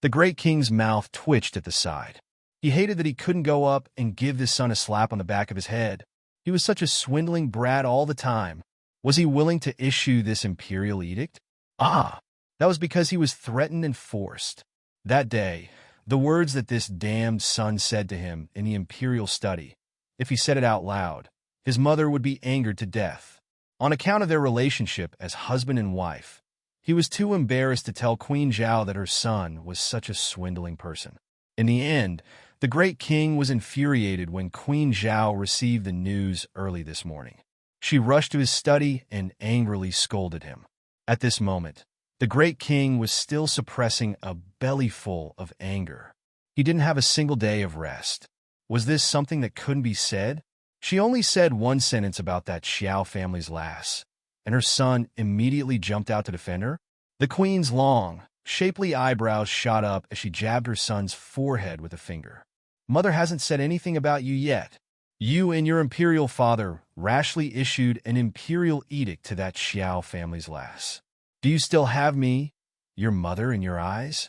The great king's mouth twitched at the side. He hated that he couldn't go up and give his son a slap on the back of his head. He was such a swindling brat all the time. Was he willing to issue this imperial edict? That was because he was threatened and forced. That day, the words that this damned son said to him in the imperial study, if he said it out loud, his mother would be angered to death. On account of their relationship as husband and wife, he was too embarrassed to tell Queen Zhao that her son was such a swindling person. In the end, The great king was infuriated when Queen Zhao received the news early this morning. She rushed to his study and angrily scolded him. At this moment, the great king was still suppressing a bellyful of anger. He didn't have a single day of rest. Was this something that couldn't be said? She only said one sentence about that Xiao family's lass, and her son immediately jumped out to defend her. The queen's long, shapely eyebrows shot up as she jabbed her son's forehead with a finger. Mother hasn't said anything about you yet. You and your imperial father rashly issued an imperial edict to that Xiao family's lass. Do you still have me, your mother, in your eyes?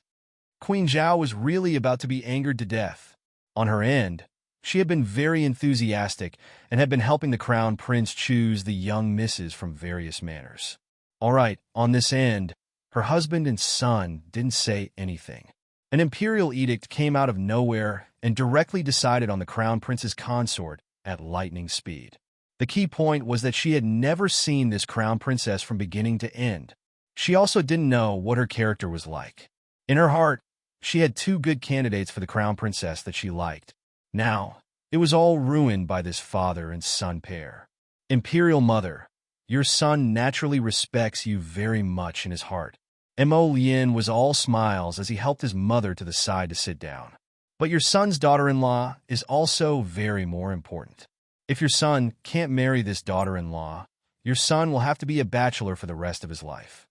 Queen Zhao was really about to be angered to death. On her end, she had been very enthusiastic and had been helping the crown prince choose the young misses from various manors. All right, on this end, her husband and son didn't say anything. An imperial edict came out of nowhere and directly decided on the crown prince's consort at lightning speed. The key point was that she had never seen this crown princess from beginning to end. She also didn't know what her character was like. In her heart, she had two good candidates for the crown princess that she liked. Now, it was all ruined by this father and son pair. Imperial mother, your son naturally respects you very much in his heart. Mo Lien was all smiles as he helped his mother to the side to sit down. But your son's daughter-in-law is also very more important. If your son can't marry this daughter-in-law, your son will have to be a bachelor for the rest of his life.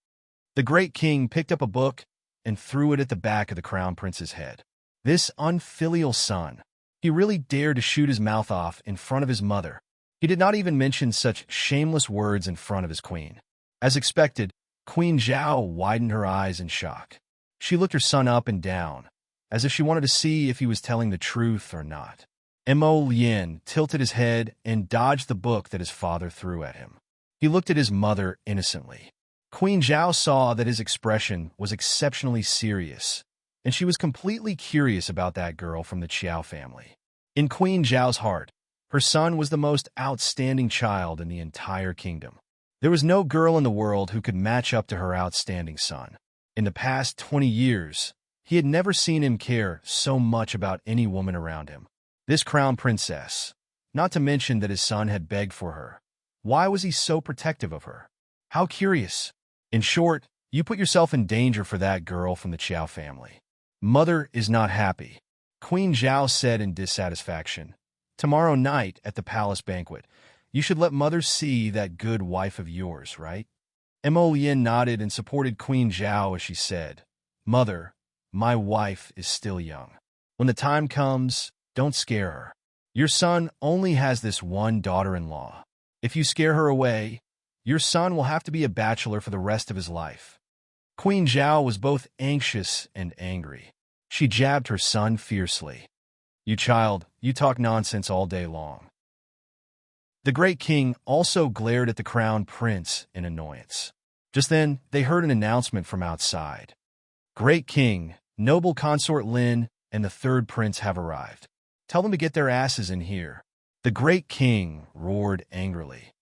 The great king picked up a book and threw it at the back of the crown prince's head. This unfilial son, he really dared to shoot his mouth off in front of his mother. He did not even mention such shameless words in front of his queen. As expected, Queen Zhao widened her eyes in shock. She looked her son up and down, as if she wanted to see if he was telling the truth or not. Mo Lien tilted his head and dodged the book that his father threw at him. He looked at his mother innocently. Queen Zhao saw that his expression was exceptionally serious, and she was completely curious about that girl from the Qiao family. In Queen Zhao's heart, her son was the most outstanding child in the entire kingdom. There was no girl in the world who could match up to her outstanding son. In the past 20 years, he had never seen him care so much about any woman around him. This crown princess, not to mention that his son had begged for her. Why was he so protective of her? How curious. In short, you put yourself in danger for that girl from the Qiao family. Mother is not happy, Queen Zhao said in dissatisfaction. Tomorrow night at the palace banquet, you should let mother see that good wife of yours, right? Mo Lien nodded and supported Queen Zhao as she said, Mother, my wife is still young. When the time comes, don't scare her. Your son only has this one daughter-in-law. If you scare her away, your son will have to be a bachelor for the rest of his life. Queen Zhao was both anxious and angry. She jabbed her son fiercely. You child, you talk nonsense all day long. The great king also glared at the crown prince in annoyance. Just then, they heard an announcement from outside. Great king, noble consort Lin, and the third prince have arrived. Tell them to get their asses in here. The great king roared angrily.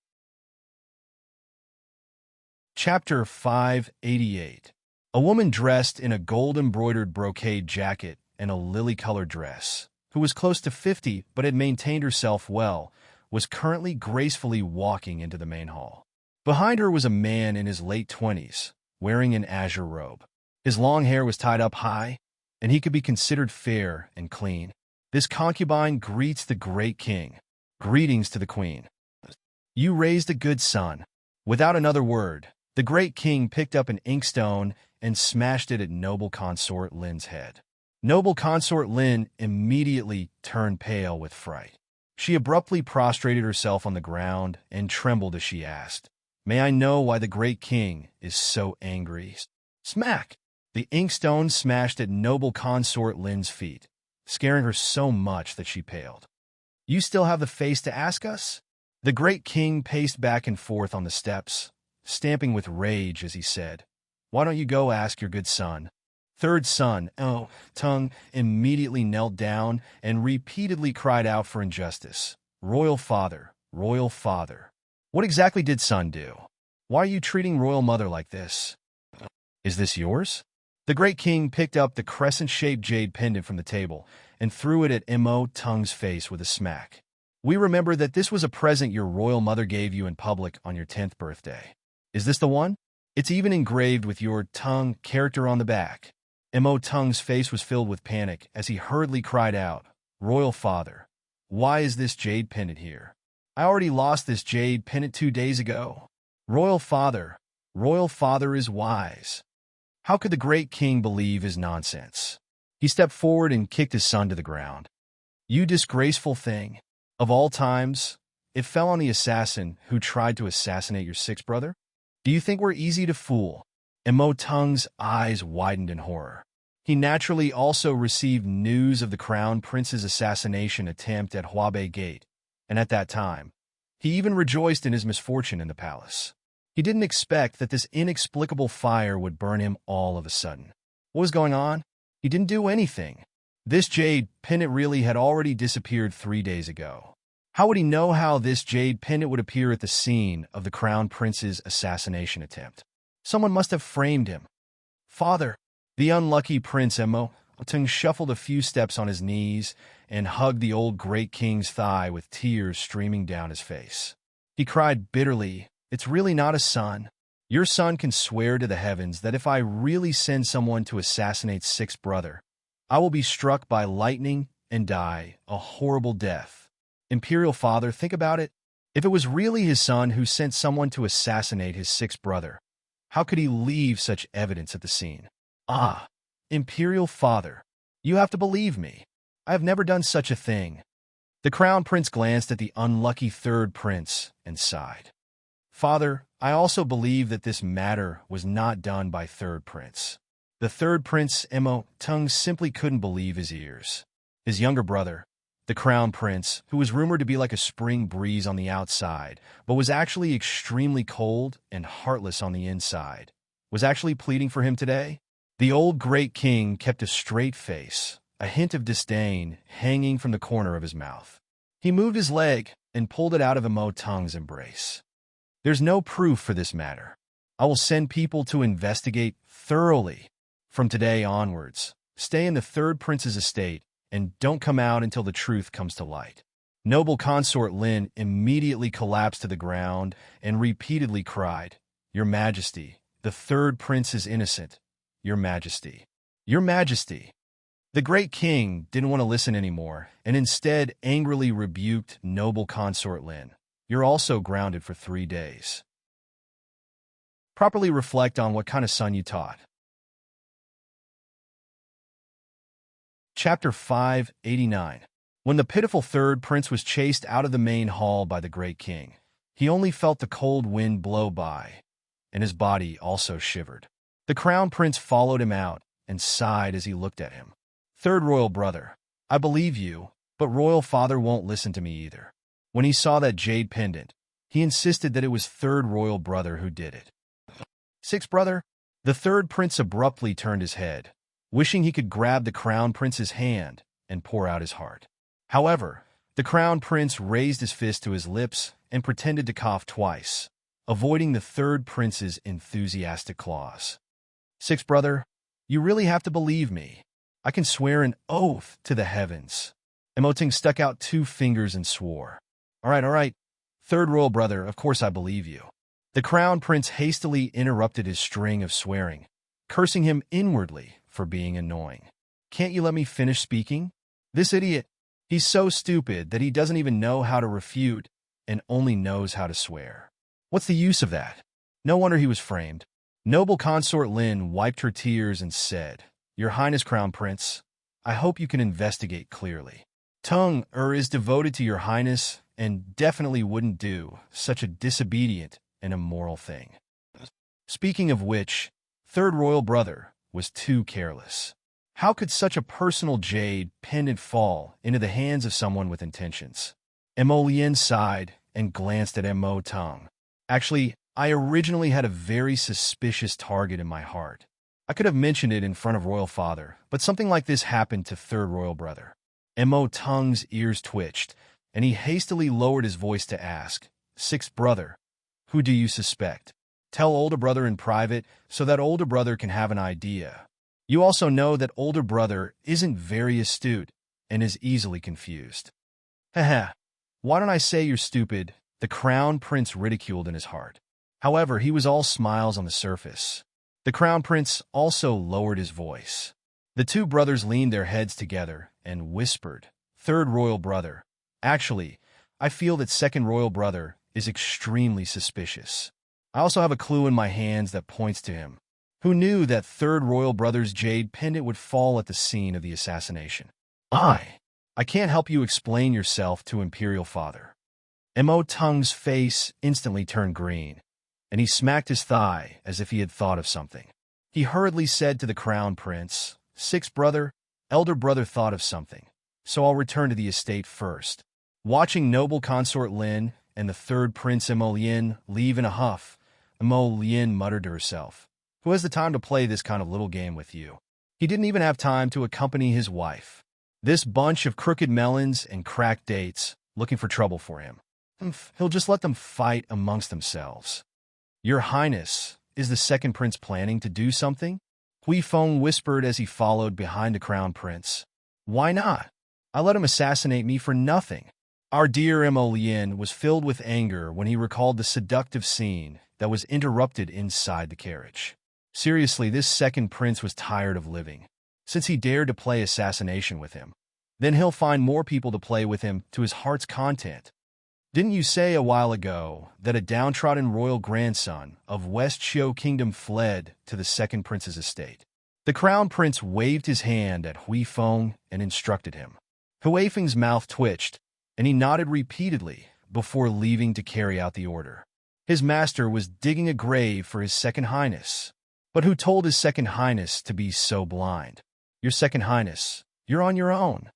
Chapter 588. A woman dressed in a gold-embroidered brocade jacket and a lily-colored dress, who was close to 50 but had maintained herself well, was currently gracefully walking into the main hall. Behind her was a man in his late 20s, wearing an azure robe. His long hair was tied up high, and he could be considered fair and clean. This concubine greets the great king. Greetings to the queen. You raised a good son. Without another word, the great king picked up an inkstone and smashed it at noble consort Lin's head. Noble consort Lin immediately turned pale with fright. She abruptly prostrated herself on the ground and trembled as she asked, May I know why the great king is so angry? Smack! The inkstone smashed at noble consort Lin's feet, scaring her so much that she paled. You still have the face to ask us? The great king paced back and forth on the steps, stamping with rage as he said, Why don't you go ask your good son? Third son, Tung, immediately knelt down and repeatedly cried out for injustice. Royal father, royal father. What exactly did son do? Why are you treating royal mother like this? Is this yours? The great king picked up the crescent-shaped jade pendant from the table and threw it at Mo Tung's face with a smack. We remember that this was a present your royal mother gave you in public on your 10th birthday. Is this the one? It's even engraved with your Tung character on the back. Mo Tung's face was filled with panic as he hurriedly cried out, "Royal Father, why is this jade pendant here? I already lost this jade pendant 2 days ago. Royal Father is wise. How could the great king believe his nonsense?" He stepped forward and kicked his son to the ground. "You disgraceful thing. Of all times, it fell on the assassin who tried to assassinate your sixth brother? Do you think we're easy to fool?" Mo Tung's eyes widened in horror. He naturally also received news of the crown prince's assassination attempt at Huabei Gate, and at that time, he even rejoiced in his misfortune in the palace. He didn't expect that this inexplicable fire would burn him all of a sudden. What was going on? He didn't do anything. This jade pendant really had already disappeared 3 days ago. How would he know how this jade pendant would appear at the scene of the crown prince's assassination attempt? Someone must have framed him. "Father!" The unlucky Prince Mo Tung shuffled a few steps on his knees and hugged the old great king's thigh with tears streaming down his face. He cried bitterly, "It's really not a son. Your son can swear to the heavens that if I really send someone to assassinate sixth brother, I will be struck by lightning and die a horrible death. Imperial Father, think about it. If it was really his son who sent someone to assassinate his sixth brother, how could he leave such evidence at the scene? Ah, Imperial Father, you have to believe me. I have never done such a thing." The crown prince glanced at the unlucky third prince and sighed. "Father, I also believe that this matter was not done by third prince." The third prince, Mo Tung, simply couldn't believe his ears. His younger brother, the crown prince, who was rumored to be like a spring breeze on the outside, but was actually extremely cold and heartless on the inside, was actually pleading for him today. The old great king kept a straight face, a hint of disdain hanging from the corner of his mouth. He moved his leg and pulled it out of Mo Tung's embrace. "There's no proof for this matter. I will send people to investigate thoroughly. From today onwards, stay in the third prince's estate and don't come out until the truth comes to light." Noble Consort Lin immediately collapsed to the ground and repeatedly cried, "Your Majesty, the third prince is innocent. Your Majesty. Your Majesty." The great king didn't want to listen anymore and instead angrily rebuked Noble Consort Lin. "You're also grounded for 3 days. Properly reflect on what kind of son you taught." Chapter 589. When the pitiful third prince was chased out of the main hall by the great king, he only felt the cold wind blow by, and his body also shivered. The crown prince followed him out and sighed as he looked at him. "Third royal brother, I believe you, but royal father won't listen to me either." When he saw that jade pendant, he insisted that it was third royal brother who did it. "Sixth brother?" The third prince abruptly turned his head, wishing he could grab the crown prince's hand and pour out his heart. However, the crown prince raised his fist to his lips and pretended to cough twice, avoiding the third prince's enthusiastic claws. "Sixth brother, you really have to believe me. I can swear an oath to the heavens." Mo Tung stuck out 2 fingers and swore. All right. Third royal brother, of course I believe you." The crown prince hastily interrupted his string of swearing, cursing him inwardly for being annoying. "Can't you let me finish speaking? This idiot, he's so stupid that he doesn't even know how to refute and only knows how to swear. What's the use of that? No wonder he was framed." Noble Consort Lin wiped her tears and said, "Your Highness Crown Prince, I hope you can investigate clearly. Tung is devoted to your Highness and definitely wouldn't do such a disobedient and immoral thing. Speaking of which, third royal brother was too careless. How could such a personal jade pendant fall into the hands of someone with intentions?" Mo Lien sighed and glanced at Mo Tung. "Actually, I originally had a very suspicious target in my heart. I could have mentioned it in front of royal father, but something like this happened to third royal brother." Mo Tung's ears twitched, and he hastily lowered his voice to ask, "Sixth brother, who do you suspect? Tell older brother in private so that older brother can have an idea. You also know that older brother isn't very astute, and is easily confused. Haha, why don't I say you're stupid? The Crown Prince ridiculed in his heart. However, he was all smiles on the surface. The Crown Prince also lowered his voice. The two brothers leaned their heads together and whispered, "Third royal brother. Actually, I feel that second royal brother is extremely suspicious. I also have a clue in my hands that points to him. Who knew that third royal brother's jade pendant would fall at the scene of the assassination? I can't help you explain yourself to Imperial Father." Mo Tung's face instantly turned green, and he smacked his thigh as if he had thought of something. He hurriedly said to the Crown Prince, "Sixth brother, elder brother thought of something, so I'll return to the estate first." Watching noble Consort Lin and the third Prince Mo Lien leave in a huff, Mo Lien muttered to herself, "Who has the time to play this kind of little game with you?" He didn't even have time to accompany his wife. This bunch of crooked melons and cracked dates looking for trouble for him. He'll just let them fight amongst themselves. "Your Highness, is the second prince planning to do something?" Hui Feng whispered as he followed behind the Crown Prince. "Why not? I let him assassinate me for nothing." Our dear Mo Lien was filled with anger when he recalled the seductive scene that was interrupted inside the carriage. Seriously, this second prince was tired of living. Since he dared to play assassination with him, then he'll find more people to play with him to his heart's content. Didn't you say a while ago that a downtrodden royal grandson of West Qiu Kingdom fled to the second prince's estate? The Crown Prince waved his hand at Hui Feng and instructed him. Hui Feng's mouth twitched, and he nodded repeatedly before leaving to carry out the order. His master was digging a grave for his second highness. But who told his second highness to be so blind? Your second highness, you're on your own.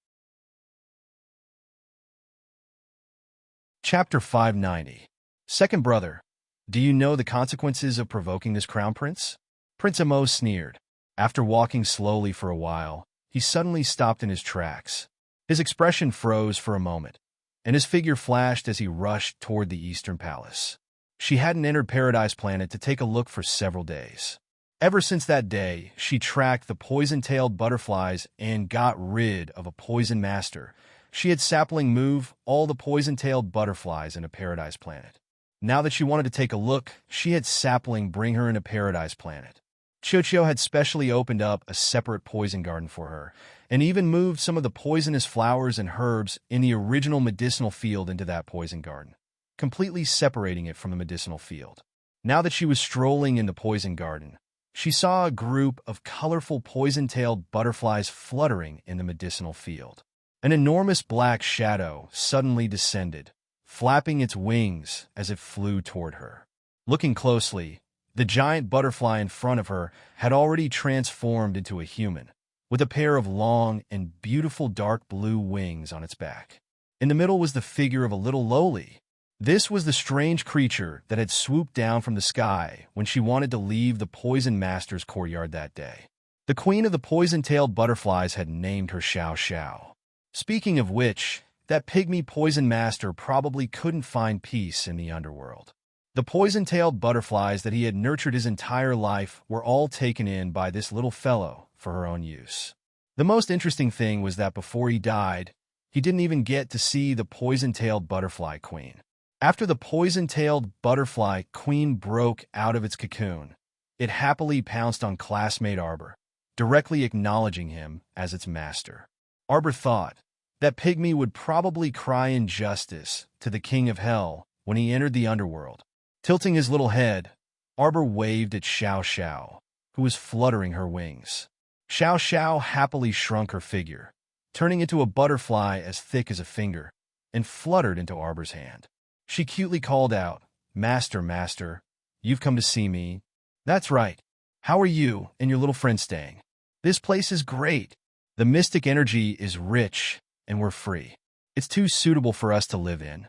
Chapter 590. Second brother, do you know the consequences of provoking this crown prince? Prince Mo sneered. After walking slowly for a while, he suddenly stopped in his tracks. His expression froze for a moment, and his figure flashed as he rushed toward the Eastern Palace. She hadn't entered Paradise Planet to take a look for several days. Ever since that day, she tracked the poison-tailed butterflies and got rid of a poison master. She had Sapling move all the poison-tailed butterflies into Paradise Planet. Now that she wanted to take a look, she had Sapling bring her into Paradise Planet. Chocho had specially opened up a separate poison garden for her, and even moved some of the poisonous flowers and herbs in the original medicinal field into that poison garden, completely separating it from the medicinal field. Now that she was strolling in the poison garden, she saw a group of colorful poison-tailed butterflies fluttering in the medicinal field. An enormous black shadow suddenly descended, flapping its wings as it flew toward her. Looking closely, the giant butterfly in front of her had already transformed into a human, with a pair of long and beautiful dark blue wings on its back. In the middle was the figure of a little lowly. This was the strange creature that had swooped down from the sky when she wanted to leave the Poison Master's courtyard that day. The queen of the poison-tailed butterflies had named her Xiao Xiao. Speaking of which, that pygmy poison master probably couldn't find peace in the underworld. The poison-tailed butterflies that he had nurtured his entire life were all taken in by this little fellow for her own use. The most interesting thing was that before he died, he didn't even get to see the poison-tailed butterfly queen. After the poison-tailed butterfly queen broke out of its cocoon, it happily pounced on classmate Arbor, directly acknowledging him as its master. Arbor thought that Pygmy would probably cry injustice to the king of hell when he entered the underworld. Tilting his little head, Arbor waved at Xiao Xiao, who was fluttering her wings. Xiao Xiao happily shrunk her figure, turning into a butterfly as thick as a finger, and fluttered into Arbor's hand. She cutely called out, "Master, master, you've come to see me." "That's right. How are you and your little friend staying? This place is great. The mystic energy is rich, and we're free. It's too suitable for us to live in."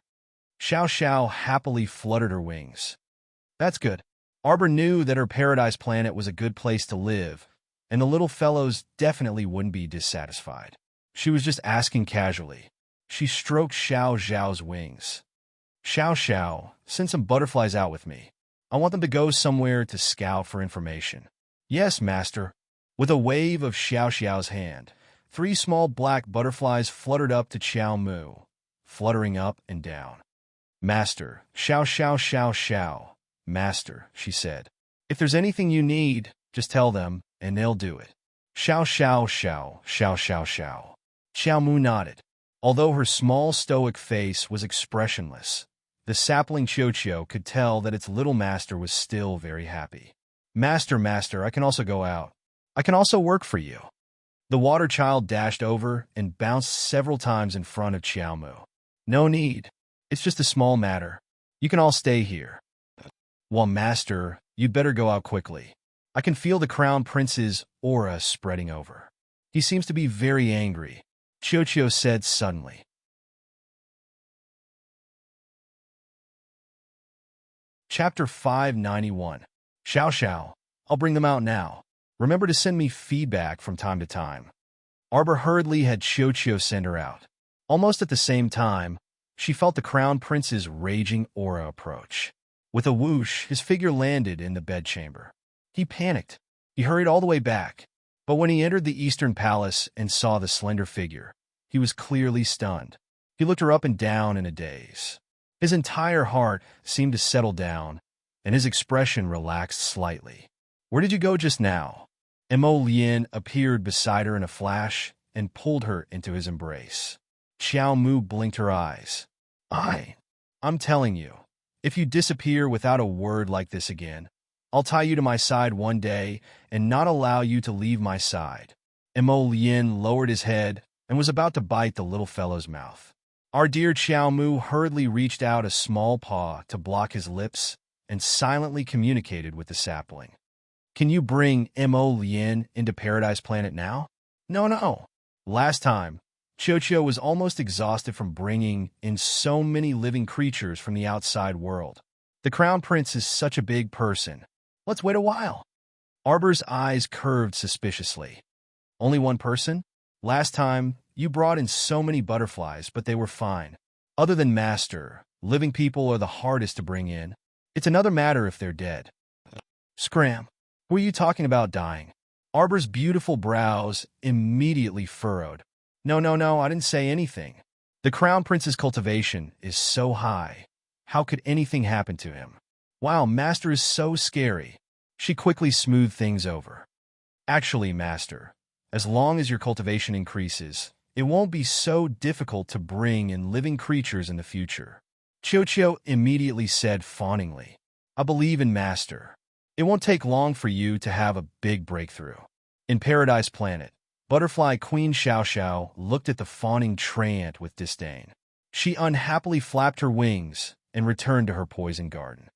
Xiao Xiao happily fluttered her wings. That's good. Arbor knew that her Paradise Planet was a good place to live, and the little fellows definitely wouldn't be dissatisfied. She was just asking casually. She stroked Xiao Xiao's wings. "Xiao Xiao, send some butterflies out with me. I want them to go somewhere to scout for information." "Yes, master." With a wave of Xiao Xiao's hand, 3 small black butterflies fluttered up to Xiao Mu, fluttering up and down. "Master, xiao xiao xiao xiao. Master," she said. "If there's anything you need, just tell them, and they'll do it." "Xiao xiao xiao, xiao xiao xiao." Xiao Mu nodded. Although her small stoic face was expressionless, the sapling Qiuqiu could tell that its little master was still very happy. "Master, master, I can also go out. I can also work for you." The water child dashed over and bounced several times in front of Xiao Mu. "No need. It's just a small matter. You can all stay here." "Well, master, you'd better go out quickly. I can feel the crown prince's aura spreading over. He seems to be very angry," Qiuqiu said suddenly. Chapter 591. Xiao Xiao, I'll bring them out now. Remember to send me feedback from time to time. Arbor hurriedly had Qiuqiu send her out. Almost at the same time, she felt the crown prince's raging aura approach. With a whoosh, his figure landed in the bedchamber. He panicked. He hurried all the way back. But when he entered the eastern palace and saw the slender figure, he was clearly stunned. He looked her up and down in a daze. His entire heart seemed to settle down, and his expression relaxed slightly. "Where did you go just now?" Mo Lian appeared beside her in a flash and pulled her into his embrace. Xiao Mu blinked her eyes. I'm telling you, if you disappear without a word like this again, I'll tie you to my side one day and not allow you to leave my side." Mo Lian lowered his head and was about to bite the little fellow's mouth. Our dear Xiao Mu hurriedly reached out a small paw to block his lips and silently communicated with the sapling. "Can you bring Mo Lian into Paradise Planet now?" No. Last time, Qiuqiu was almost exhausted from bringing in so many living creatures from the outside world. The Crown Prince is such a big person. Let's wait a while. Arbor's eyes curved suspiciously. "Only one person? Last time, you brought in so many butterflies, but they were fine. Other than Master, living people are the hardest to bring in. It's another matter if they're dead." "Scram. Who are you talking about dying?" Arbor's beautiful brows immediately furrowed. No, I didn't say anything. The Crown Prince's cultivation is so high. How could anything happen to him? Wow, Master is so scary. She quickly smoothed things over. "Actually, Master, as long as your cultivation increases, it won't be so difficult to bring in living creatures in the future." Qiuqiu immediately said fawningly. "I believe in Master. It won't take long for you to have a big breakthrough." In Paradise Planet, Butterfly Queen Xiao Xiao looked at the fawning treant with disdain. She unhappily flapped her wings and returned to her poison garden.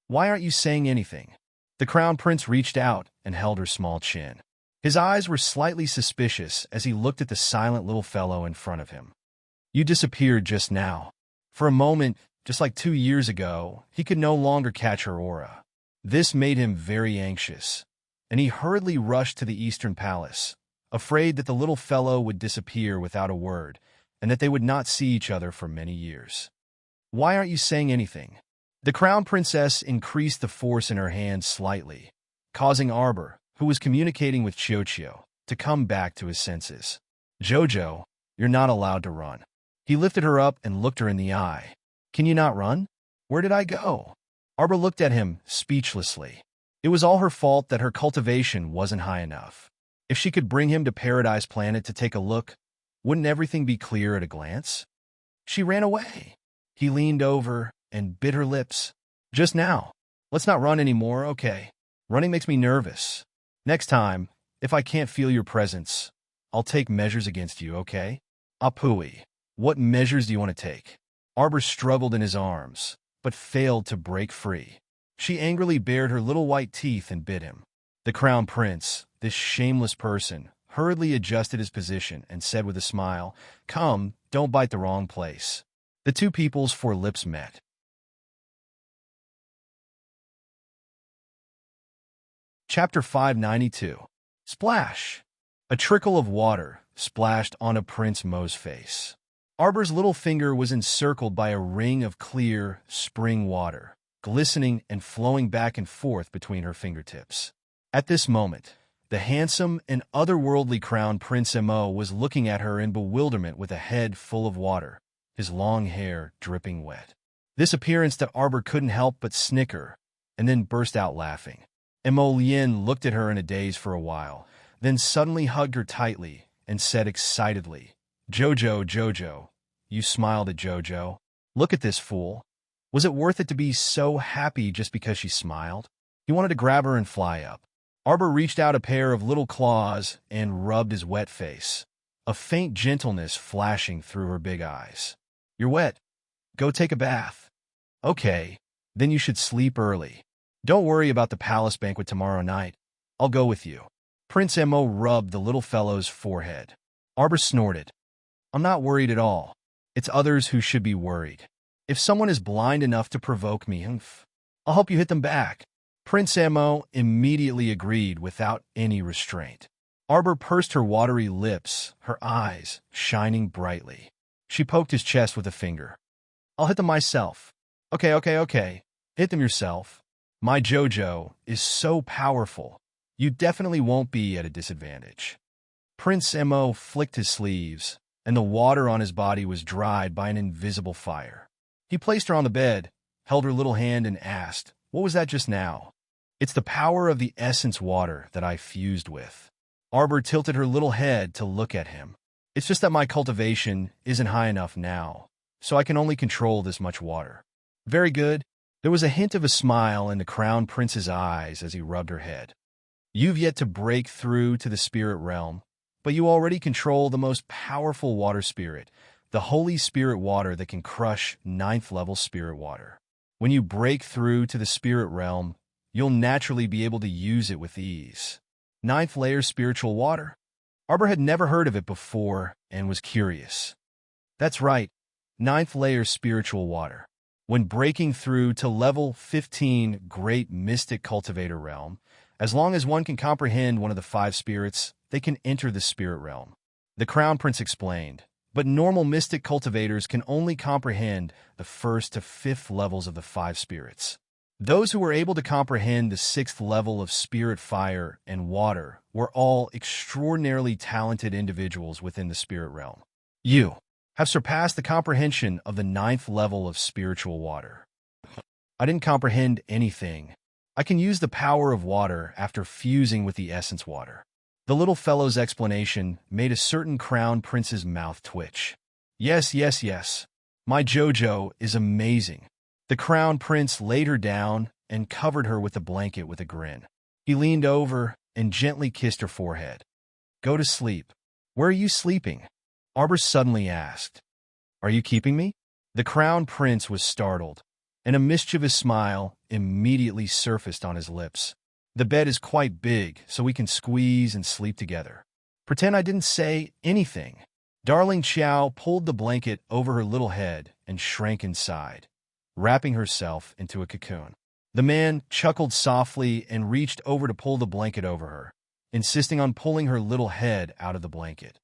"Why aren't you saying anything?" The Crown Prince reached out and held her small chin. His eyes were slightly suspicious as he looked at the silent little fellow in front of him. "You disappeared just now. For a moment, just like 2 years ago, he could no longer catch her aura. This made him very anxious, and he hurriedly rushed to the Eastern Palace, afraid that the little fellow would disappear without a word, and that they would not see each other for many years. "Why aren't you saying anything?" The Crown Princess increased the force in her hand slightly, causing Arbor, who was communicating with Qiuqiu, to come back to his senses. "Jojo, you're not allowed to run." He lifted her up and looked her in the eye. "Can you not run? Where did I go?" Arbor looked at him speechlessly. It was all her fault that her cultivation wasn't high enough. If she could bring him to Paradise Planet to take a look, wouldn't everything be clear at a glance? She ran away. He leaned over and bit her lips. "Just now. Let's not run anymore, okay? Running makes me nervous. Next time, if I can't feel your presence, I'll take measures against you, okay?" "Apui, what measures do you want to take?" Arbor struggled in his arms, but failed to break free. She angrily bared her little white teeth and bit him. The Crown Prince, this shameless person, hurriedly adjusted his position and said with a smile, "Come, don't bite the wrong place." The two people's 4 lips met. Chapter 592. Splash! A trickle of water splashed onto Prince Mo's face. Arbor's little finger was encircled by a ring of clear, spring water, glistening and flowing back and forth between her fingertips. At this moment, The handsome and otherworldly crown Prince Mo was looking at her in bewilderment with a head full of water, his long hair dripping wet. This appearance that Arbor couldn't help but snicker, and then burst out laughing. Mo Lien looked at her in a daze for a while, then suddenly hugged her tightly and said excitedly, "Jojo, Jojo." You smiled at Jojo. Look at this fool. Was it worth it to be so happy just because she smiled? He wanted to grab her and fly up. Arbor reached out a pair of little claws and rubbed his wet face, a faint gentleness flashing through her big eyes. You're wet. Go take a bath. Okay, then you should sleep early. Don't worry about the palace banquet tomorrow night. I'll go with you. Prince Mo rubbed the little fellow's forehead. Arbor snorted. I'm not worried at all. It's others who should be worried. If someone is blind enough to provoke me, I'll help you hit them back. Prince Mo immediately agreed without any restraint. Arbor pursed her watery lips, her eyes shining brightly. She poked his chest with a finger. I'll hit them myself. Okay. Hit them yourself. My Jojo is so powerful. You definitely won't be at a disadvantage. Prince Mo flicked his sleeves, and the water on his body was dried by an invisible fire. He placed her on the bed, held her little hand, and asked, "What was that just now?" "It's the power of the essence water that I fused with." Arbor tilted her little head to look at him. "It's just that my cultivation isn't high enough now, so I can only control this much water." "Very good." There was a hint of a smile in the Crown Prince's eyes as he rubbed her head. "You've yet to break through to the spirit realm, but you already control the most powerful water spirit, the Holy Spirit water that can crush 9th level spirit water. When you break through to the spirit realm, you'll naturally be able to use it with ease." 9th layer spiritual water? Arbor had never heard of it before and was curious. That's right, 9th layer spiritual water. When breaking through to level 15 Great Mystic Cultivator Realm, as long as one can comprehend one of the 5 spirits, they can enter the spirit realm. The Crown Prince explained, but normal mystic cultivators can only comprehend the 1st to 5th levels of the 5 spirits. Those who were able to comprehend the 6th level of spirit fire and water were all extraordinarily talented individuals within the spirit realm. You have surpassed the comprehension of the 9th level of spiritual water. I didn't comprehend anything. I can use the power of water after fusing with the essence water. The little fellow's explanation made a certain Crown Prince's mouth twitch. Yes. My Jojo is amazing. The Crown Prince laid her down and covered her with a blanket with a grin. He leaned over and gently kissed her forehead. Go to sleep. Where are you sleeping? Arbor suddenly asked. Are you keeping me? The Crown Prince was startled, and a mischievous smile immediately surfaced on his lips. The bed is quite big, so we can squeeze and sleep together. Pretend I didn't say anything. Darling Chow pulled the blanket over her little head and shrank inside, wrapping herself into a cocoon. The man chuckled softly and reached over to pull the blanket over her, insisting on pulling her little head out of the blanket.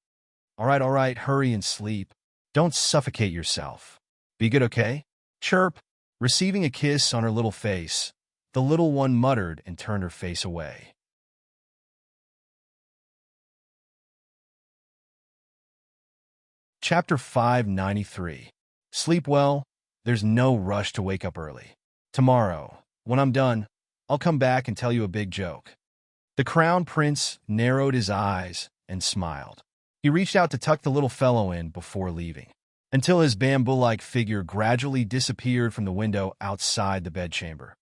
All right, hurry and sleep. Don't suffocate yourself. Be good, okay? Chirp. Receiving a kiss on her little face, the little one muttered and turned her face away. Chapter 593. Sleep well. There's no rush to wake up early. Tomorrow, when I'm done, I'll come back and tell you a big joke. The Crown Prince narrowed his eyes and smiled. He reached out to tuck the little fellow in before leaving, until his bamboo-like figure gradually disappeared from the window outside the bedchamber.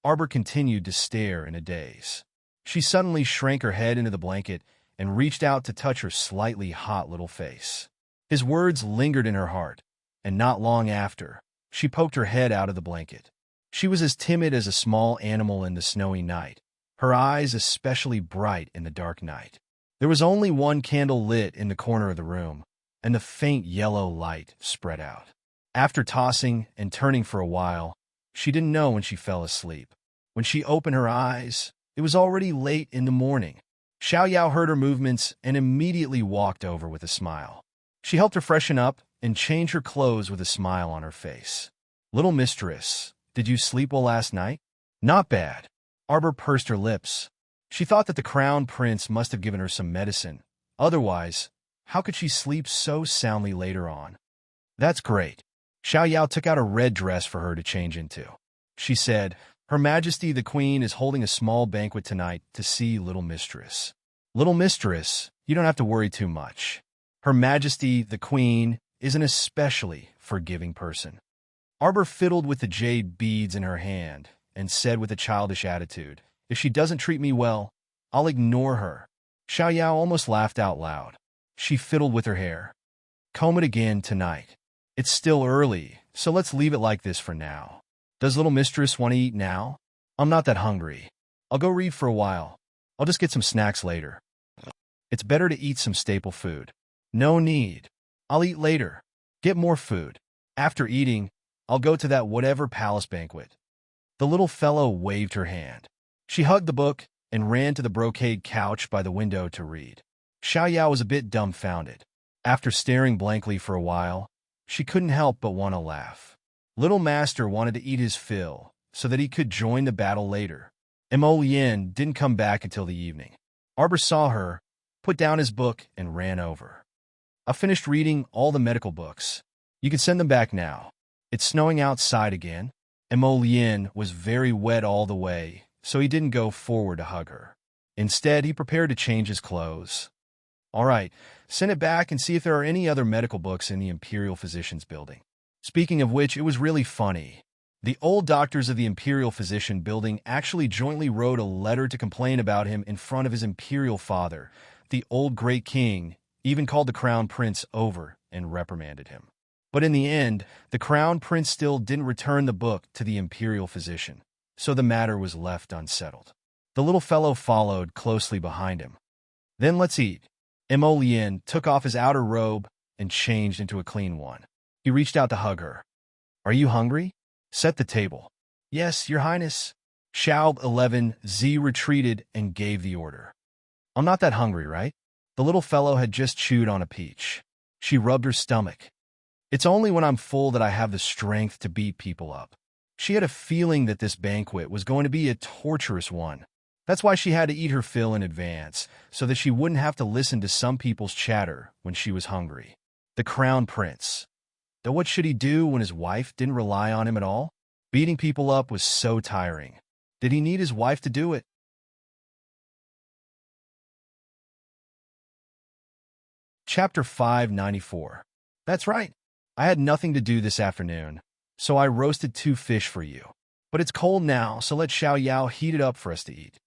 Arbor continued to stare in a daze. She suddenly shrank her head into the blanket and reached out to touch her slightly hot little face. His words lingered in her heart, and not long after, she poked her head out of the blanket. She was as timid as a small animal in the snowy night, her eyes especially bright in the dark night. There was only one candle lit in the corner of the room, and the faint yellow light spread out. After tossing and turning for a while, she didn't know when she fell asleep. When she opened her eyes, it was already late in the morning. Xiao Yao heard her movements and immediately walked over with a smile. She helped her freshen up and change her clothes with a smile on her face. Little mistress, did you sleep well last night? Not bad. Arbor pursed her lips. She thought that the crown prince must have given her some medicine. Otherwise, how could she sleep so soundly later on? That's great. Xiao Yao took out a red dress for her to change into. She said, Her Majesty the Queen is holding a small banquet tonight to see Little Mistress. Little Mistress, you don't have to worry too much. Her Majesty the Queen is an especially forgiving person. Arbor fiddled with the jade beads in her hand and said with a childish attitude, If she doesn't treat me well, I'll ignore her. Xiao Yao almost laughed out loud. She fiddled with her hair. Comb it again tonight. It's still early, so let's leave it like this for now. Does Little Mistress want to eat now? I'm not that hungry. I'll go read for a while. I'll just get some snacks later. It's better to eat some staple food. No need. I'll eat later. Get more food. After eating, I'll go to that whatever palace banquet. The little fellow waved her hand. She hugged the book and ran to the brocade couch by the window to read. Xiao Yao was a bit dumbfounded. After staring blankly for a while, she couldn't help but want to laugh. Little Master wanted to eat his fill so that he could join the battle later. Emolien didn't come back until the evening. Arbor saw her, put down his book, and ran over. I finished reading all the medical books. You can send them back now. It's snowing outside again. Emolien was very wet all the way, so he didn't go forward to hug her. Instead, he prepared to change his clothes. All right, send it back and see if there are any other medical books in the Imperial Physicians Building. Speaking of which, it was really funny. The old doctors of the Imperial Physician Building actually jointly wrote a letter to complain about him in front of his imperial father. The old great king even called the crown prince over and reprimanded him. But in the end, the crown prince still didn't return the book to the imperial physician, so the matter was left unsettled. The little fellow followed closely behind him. Then let's eat. Emolien took off his outer robe and changed into a clean one. He reached out to hug her. Are you hungry? Set the table. Yes, Your Highness. Xiao 11Z retreated and gave the order. I'm not that hungry, right? The little fellow had just chewed on a peach. She rubbed her stomach. It's only when I'm full that I have the strength to beat people up. She had a feeling that this banquet was going to be a torturous one. That's why she had to eat her fill in advance, so that she wouldn't have to listen to some people's chatter when she was hungry. The crown prince. Though what should he do when his wife didn't rely on him at all? Beating people up was so tiring. Did he need his wife to do it? Chapter 594. That's right. I had nothing to do this afternoon, so I roasted 2 fish for you. But it's cold now, so let Xiao Yao heat it up for us to eat.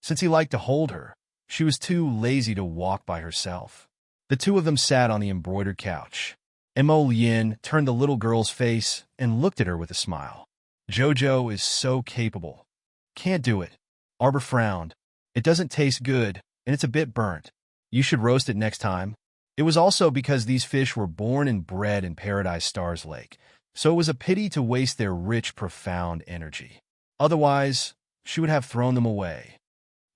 Since he liked to hold her, she was too lazy to walk by herself. The two of them sat on the embroidered couch. Emolien turned the little girl's face and looked at her with a smile. Jojo is so capable. Can't do it. Arbor frowned. It doesn't taste good, and it's a bit burnt. You should roast it next time. It was also because these fish were born and bred in Paradise Stars Lake, so it was a pity to waste their rich, profound energy. Otherwise, she would have thrown them away.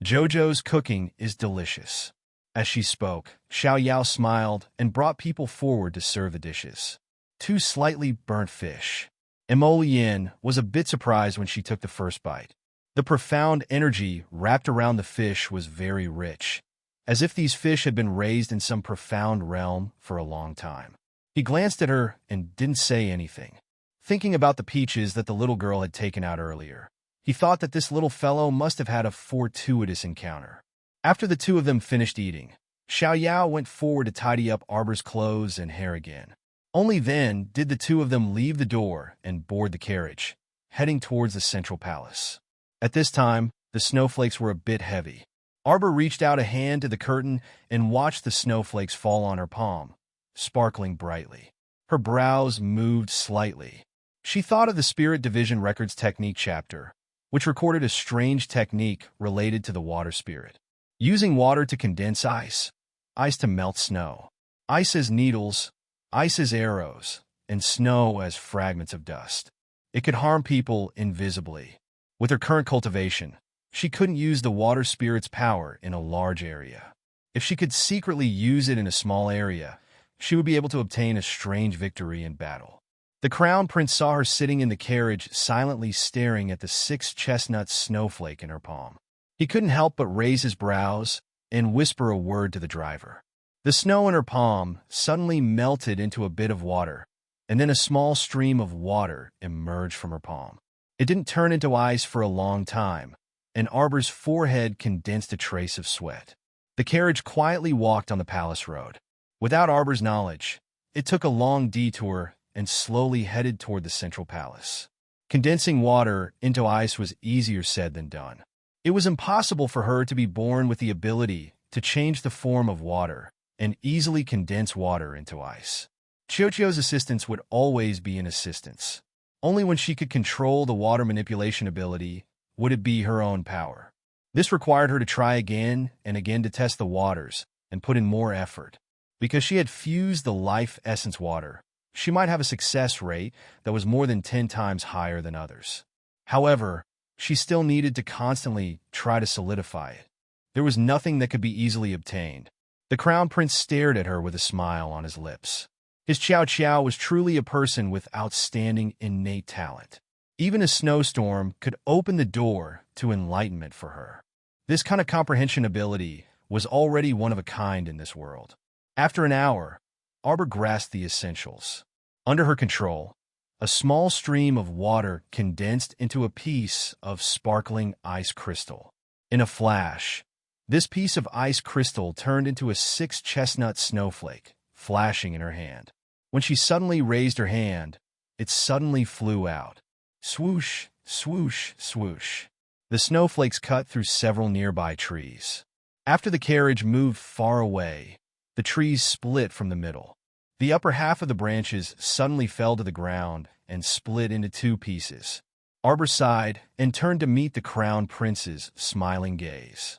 Jojo's cooking is delicious. As she spoke, Xiao Yao smiled and brought people forward to serve the dishes. 2 slightly burnt fish. Emolien was a bit surprised when she took the first bite. The profound energy wrapped around the fish was very rich, as if these fish had been raised in some profound realm for a long time. He glanced at her and didn't say anything, thinking about the peaches that the little girl had taken out earlier. He thought that this little fellow must have had a fortuitous encounter. After the two of them finished eating, Xiao Yao went forward to tidy up Arbor's clothes and hair again. Only then did the two of them leave the door and board the carriage, heading towards the central palace. At this time, the snowflakes were a bit heavy. Arbor reached out a hand to the curtain and watched the snowflakes fall on her palm, sparkling brightly. Her brows moved slightly. She thought of the Spirit Division Records Technique chapter, which recorded a strange technique related to the water spirit. Using water to condense ice, ice to melt snow, ice as needles, ice as arrows, and snow as fragments of dust. It could harm people invisibly. With her current cultivation, she couldn't use the water spirit's power in a large area. If she could secretly use it in a small area, she would be able to obtain a strange victory in battle. The crown prince saw her sitting in the carriage, silently staring at the 6 chestnut snowflake in her palm. He couldn't help but raise his brows and whisper a word to the driver. The snow in her palm suddenly melted into a bit of water, and then a small stream of water emerged from her palm. It didn't turn into ice for a long time, and Arbor's forehead condensed a trace of sweat. The carriage quietly walked on the palace road. Without Arbor's knowledge, it took a long detour and slowly headed toward the central palace. Condensing water into ice was easier said than done. It was impossible for her to be born with the ability to change the form of water and easily condense water into ice. Chocho's assistance would always be an assistance. Only when she could control the water manipulation ability would it be her own power. This required her to try again and again to test the waters and put in more effort. Because she had fused the life essence water, she might have a success rate that was more than 10 times higher than others. However, she still needed to constantly try to solidify it. There was nothing that could be easily obtained. The Crown Prince stared at her with a smile on his lips. His Chow Chow was truly a person with outstanding innate talent. Even a snowstorm could open the door to enlightenment for her. This kind of comprehension ability was already one of a kind in this world. After an hour, Arbor grasped the essentials. Under her control, a small stream of water condensed into a piece of sparkling ice crystal. In a flash, this piece of ice crystal turned into a 6-chestnut snowflake, flashing in her hand. When she suddenly raised her hand, it suddenly flew out. Swoosh, swoosh, swoosh. The snowflakes cut through several nearby trees. After the carriage moved far away, the trees split from the middle. The upper half of the branches suddenly fell to the ground and split into 2 pieces. Arbor sighed and turned to meet the Crown Prince's smiling gaze.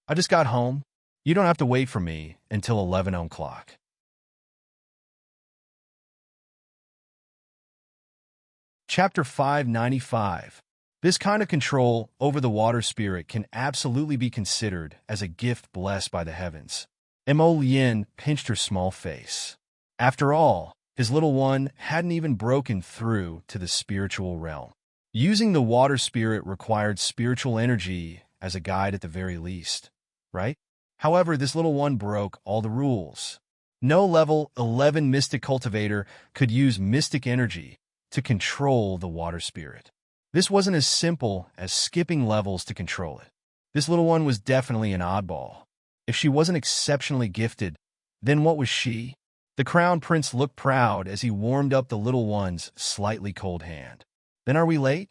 I just got home. You don't have to wait for me until 11 o'clock. Chapter 595. This kind of control over the water spirit can absolutely be considered as a gift blessed by the heavens. Mo Lien pinched her small face. After all, his little one hadn't even broken through to the spiritual realm. Using the water spirit required spiritual energy as a guide at the very least, right? However, this little one broke all the rules. No level 11 mystic cultivator could use mystic energy to control the water spirit. This wasn't as simple as skipping levels to control it. This little one was definitely an oddball. If she wasn't exceptionally gifted, then what was she? The Crown Prince looked proud as he warmed up the little one's slightly cold hand. Then are we late?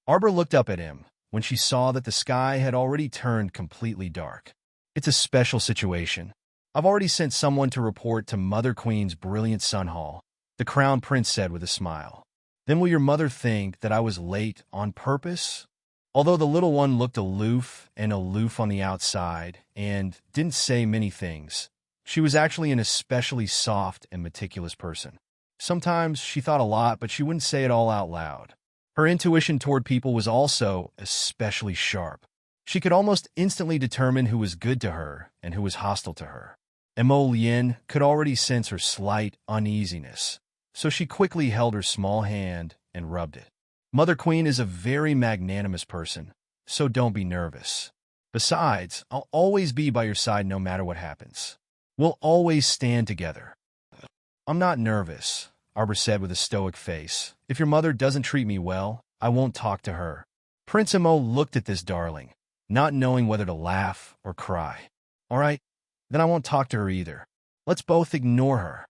Arbor looked up at him when she saw that the sky had already turned completely dark. It's a special situation. I've already sent someone to report to Mother Queen's brilliant sun hall, the Crown Prince said with a smile. Then will your mother think that I was late on purpose? Although the little one looked aloof on the outside and didn't say many things, she was actually an especially soft and meticulous person. Sometimes she thought a lot, but she wouldn't say it all out loud. Her intuition toward people was also especially sharp. She could almost instantly determine who was good to her and who was hostile to her. Mo Lien could already sense her slight uneasiness, so she quickly held her small hand and rubbed it. Mother Queen is a very magnanimous person, so don't be nervous. Besides, I'll always be by your side no matter what happens. We'll always stand together. I'm not nervous, Arbor said with a stoic face. If your mother doesn't treat me well, I won't talk to her. Prince Mo looked at this darling, not knowing whether to laugh or cry. All right, then I won't talk to her either. Let's both ignore her.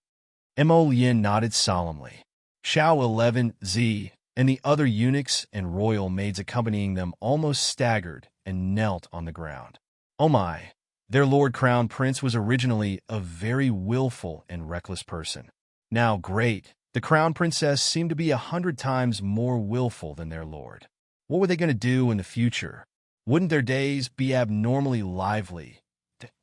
Mo Lien nodded solemnly. Xiao 11Z and the other eunuchs and royal maids accompanying them almost staggered and knelt on the ground. Oh my, their Lord Crown Prince was originally a very willful and reckless person. Now great, the Crown Princess seemed to be 100 times more willful than their lord. What were they going to do in the future? Wouldn't their days be abnormally lively?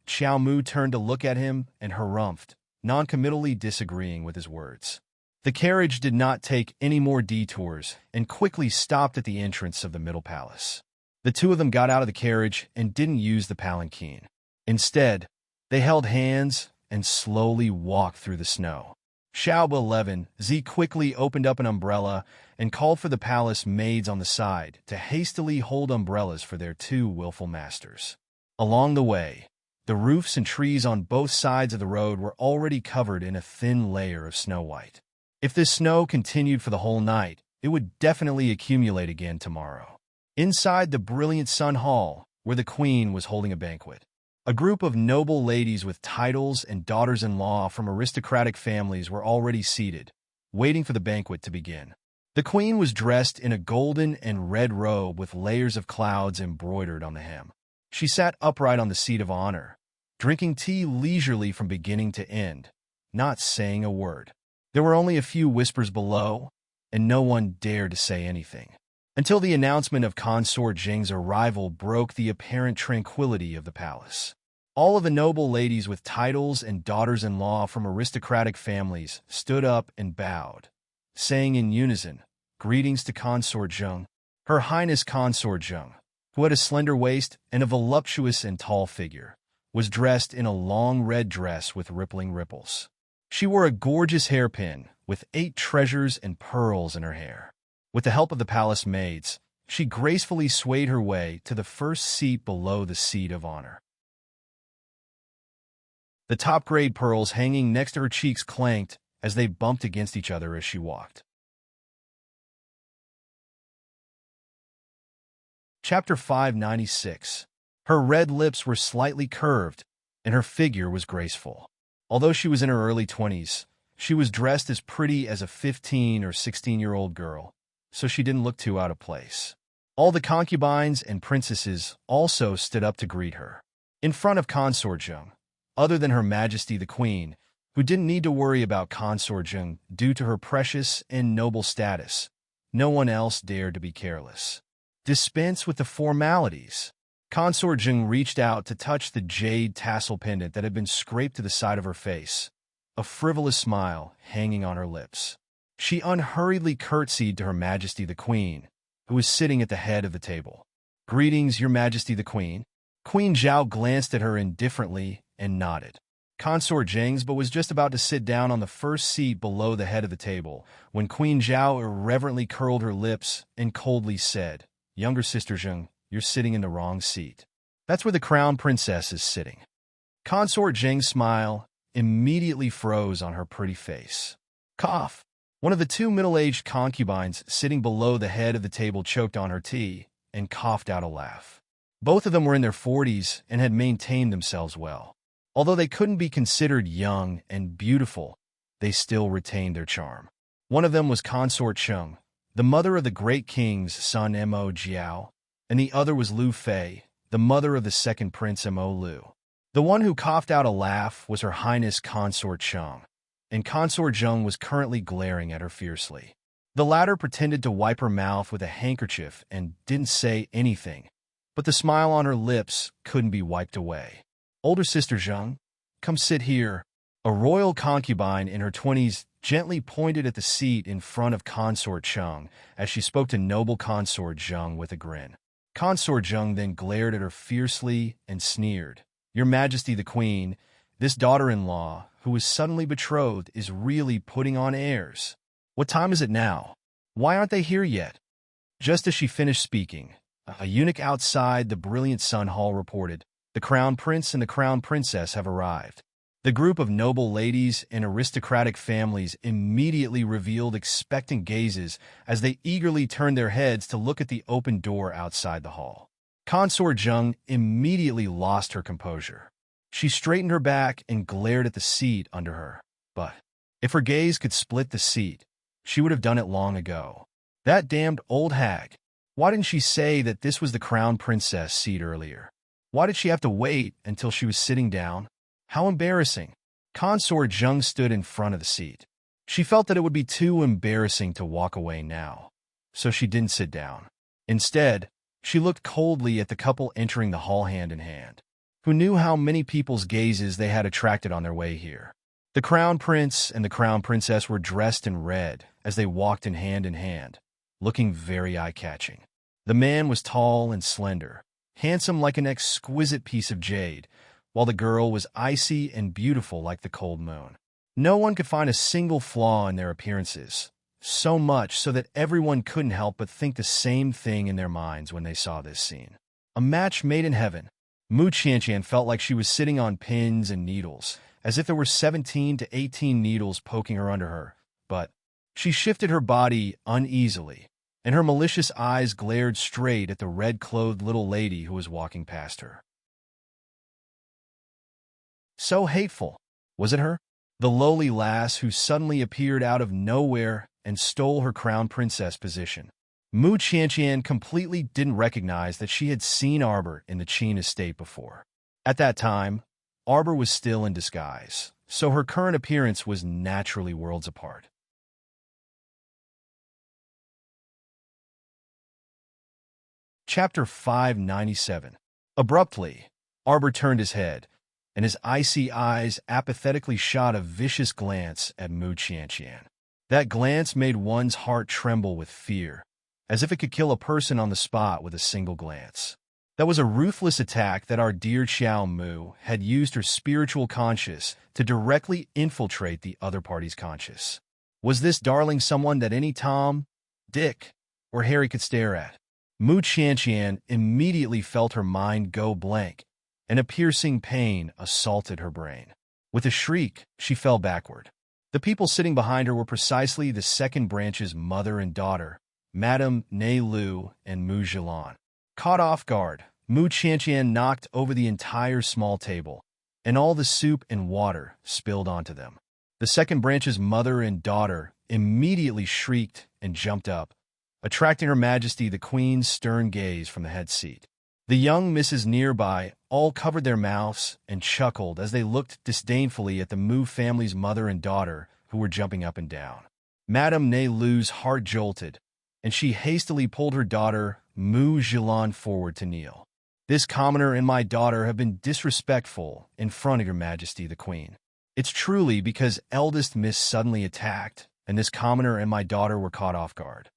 Xiao Mu turned to look at him and harumphed, non-committally disagreeing with his words. The carriage did not take any more detours and quickly stopped at the entrance of the middle palace. The two of them got out of the carriage and didn't use the palanquin. Instead, they held hands and slowly walked through the snow. Xiaoba 11, Z quickly opened up an umbrella and called for the palace maids on the side to hastily hold umbrellas for their two willful masters. Along the way, the roofs and trees on both sides of the road were already covered in a thin layer of snow white. If this snow continued for the whole night, it would definitely accumulate again tomorrow. Inside the brilliant Sun Hall, where the queen was holding a banquet, a group of noble ladies with titles and daughters-in-law from aristocratic families were already seated, waiting for the banquet to begin. The queen was dressed in a golden and red robe with layers of clouds embroidered on the hem. She sat upright on the seat of honor, drinking tea leisurely from beginning to end, not saying a word. There were only a few whispers below, and no one dared to say anything, until the announcement of Consort Jing's arrival broke the apparent tranquility of the palace. All of the noble ladies with titles and daughters-in-law from aristocratic families stood up and bowed, saying in unison, "Greetings to Consort Jing." Her Highness Consort Jing, who had a slender waist and a voluptuous and tall figure, was dressed in a long red dress with rippling ripples. She wore a gorgeous hairpin with 8 treasures and pearls in her hair. With the help of the palace maids, she gracefully swayed her way to the first seat below the seat of honor. The top-grade pearls hanging next to her cheeks clanked as they bumped against each other as she walked. Chapter 596. Her red lips were slightly curved, and her figure was graceful. Although she was in her early 20s, she was dressed as pretty as a 15 or 16-year-old girl, so she didn't look too out of place. All the concubines and princesses also stood up to greet her. In front of Consort Jing, other than Her Majesty the Queen, who didn't need to worry about Consort Jing due to her precious and noble status, no one else dared to be careless. Dispense with the formalities. Consort Jing reached out to touch the jade tassel pendant that had been scraped to the side of her face, a frivolous smile hanging on her lips. She unhurriedly curtsied to Her Majesty the Queen, who was sitting at the head of the table. "Greetings, Your Majesty the Queen." Queen Zhao glanced at her indifferently and nodded. Consort Jing's but was just about to sit down on the first seat below the head of the table when Queen Zhao irreverently curled her lips and coldly said, "Younger sister Jing, you're sitting in the wrong seat. That's where the crown princess is sitting." Consort Jing's smile immediately froze on her pretty face. Cough. One of the 2 middle-aged concubines sitting below the head of the table choked on her tea and coughed out a laugh. Both of them were in their 40s and had maintained themselves well. Although they couldn't be considered young and beautiful, they still retained their charm. One of them was Consort Jing, the mother of the great king's son Mo Jiao, and the other was Lu Fei, the mother of the second prince Mo Lu. The one who coughed out a laugh was Her Highness Consort Jing, and Consort Jing was currently glaring at her fiercely. The latter pretended to wipe her mouth with a handkerchief and didn't say anything, but the smile on her lips couldn't be wiped away. "Older sister Jing, come sit here." A royal concubine in her 20s gently pointed at the seat in front of Consort Jing as she spoke to noble Consort Jing with a grin. Consort Jing then glared at her fiercely and sneered, "Your Majesty the Queen, this daughter-in-law, who was suddenly betrothed, is really putting on airs. What time is it now? Why aren't they here yet?" Just as she finished speaking, a eunuch outside the brilliant Sun Hall reported, "The Crown Prince and the Crown Princess have arrived." The group of noble ladies and aristocratic families immediately revealed expectant gazes as they eagerly turned their heads to look at the open door outside the hall. Consort Jing immediately lost her composure. She straightened her back and glared at the seat under her. But if her gaze could split the seat, she would have done it long ago. That damned old hag. Why didn't she say that this was the Crown Princess seat earlier? Why did she have to wait until she was sitting down? How embarrassing. Consort Jing stood in front of the seat. She felt that it would be too embarrassing to walk away now, so she didn't sit down. Instead, she looked coldly at the couple entering the hall hand in hand, who knew how many people's gazes they had attracted on their way here. The Crown Prince and the Crown Princess were dressed in red as they walked in hand, looking very eye-catching. The man was tall and slender, handsome like an exquisite piece of jade, while the girl was icy and beautiful like the cold moon. No one could find a single flaw in their appearances, so much so that everyone couldn't help but think the same thing in their minds when they saw this scene. A match made in heaven. Mu Qianqian felt like she was sitting on pins and needles, as if there were 17 to 18 needles poking her under her, but she shifted her body uneasily, and her malicious eyes glared straight at the red-clothed little lady who was walking past her. So hateful. Was it her? The lowly lass who suddenly appeared out of nowhere and stole her crown princess position. Mu Qianqian completely didn't recognize that she had seen Arbor in the Qin estate before. At that time, Arbor was still in disguise, so her current appearance was naturally worlds apart. Chapter 597. Abruptly, Arbor turned his head, and his icy eyes apathetically shot a vicious glance at Mu Qianqian. That glance made one's heart tremble with fear, as if it could kill a person on the spot with a single glance. That was a ruthless attack that our dear Xiao Mu had used her spiritual conscience to directly infiltrate the other party's conscience. Was this darling someone that any Tom, Dick, or Harry could stare at? Mu Qianqian immediately felt her mind go blank, and a piercing pain assaulted her brain. With a shriek, she fell backward. The people sitting behind her were precisely the second branch's mother and daughter, Madame Nei Lu and Mu Zhilan. Caught off guard, Mu Qianqian knocked over the entire small table, and all the soup and water spilled onto them. The second branch's mother and daughter immediately shrieked and jumped up, attracting Her Majesty the Queen's stern gaze from the head seat. The young misses nearby all covered their mouths and chuckled as they looked disdainfully at the Mu family's mother and daughter who were jumping up and down. Madame Nei Lu's heart jolted, and she hastily pulled her daughter, Mu Zhilan, forward to kneel. This commoner and my daughter have been disrespectful in front of Your Majesty the Queen. It's truly because eldest miss suddenly attacked, and this commoner and my daughter were caught off guard.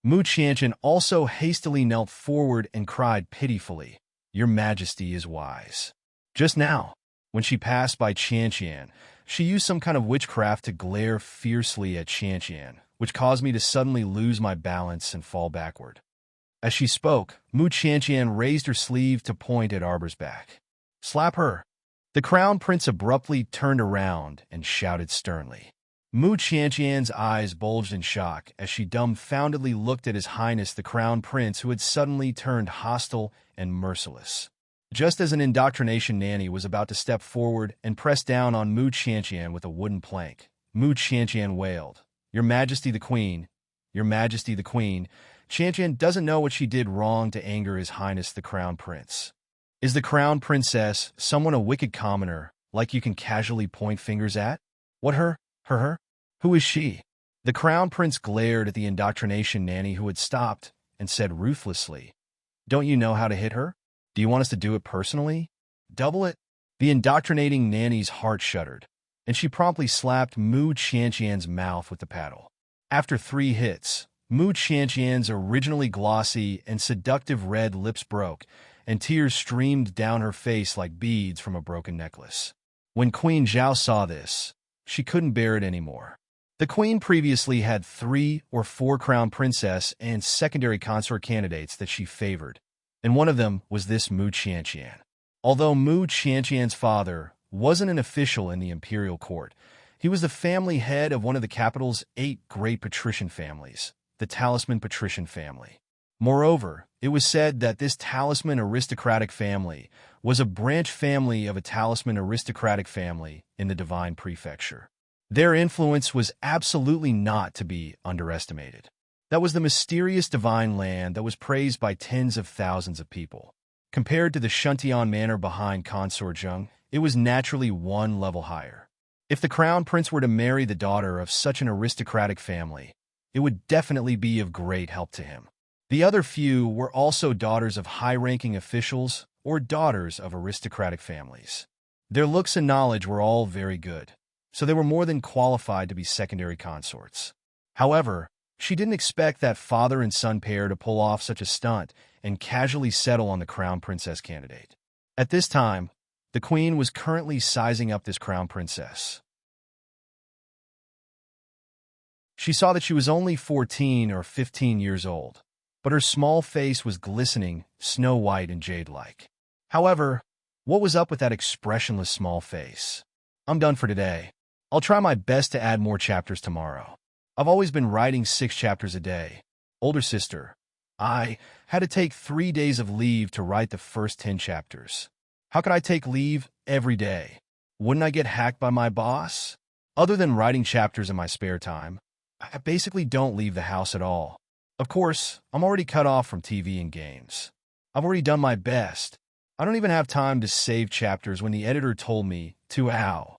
Mu Qianqian also hastily knelt forward and cried pitifully, Your Majesty is wise. Just now, when she passed by Qianqian, she used some kind of witchcraft to glare fiercely at Qianqian, which caused me to suddenly lose my balance and fall backward. As she spoke, Mu Qianqian raised her sleeve to point at Arbor's back. Slap her! The crown prince abruptly turned around and shouted sternly. Mu Qianqian's eyes bulged in shock as she dumbfoundedly looked at His Highness the Crown Prince, who had suddenly turned hostile and merciless. Just as an indoctrination nanny was about to step forward and press down on Mu Qianqian with a wooden plank, Mu Qianqian wailed, Your Majesty the Queen, Your Majesty the Queen. Qianqian doesn't know what she did wrong to anger His Highness the Crown Prince. Is the Crown Princess someone a wicked commoner, like you can casually point fingers at? What her? Her? Who is she? The Crown Prince glared at the indoctrination nanny who had stopped and said ruthlessly, Don't you know how to hit her? Do you want us to do it personally? Double it? The indoctrinating nanny's heart shuddered, and she promptly slapped Mu Qianqian's mouth with the paddle. After 3 hits, Mu Qianqian's originally glossy and seductive red lips broke, and tears streamed down her face like beads from a broken necklace. When Queen Zhao saw this, she couldn't bear it anymore. The queen previously had 3 or 4 crown princess and secondary consort candidates that she favored, and one of them was this Mu Qianqian. Although Mu Qianqian's father wasn't an official in the imperial court, he was the family head of one of the capital's 8 great patrician families, the Talisman patrician family. Moreover, it was said that this Talisman aristocratic family was a branch family of a Talisman aristocratic family in the Divine Prefecture. Their influence was absolutely not to be underestimated. That was the mysterious divine land that was praised by tens of thousands of people. Compared to the Shuntian manor behind Consort, it was naturally one level higher. If the crown prince were to marry the daughter of such an aristocratic family, it would definitely be of great help to him. The other few were also daughters of high-ranking officials or daughters of aristocratic families. Their looks and knowledge were all very good, so they were more than qualified to be secondary consorts. However, she didn't expect that father and son pair to pull off such a stunt and casually settle on the crown princess candidate. At this time, the queen was currently sizing up this crown princess. She saw that she was only 14 or 15 years old, but her small face was glistening, snow-white and jade-like. However, what was up with that expressionless small face? I'm done for today. I'll try my best to add more chapters tomorrow. I've always been writing 6 chapters a day. Older sister, I had to take 3 days of leave to write the first 10 chapters. How could I take leave every day? Wouldn't I get hacked by my boss? Other than writing chapters in my spare time, I basically don't leave the house at all. Of course, I'm already cut off from TV and games. I've already done my best. I don't even have time to save chapters when the editor told me to ow.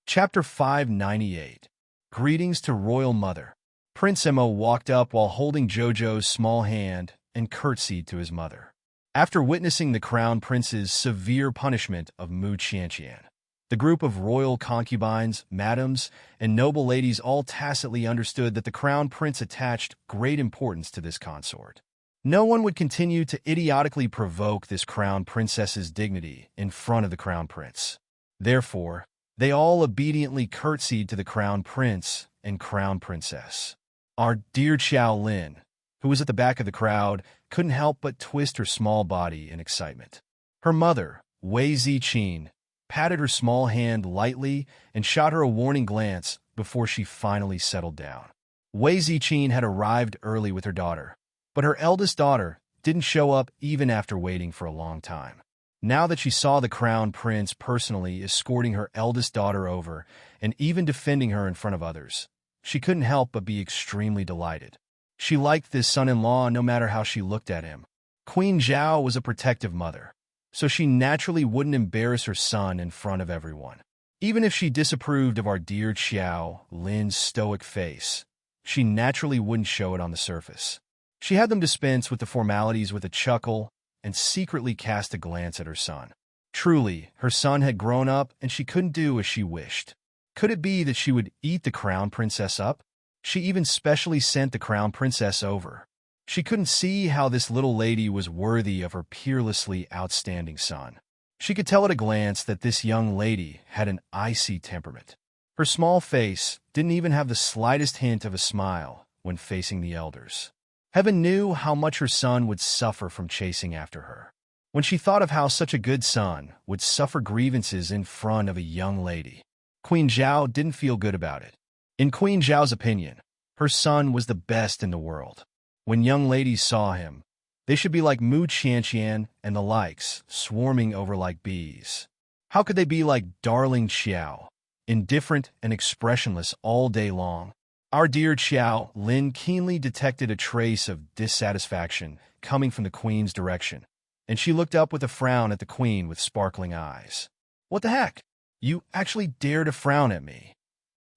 Chapter 598. Greetings to Royal Mother. Prince Emma walked up while holding Jojo's small hand and curtsied to his mother. After witnessing the Crown Prince's severe punishment of Mu Qianqian, the group of royal concubines, madams, and noble ladies all tacitly understood that the Crown Prince attached great importance to this consort. No one would continue to idiotically provoke this Crown Princess's dignity in front of the Crown Prince. Therefore, they all obediently curtsied to the Crown Prince and Crown Princess. Our dear Xiao Lin, who was at the back of the crowd, couldn't help but twist her small body in excitement. Her mother, Wei Ziqin, patted her small hand lightly and shot her a warning glance before she finally settled down. Wei Ziqin had arrived early with her daughter, but her eldest daughter didn't show up even after waiting for a long time. Now that she saw the Crown Prince personally escorting her eldest daughter over and even defending her in front of others, she couldn't help but be extremely delighted. She liked this son-in-law no matter how she looked at him. Queen Zhao was a protective mother, so she naturally wouldn't embarrass her son in front of everyone. Even if she disapproved of our dear Xiao Lin's stoic face, she naturally wouldn't show it on the surface. She had them dispense with the formalities with a chuckle and secretly cast a glance at her son. Truly, her son had grown up and she couldn't do as she wished. Could it be that she would eat the Crown Princess up? She even specially sent the Crown Princess over. She couldn't see how this little lady was worthy of her peerlessly outstanding son. She could tell at a glance that this young lady had an icy temperament. Her small face didn't even have the slightest hint of a smile when facing the elders. Heaven knew how much her son would suffer from chasing after her. When she thought of how such a good son would suffer grievances in front of a young lady, Queen Zhao didn't feel good about it. In Queen Zhao's opinion, her son was the best in the world. When young ladies saw him, they should be like Mu Qianqian and the likes, swarming over like bees. How could they be like darling Xiao, indifferent and expressionless all day long? Our dear Xiao Lin keenly detected a trace of dissatisfaction coming from the queen's direction, and she looked up with a frown at the queen with sparkling eyes. What the heck? You actually dare to frown at me?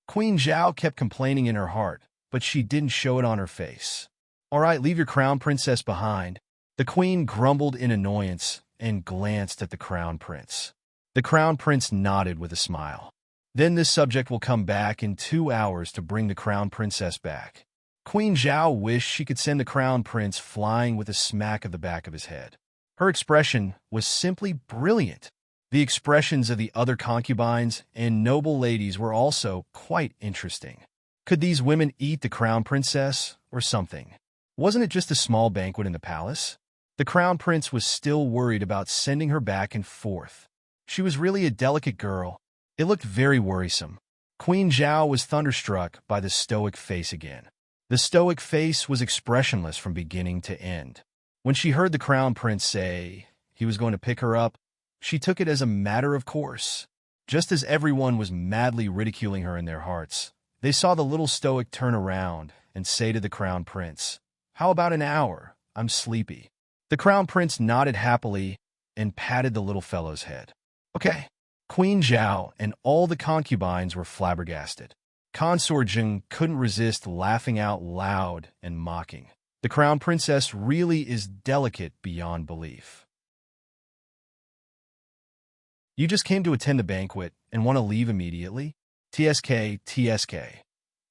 Queen Zhao kept complaining in her heart, but she didn't show it on her face. All right, leave your crown princess behind. The queen grumbled in annoyance and glanced at the crown prince. The crown prince nodded with a smile. Then this subject will come back in 2 hours to bring the crown princess back. Queen Zhao wished she could send the crown prince flying with a smack of the back of his head. Her expression was simply brilliant. The expressions of the other concubines and noble ladies were also quite interesting. Could these women eat the crown princess or something? Wasn't it just a small banquet in the palace? The crown prince was still worried about sending her back and forth. She was really a delicate girl. It looked very worrisome. Queen Zhao was thunderstruck by the stoic face again. The stoic face was expressionless from beginning to end. When she heard the crown prince say he was going to pick her up, she took it as a matter of course. Just as everyone was madly ridiculing her in their hearts, they saw the little stoic turn around and say to the crown prince, "How about an hour? I'm sleepy." The crown prince nodded happily and patted the little fellow's head. Okay. Queen Zhao and all the concubines were flabbergasted. Consort Jing couldn't resist laughing out loud and mocking. The crown princess really is delicate beyond belief. You just came to attend the banquet and want to leave immediately? TSK, TSK.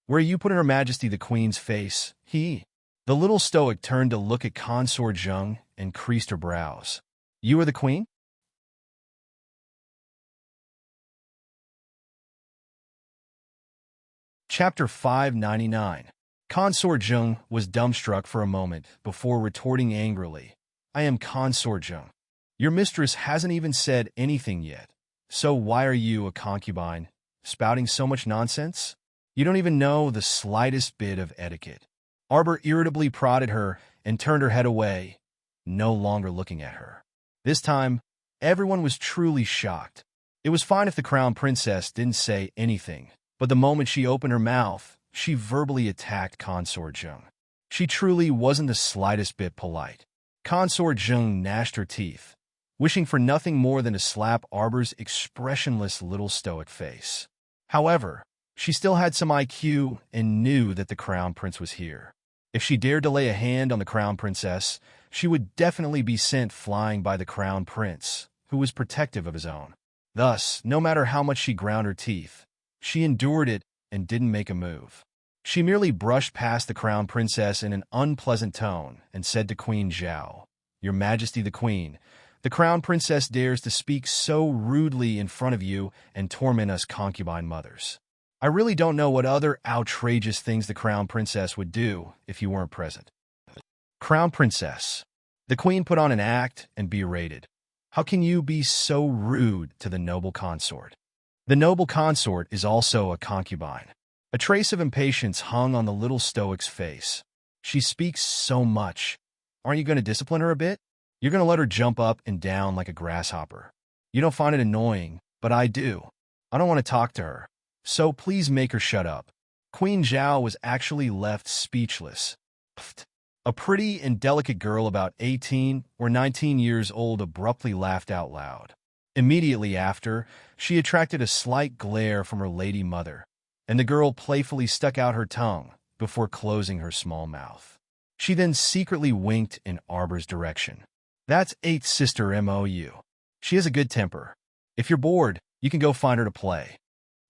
Where are you putting Her Majesty the Queen's face? The little stoic turned to look at Consort Jing and creased her brows. You are the queen? Chapter 599. Consort Zheng was dumbstruck for a moment before retorting angrily. I am Consort Zheng. Your mistress hasn't even said anything yet. So why are you, a concubine, spouting so much nonsense? You don't even know the slightest bit of etiquette. Arbor irritably prodded her and turned her head away, no longer looking at her. This time, everyone was truly shocked. It was fine if the crown princess didn't say anything, but the moment she opened her mouth, she verbally attacked Consort Zheng. She truly wasn't the slightest bit polite. Consort Zheng gnashed her teeth, wishing for nothing more than to slap Arbor's expressionless little stoic face. However, she still had some IQ and knew that the crown prince was here. If she dared to lay a hand on the crown princess, she would definitely be sent flying by the crown prince, who was protective of his own. Thus, no matter how much she ground her teeth, she endured it and didn't make a move. She merely brushed past the crown princess in an unpleasant tone and said to Queen Zhao, Your Majesty the Queen, the crown princess dares to speak so rudely in front of you and torment us concubine mothers. I really don't know what other outrageous things the crown princess would do if you weren't present. Crown princess. The queen put on an act and berated. How can you be so rude to the noble consort? The noble consort is also a concubine. A trace of impatience hung on the little stoic's face. She speaks so much. Aren't you going to discipline her a bit? You're going to let her jump up and down like a grasshopper. You don't find it annoying, but I do. I don't want to talk to her. So please make her shut up. Queen Zhao was actually left speechless. Pfft. A pretty and delicate girl about 18 or 19 years old abruptly laughed out loud. Immediately after, she attracted a slight glare from her lady mother, and the girl playfully stuck out her tongue before closing her small mouth. She then secretly winked in Arbor's direction. That's 8th sister Mou. She has a good temper. If you're bored, you can go find her to play.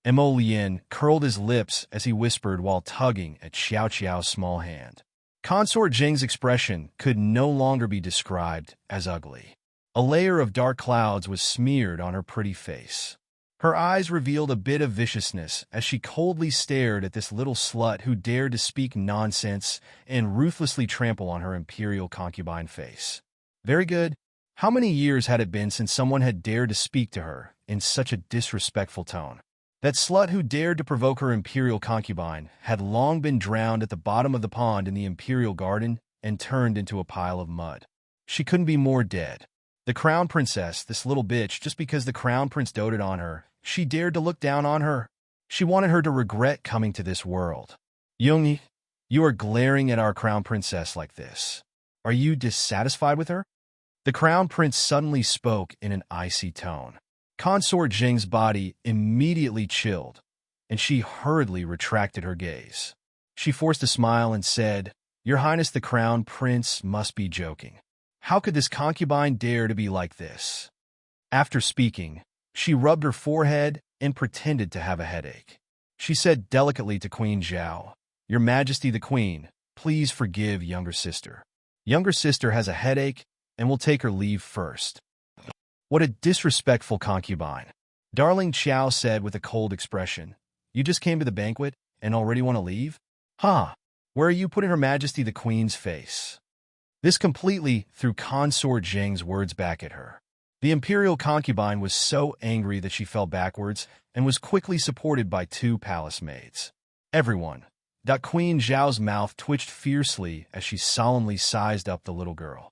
Mo Lien curled his lips as he whispered while tugging at Xiao Qiao's small hand. Consort Zheng's expression could no longer be described as ugly. A layer of dark clouds was smeared on her pretty face. Her eyes revealed a bit of viciousness as she coldly stared at this little slut who dared to speak nonsense and ruthlessly trample on her imperial concubine face. Very good. How many years had it been since someone had dared to speak to her in such a disrespectful tone? That slut who dared to provoke her imperial concubine had long been drowned at the bottom of the pond in the imperial garden and turned into a pile of mud. She couldn't be more dead. The crown princess, this little bitch, just because the crown prince doted on her, she dared to look down on her. She wanted her to regret coming to this world. Youngie, you are glaring at our crown princess like this. Are you dissatisfied with her? The crown prince suddenly spoke in an icy tone. Consort Zheng's body immediately chilled, and she hurriedly retracted her gaze. She forced a smile and said, Your Highness the Crown Prince must be joking. How could this concubine dare to be like this? After speaking, she rubbed her forehead and pretended to have a headache. She said delicately to Queen Zhao, Your Majesty the Queen, please forgive younger sister. Younger sister has a headache and will take her leave first. What a disrespectful concubine. Darling Qiao said with a cold expression. You just came to the banquet and already want to leave? Huh. Where are you putting Her Majesty the Queen's face? This completely threw Consort Zheng's words back at her. The imperial concubine was so angry that she fell backwards and was quickly supported by 2 palace maids. Everyone. Queen Zhao's mouth twitched fiercely as she solemnly sized up the little girl.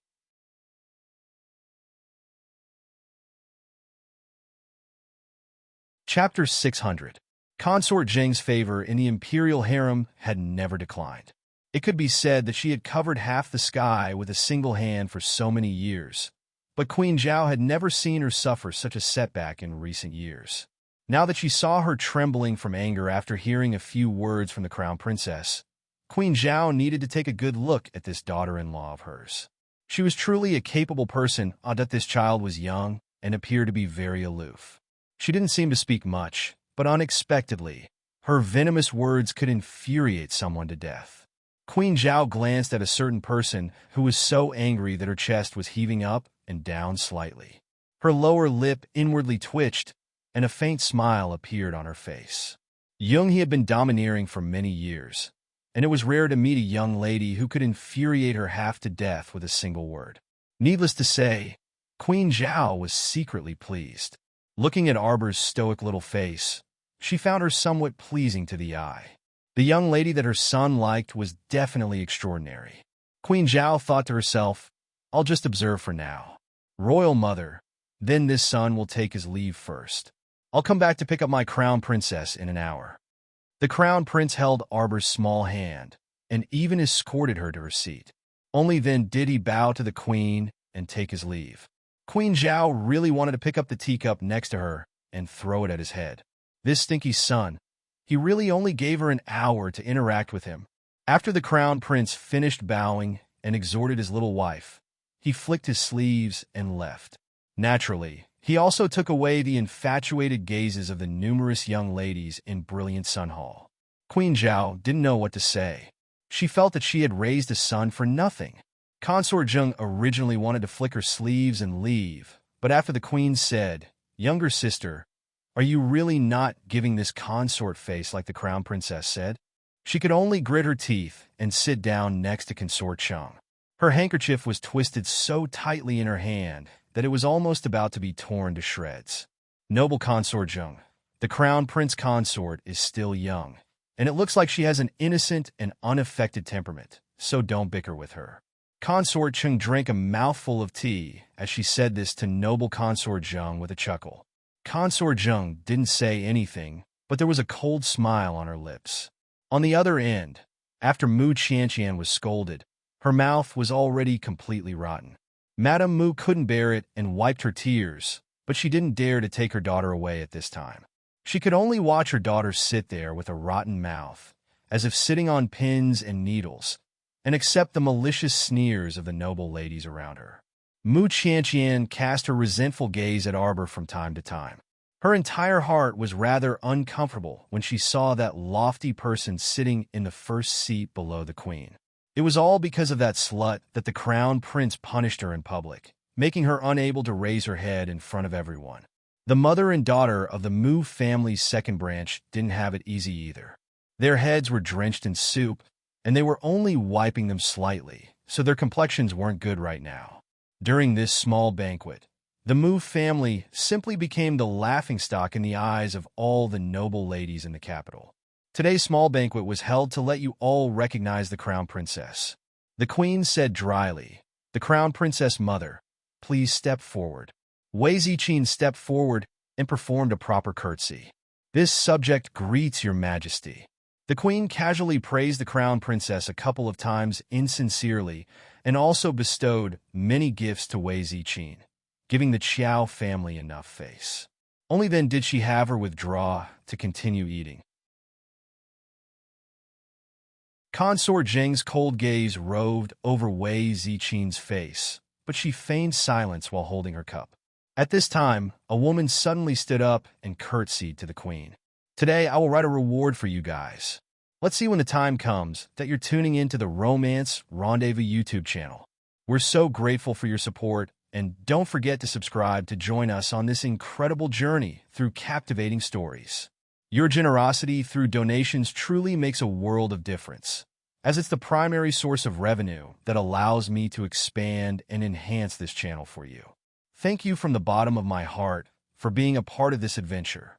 Chapter 600. Consort Zheng's favor in the imperial harem had never declined. It could be said that she had covered half the sky with a single hand for so many years, but Queen Zhao had never seen her suffer such a setback in recent years. Now that she saw her trembling from anger after hearing a few words from the crown princess, Queen Zhao needed to take a good look at this daughter-in-law of hers. She was truly a capable person, that this child was young and appeared to be very aloof. She didn't seem to speak much, but unexpectedly, her venomous words could infuriate someone to death. Queen Zhao glanced at a certain person who was so angry that her chest was heaving up and down slightly. Her lower lip inwardly twitched, and a faint smile appeared on her face. Jung he had been domineering for many years, and it was rare to meet a young lady who could infuriate her half to death with a single word. Needless to say, Queen Zhao was secretly pleased. Looking at Arbor's stoic little face, she found her somewhat pleasing to the eye. The young lady that her son liked was definitely extraordinary. Queen Zhao thought to herself, I'll just observe for now. Royal mother, then this son will take his leave first. I'll come back to pick up my crown princess in an hour. The crown prince held Arbor's small hand and even escorted her to her seat. Only then did he bow to the queen and take his leave. Queen Zhao really wanted to pick up the teacup next to her and throw it at his head. This stinky son, he really only gave her an hour to interact with him. After the crown prince finished bowing and exhorted his little wife, he flicked his sleeves and left. Naturally, he also took away the infatuated gazes of the numerous young ladies in Brilliant Sun Hall. Queen Zhao didn't know what to say. She felt that she had raised a son for nothing. Consort Jung originally wanted to flick her sleeves and leave, but after the queen said, "Younger sister, are you really not giving this consort face like the crown princess said?" She could only grit her teeth and sit down next to Consort Chung. Her handkerchief was twisted so tightly in her hand that it was almost about to be torn to shreds. Noble Consort Jung, the crown prince consort is still young, and it looks like she has an innocent and unaffected temperament, so don't bicker with her. Consort Chung drank a mouthful of tea as she said this to noble Consort Jung with a chuckle. Consort Jung didn't say anything, but there was a cold smile on her lips. On the other end, after Mu Qianqian was scolded, her mouth was already completely rotten. Madame Mu couldn't bear it and wiped her tears, but she didn't dare to take her daughter away at this time. She could only watch her daughter sit there with a rotten mouth, as if sitting on pins and needles, and accept the malicious sneers of the noble ladies around her. Mu Qianqian cast her resentful gaze at Arbor from time to time. Her entire heart was rather uncomfortable when she saw that lofty person sitting in the first seat below the queen. It was all because of that slut that the crown prince punished her in public, making her unable to raise her head in front of everyone. The mother and daughter of the Mu family's second branch didn't have it easy either. Their heads were drenched in soup, and they were only wiping them slightly, so their complexions weren't good right now. During this small banquet, the Mu family simply became the laughingstock in the eyes of all the noble ladies in the capital. Today's small banquet was held to let you all recognize the crown princess. The queen said dryly, "The crown princess mother, please step forward." Wei Ziqin stepped forward and performed a proper curtsy. "This subject greets your majesty." The queen casually praised the crown princess a couple of times insincerely and also bestowed many gifts to Wei Ziqin, giving the Qiao family enough face. Only then did she have her withdraw to continue eating. Consort Zheng's cold gaze roved over Wei Ziqin's face, but she feigned silence while holding her cup. At this time, a woman suddenly stood up and curtsied to the queen. "Today, I will write a reward for you guys. Let's see when the time comes that you're tuning into the Romance Rendezvous YouTube channel. We're so grateful for your support, and don't forget to subscribe to join us on this incredible journey through captivating stories. Your generosity through donations truly makes a world of difference, as it's the primary source of revenue that allows me to expand and enhance this channel for you. Thank you from the bottom of my heart for being a part of this adventure.